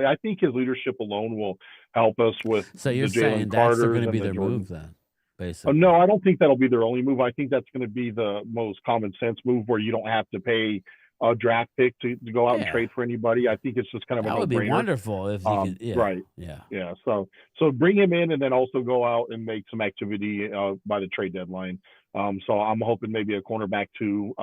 I think his leadership alone will help us with. So you're saying that's going to be their move then, basically? No, I don't think that'll be their only move. I think that's going to be the most common sense move, where you don't have to pay a draft pick to go out and trade for anybody. I think it's just kind of that a would no-brainer. be wonderful if you could. Yeah, right. Yeah. So bring him in and then also go out and make some activity by the trade deadline. So I'm hoping maybe a cornerback too,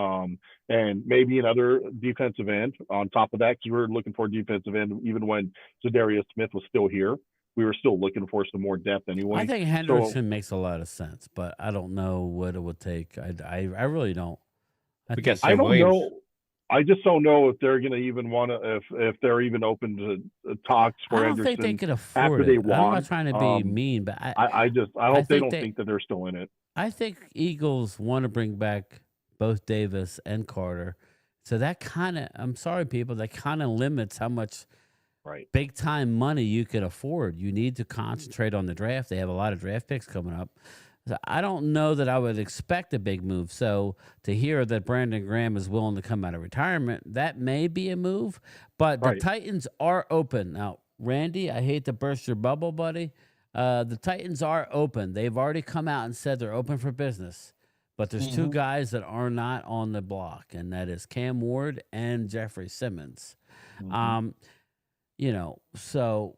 and maybe another defensive end on top of that, because we were looking for a defensive end even when Zadarius Smith was still here. We were still looking for some more depth anyway. I think Henderson makes a lot of sense, but I don't know what it would take. I really don't. I don't know. I just don't know if they're going to even want to, if they're even open to talks for I don't Henderson think they could afford after it. they won. I'm not trying to be mean, but I don't think that they're still in it. I think Eagles want to bring back both Davis and Carter. So that kind of, I'm sorry, people, that kind of limits how much big time money you can afford. You need to concentrate on the draft. They have a lot of draft picks coming up. So I don't know that I would expect a big move. So to hear that Brandon Graham is willing to come out of retirement, that may be a move. But the Titans are open. Now, Randy, I hate to burst your bubble, buddy. The Titans are open. They've already come out and said they're open for business. But there's two guys that are not on the block, and that is Cam Ward and Jeffrey Simmons. So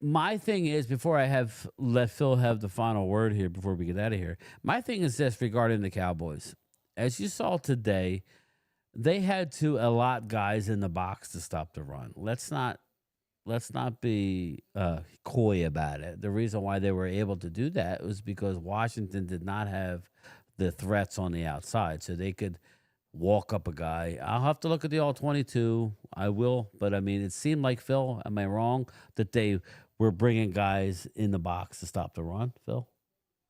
my thing is, before I let Phil have the final word here before we get out of here, my thing is this regarding the Cowboys. As you saw today, they had to allot guys in the box to stop the run. Let's not be coy about it. The reason why they were able to do that was because Washington did not have the threats on the outside, so they could walk up a guy. I'll have to look at the all-22. I will, but I mean, it seemed like, Phil, am I wrong, that they were bringing guys in the box to stop the run, Phil?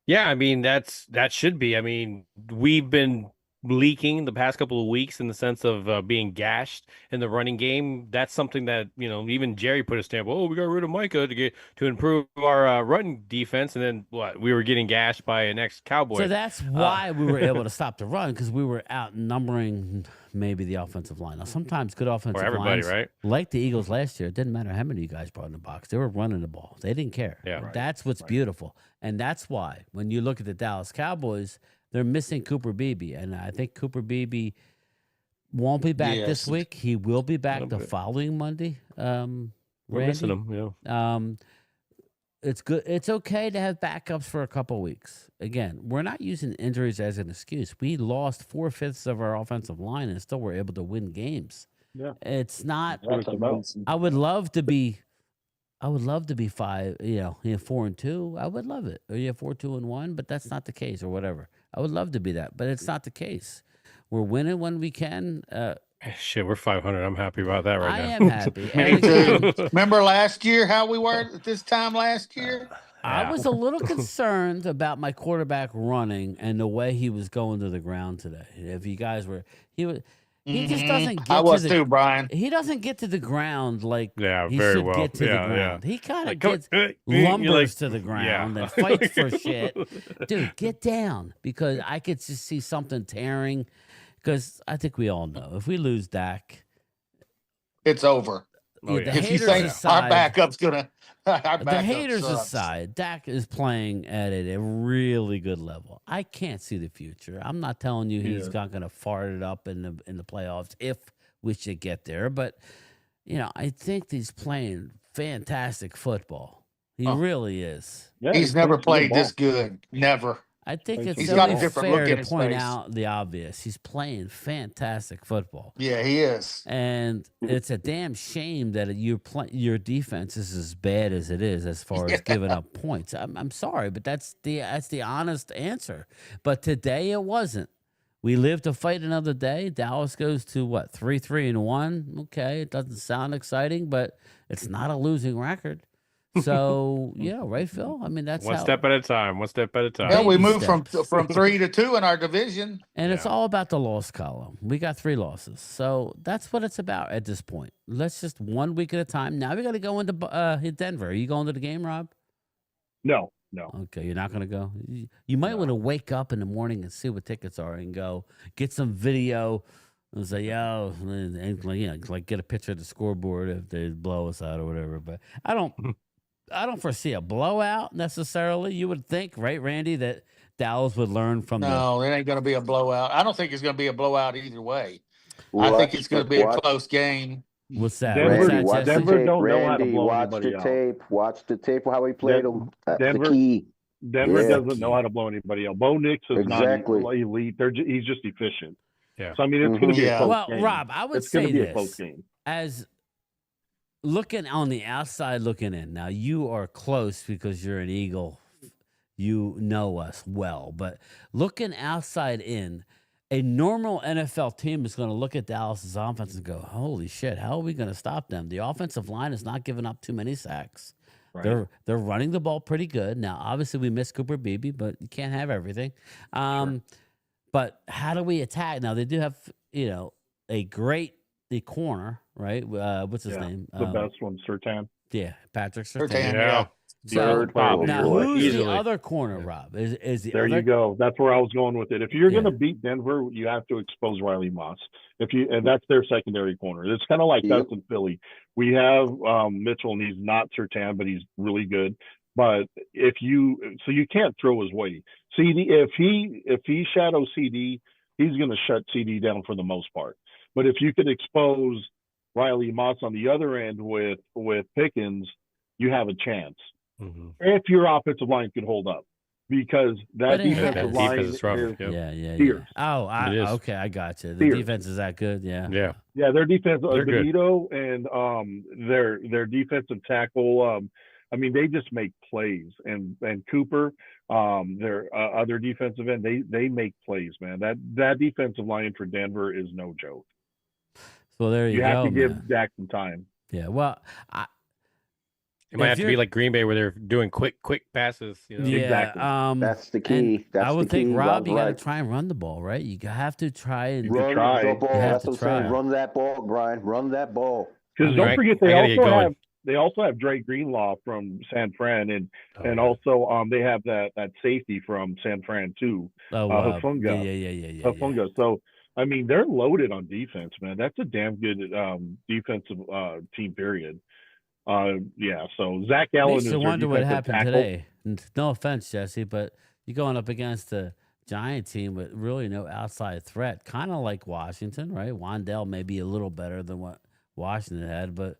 Yeah, I mean, that should be. I mean, we've been leaking the past couple of weeks in the sense of being gashed in the running game. That's something that, even Jerry put a stamp. Oh, we got rid of Micah to improve our run defense, and then we were getting gashed by an ex-Cowboy. So that's why we were able to stop the run, because we were outnumbering maybe the offensive line. Now, sometimes good offensive lines, right? Like the Eagles last year, it didn't matter how many you guys brought in the box. They were running the ball. They didn't care. Yeah, That's what's beautiful. And that's why when you look at the Dallas Cowboys, they're missing Cooper Beebe. And I think Cooper Beebe won't be back this week. He will be back the following Monday. We're missing him. Yeah. It's good. It's okay to have backups for a couple weeks. Again, we're not using injuries as an excuse. We lost 4/5 of our offensive line and still were able to win games. Yeah. It's not. That's I would love to be 4-2. I would love it. Or 4-2-1, but that's not the case, or whatever. I would love to be that, but it's not the case. We're winning when we can. Shit, we're 500. I'm happy about that right now. I am happy. Me too. Remember last year how we were at this time last year? I was a little concerned about my quarterback running and the way he was going to the ground today. If you guys were, he just doesn't get. I was too, Brian. He doesn't get to the ground like he very should well. get to the ground. He kind of gets lumbers to the ground and fights for shit. Dude, get down, because I could just see something tearing. Because I think we all know if we lose Dak, it's over. If you say our backup's gonna, the haters aside, Dak is playing at a really good level. I can't see the future. I'm not telling you he's not going to fart it up in the playoffs if we should get there, but I think he's playing fantastic football. He really is. Yeah, he's never played this good. Never. I think it's only fair to point out the obvious. He's playing fantastic football. Yeah, he is. And it's a damn shame that your defense is as bad as it is as far as giving up points. I'm sorry, but that's the honest answer. But today it wasn't. We live to fight another day. Dallas goes to 3-3-1. Okay, it doesn't sound exciting, but it's not a losing record. So right, Phil. I mean, that's one step at a time. One step at a time. Yeah, we moved from 3 to 2 in our division, and it's all about the loss column. We got 3 losses, so that's what it's about at this point. Let's just 1 week at a time. Now we got to go into Denver. Are you going to the game, Rob? No. Okay, you're not going to go. You might want to wake up in the morning and see what tickets are, and go get some video. And say, and like get a picture of the scoreboard if they blow us out or whatever. But I don't foresee a blowout necessarily. You would think, right, Randy, that Dallas would learn from No, it ain't going to be a blowout. I don't think it's going to be a blowout either way. I think it's going to be a close game. What's that? Denver don't know how to blow anybody out. Watch the tape how he played them. That's the key. Denver doesn't know how to blow anybody out. Bo Nix is not elite. He's just efficient. Yeah. So I mean, it's going to be a close game. Rob, I would say be a close game. As looking on the outside, looking in. Now you are close because you're an Eagle. You know us well, but looking outside in, a normal NFL team is going to look at Dallas's offense and go, "Holy shit! How are we going to stop them?" The offensive line is not giving up too many sacks. Right. They're running the ball pretty good. Now, obviously, we miss Cooper Beebe, but you can't have everything. But how do we attack? Now, they do have, a great corner, right? What's his name? The best one, Surtain. Yeah, Patrick Surtain. Yeah. So, now, who's the other corner, Rob? Is the there other... you go. That's where I was going with it. If you're going to beat Denver, you have to expose Riley Moss. And that's their secondary corner. It's kind of like us in Philly. We have Mitchell, and he's not Surtain, but he's really good. But you can't throw his way. CD, if he shadows CD, he's going to shut CD down for the most part. But if you could expose Riley Moss on the other end with Pickens, you have a chance. Mm-hmm. If your offensive line can hold up, because that defensive line is fierce. Oh, okay, I got you. The defense is that good, yeah. Their defense, Benito and their defensive tackle. I mean, they just make plays, and Cooper, their other defensive end, they make plays, man. That defensive line for Denver is no joke. So there you go. You have to give Dak some time. Yeah, well, it might have to be like Green Bay where they're doing quick passes. Yeah, exactly. That's the key. I would think, Rob, you got to try and run the ball, right? You have to try and run the ball. That's what I'm saying. Run that ball, Brian. Run that ball. Because don't forget, they also have Dre Greenlaw from San Fran, and also they have that safety from San Fran too. Hufunga. Yeah. Hufunga. So I mean, they're loaded on defense, man. That's a damn good defensive team. Period. So Zach Allen makes you wonder what happened today. No offense, Jesse, but you're going up against the Giant team with really no outside threat, kind of like Washington, right? Wandell may be a little better than what Washington had, but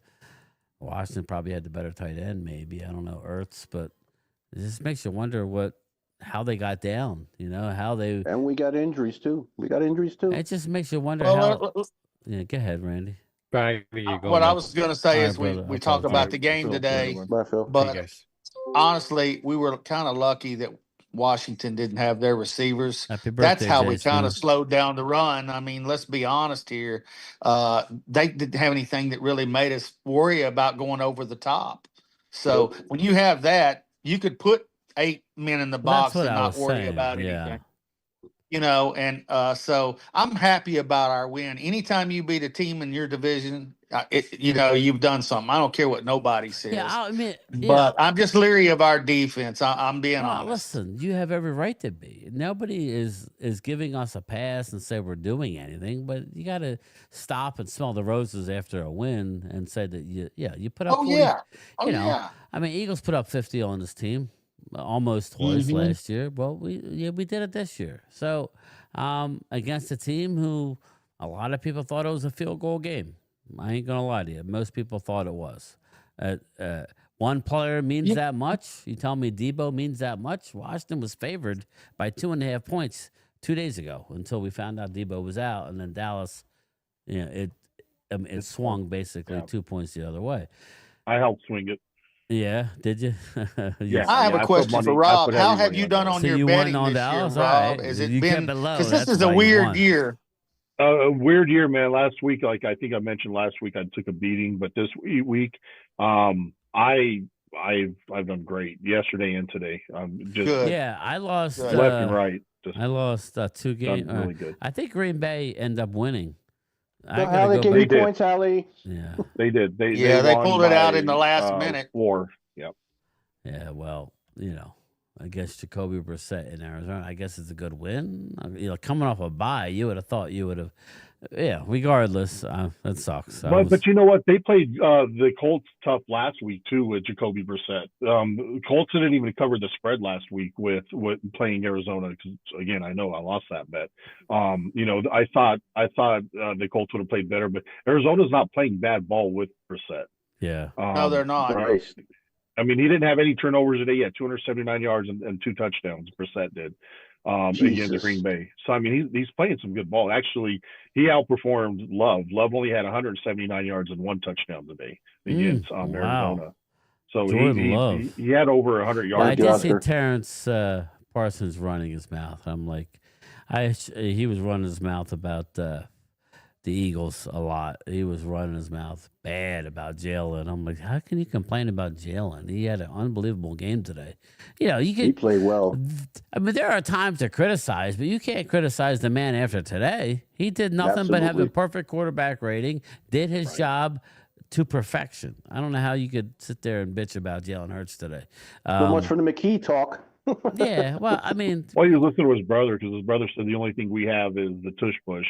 Washington probably had the better tight end, maybe. I don't know, Ertz, but it just makes you wonder how they got down, how they. And we got injuries too. It just makes you wonder how. Yeah, go ahead, Randy. What I was going to say is we talk about the game today, but honestly, we were kind of lucky that Washington didn't have their receivers. That's how we kind of slowed down the run. I mean, let's be honest here. They didn't have anything that really made us worry about going over the top. So when you have that, you could put 8 men in the box and not worry about anything. So I'm happy about our win. Anytime you beat a team in your division, you've done something. I don't care what nobody says. But I'm just leery of our defense. I'm being honest. Listen, you have every right to be. Nobody is giving us a pass and say we're doing anything, but you got to stop and smell the roses after a win and say that you put up 40. I mean, Eagles put up 50 on this team. Almost twice last year. Well, we did it this year. So against a team who a lot of people thought it was a field goal game. I ain't gonna lie to you. Most people thought it was. One player means that much. You tell me Debo means that much. Washington was favored by 2.5 points 2 days ago until we found out Debo was out, and then Dallas, it swung basically 2 points the other way. I helped swing it. Yeah, did you? Yeah. I have a question for Rob. How have you done on your betting this year, Rob? Has it been? Because this is a weird year. A weird year, man. Last week, like I think I mentioned last week, I took a beating, but this week, I've done great. Yesterday and today, just good. Yeah, I lost left and right. I lost 2 games. Really good. I think Green Bay ended up winning. They gave you points, Hallie. Yeah, they did. They pulled it out in the last minute. 4. Yep. Yeah. Well, I guess Jacoby Brissett in Arizona. I guess it's a good win. Coming off a bye, you would have thought you would have. Yeah. Regardless, that sucks. But you know what? They played the Colts tough last week too with Jacoby Brissett. Colts didn't even cover the spread last week with playing Arizona because again, I know I lost that bet. I thought the Colts would have played better, but Arizona's not playing bad ball with Brissett. Yeah. No, they're not. I mean, he didn't have any turnovers today. He had 279 yards and 2 touchdowns. Brissett did against Green Bay. So, I mean, he's playing some good ball. Actually, he outperformed Love. Love only had 179 yards and 1 touchdown today against Arizona. So he had over 100 yards. I did see Terrence Parsons running his mouth. I'm like, he was running his mouth about the Eagles a lot. He was running his mouth bad about Jalen. I'm like, how can you complain about Jalen? He had an unbelievable game today. He played well. I mean, there are times to criticize, but you can't criticize the man after today. He did nothing but have a perfect quarterback rating, did his job to perfection. I don't know how you could sit there and bitch about Jalen Hurts today. So much for the McKee talk. Yeah, well, I mean. Well, he was listening to his brother because his brother said the only thing we have is the tush push.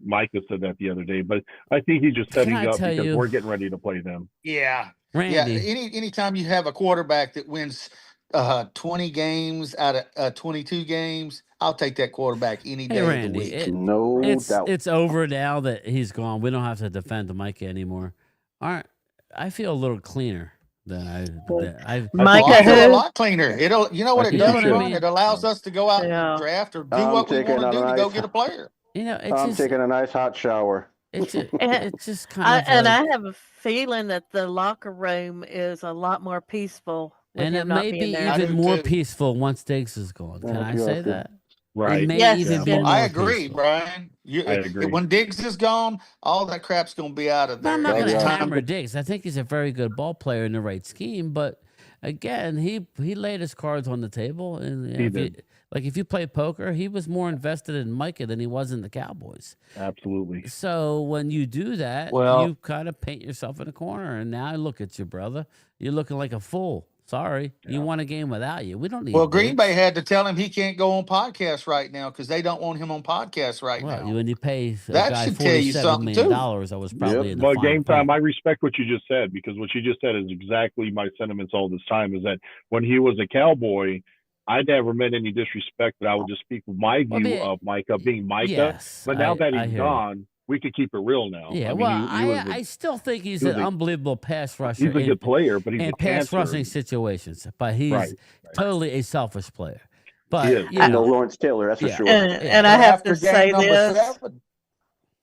Micah said that the other day, but I think he's just setting up because we're getting ready to play them. Yeah. Randy. Yeah. Anytime you have a quarterback that wins 20 games out of 22 games, I'll take that quarterback any day of the week. No doubt. It's over now that he's gone. We don't have to defend Micah anymore. I feel a little cleaner than I feel a lot cleaner. You know what it does? It allows us to go out and draft or do what we want to do to go get a player. I'm taking a nice hot shower. It's just kind of. And I have a feeling that the locker room is a lot more peaceful. And it may be even more peaceful once Diggs is gone. Can I say that? Right. It may even be more I agree, peaceful. Brian. I agree. When Diggs is gone, all that crap's going to be out of there. I'm not going to hammer Diggs. I think he's a very good ball player in the right scheme, but again, he laid his cards on the table, and if you play poker, he was more invested in Micah than he was in the Cowboys. Absolutely. So when you do that, you kind of paint yourself in a corner. And now look at you, brother. You're looking like a fool. Sorry, you won a game without you. We don't need. Well, Green Bay had to tell him he can't go on podcast right now because they don't want him on podcast right now. When you pay that guy should tell you $47 million, I was probably in the game time. I respect what you just said because what you just said is exactly my sentiments all this time. Is that when he was a Cowboy, I never meant any disrespect, but I would just speak with my view of Micah being Micah. Yes, but now that he's gone, we could keep it real now. Yeah, I mean, well, I still think he's an unbelievable pass rusher. He's a good player, but he's in a pass cancer. rushing situations. But he's totally a selfish player. But you know, Lawrence Taylor, that's for sure. And I have to say this.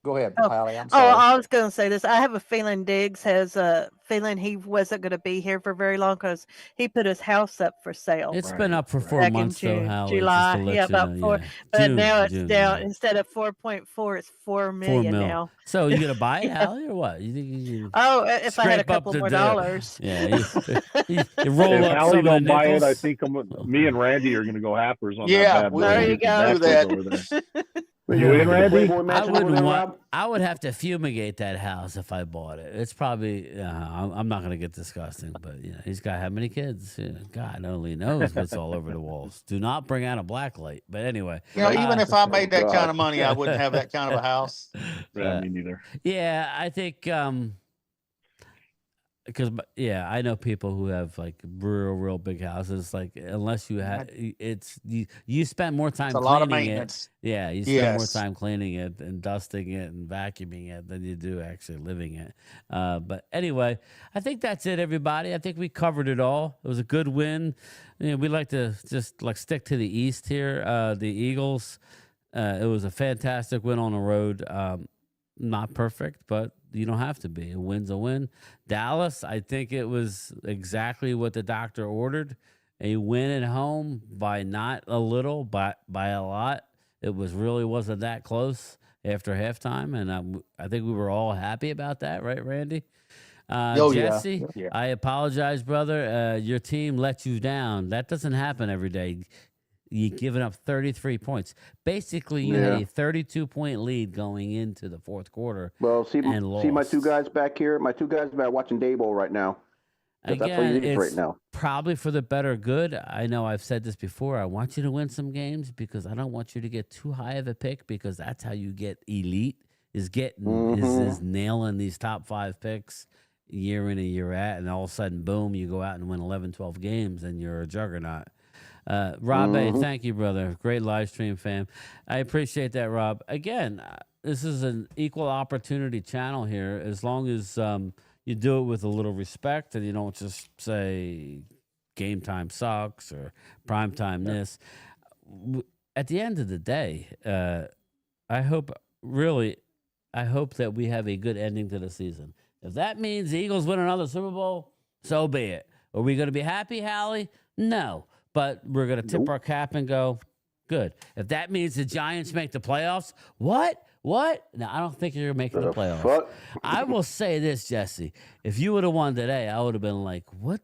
Go ahead, Hallie. I'm Oh, sorry. I was going to say this. I have a feeling Diggs has a feeling he wasn't going to be here for very long because he put his house up for sale. It's been up for 4 back months, in June, though, Hallie. July. Just to let Yeah, you about know, 4. yeah. But June, now it's June, down. yeah. Instead of 4.4, it's 4 4 million mil. now. So you gonna buy it, Yeah. Hallie, or what? You think you Oh, if I had a scrape up couple the more dirt? dollars. Yeah, you roll if up Hallie some of don't the buy it, nickels. I think me and Randy are going to go happers on Yeah, that bad boy. there you Get some go. backwards over there. You in, Randy? I would have to fumigate that house if I bought it. It's probably. I'm not going to get disgusting, but he's got how many kids? God only knows what's all over the walls. Do not bring out a black light. But anyway, even if I made that kind of money, I wouldn't have that kind of a house. Yeah, me neither. Yeah, I think. Because I know people who have like real big houses. Like unless you have, you spend more time It's a cleaning lot of it. maintenance. Yeah, you spend more time cleaning it and dusting it and vacuuming it than you do actually living it. But anyway, I think that's it, everybody. I think we covered it all. It was a good win. We like to just like stick to the East here. The Eagles. It was a fantastic win on the road. Not perfect, but you don't have to be. A win's a win. Dallas, I think it was exactly what the doctor ordered. A win at home by not a little, but by a lot. It wasn't that close after halftime, and I think we were all happy about that, right, Randy? Jesse, yeah. I apologize, brother. Your team let you down. That doesn't happen every day. You've given up 33 points. Basically, you had a 32-point lead going into the fourth quarter. Well, see lost. my two guys back here. My two guys back watching Dayball right now. Again, that's what you need right now. Probably for the better good. I know I've said this before. I want you to win some games because I don't want you to get too high of a pick because that's how you get elite. Is nailing these top 5 picks year in and year out, and all of a sudden, boom, you go out and win 11, 12 games, and you're a juggernaut. Rob A, thank you, brother. Great live stream, fam. I appreciate that, Rob. Again, this is an equal opportunity channel here. As long as you do it with a little respect and you don't just say game time sucks or prime time this. At the end of the day, I hope that we have a good ending to the season. If that means the Eagles win another Super Bowl, so be it. Are we going to be happy, Hallie? No. But we're going to tip our cap and go, good. If that means the Giants make the playoffs, what? No, I don't think you're making the playoffs. Fuck? I will say this, Jesse. If you would have won today, I would have been like, what?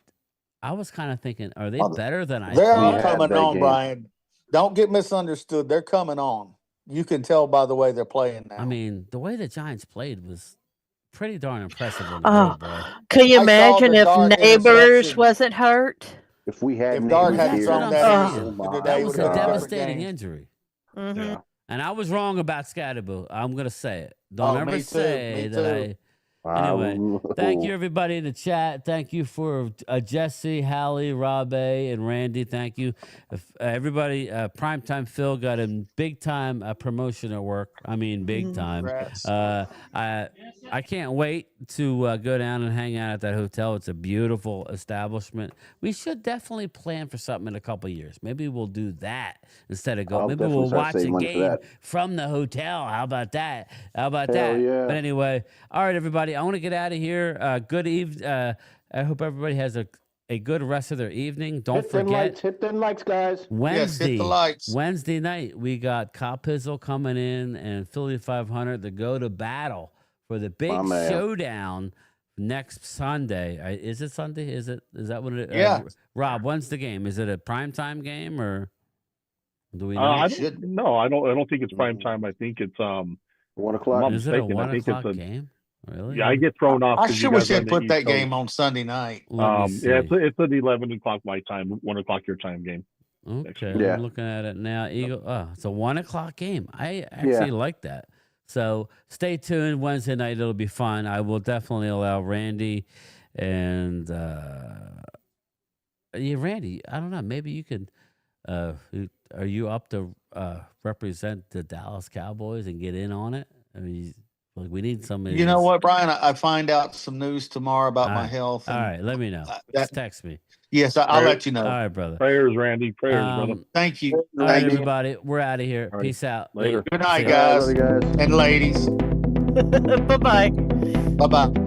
I was kind of thinking, are they better than I They're thought? coming on, Brian. Don't get misunderstood. They're coming on. You can tell by the way they're playing now. I mean, the way the Giants played was pretty darn impressive on the road, bro. Can you imagine if Neighbors wasn't hurt? If we had Dart Neighbors had here, thrown That was a God. devastating injury. Mm-hmm. Yeah. And I was wrong about Scatterboo. I'm going to say it. Don't ever me too, say me that too. Anyway, thank you, everybody in the chat. Thank you for Jesse, Hallie, Rob A, and Randy. Thank you. Everybody, Primetime Phil got a big-time promotion at work. I mean, big time. I can't wait to go down and hang out at that hotel. It's a beautiful establishment. We should definitely plan for something in a couple of years. Maybe we'll do that instead of going. Maybe we'll watch a game from the hotel. How about that? How about that? Yeah. But anyway, all right, everybody. I want to get out of here. Good evening. I hope everybody has a good rest of their evening. Don't forget. Hit them likes, guys. Wednesday, hit the lights. Wednesday night, we got Cop Pizzle coming in and Philly 500 to go to battle for the big showdown next Sunday. Is it Sunday? Is that what it is? Yeah. Rob, when's the game? Is it a primetime game or do we know? I don't think it's prime time. I think it's 1 o'clock. Is it a 1 o'clock game? Really? Yeah, I get thrown off. I sure wish they'd put that game on Sunday night. It's an 11 o'clock my time, 1 o'clock your time game. Okay, I'm looking at it now. It's a 1 o'clock game. I actually like that. So stay tuned. Wednesday night, it'll be fun. I will definitely allow Randy and Randy. I don't know. Maybe you could Are you up to represent the Dallas Cowboys and get in on it? I mean, like we need somebody. You know what, Brian? I find out some news tomorrow about my health. All right, let me know. Just text me. Yes, I'll let you know. All right, brother. Prayers, Randy. Prayers, brother. Thank you. All right, everybody. We're out of here. All right. Peace out. Later. Good night, guys and ladies. Bye-bye. Bye-bye.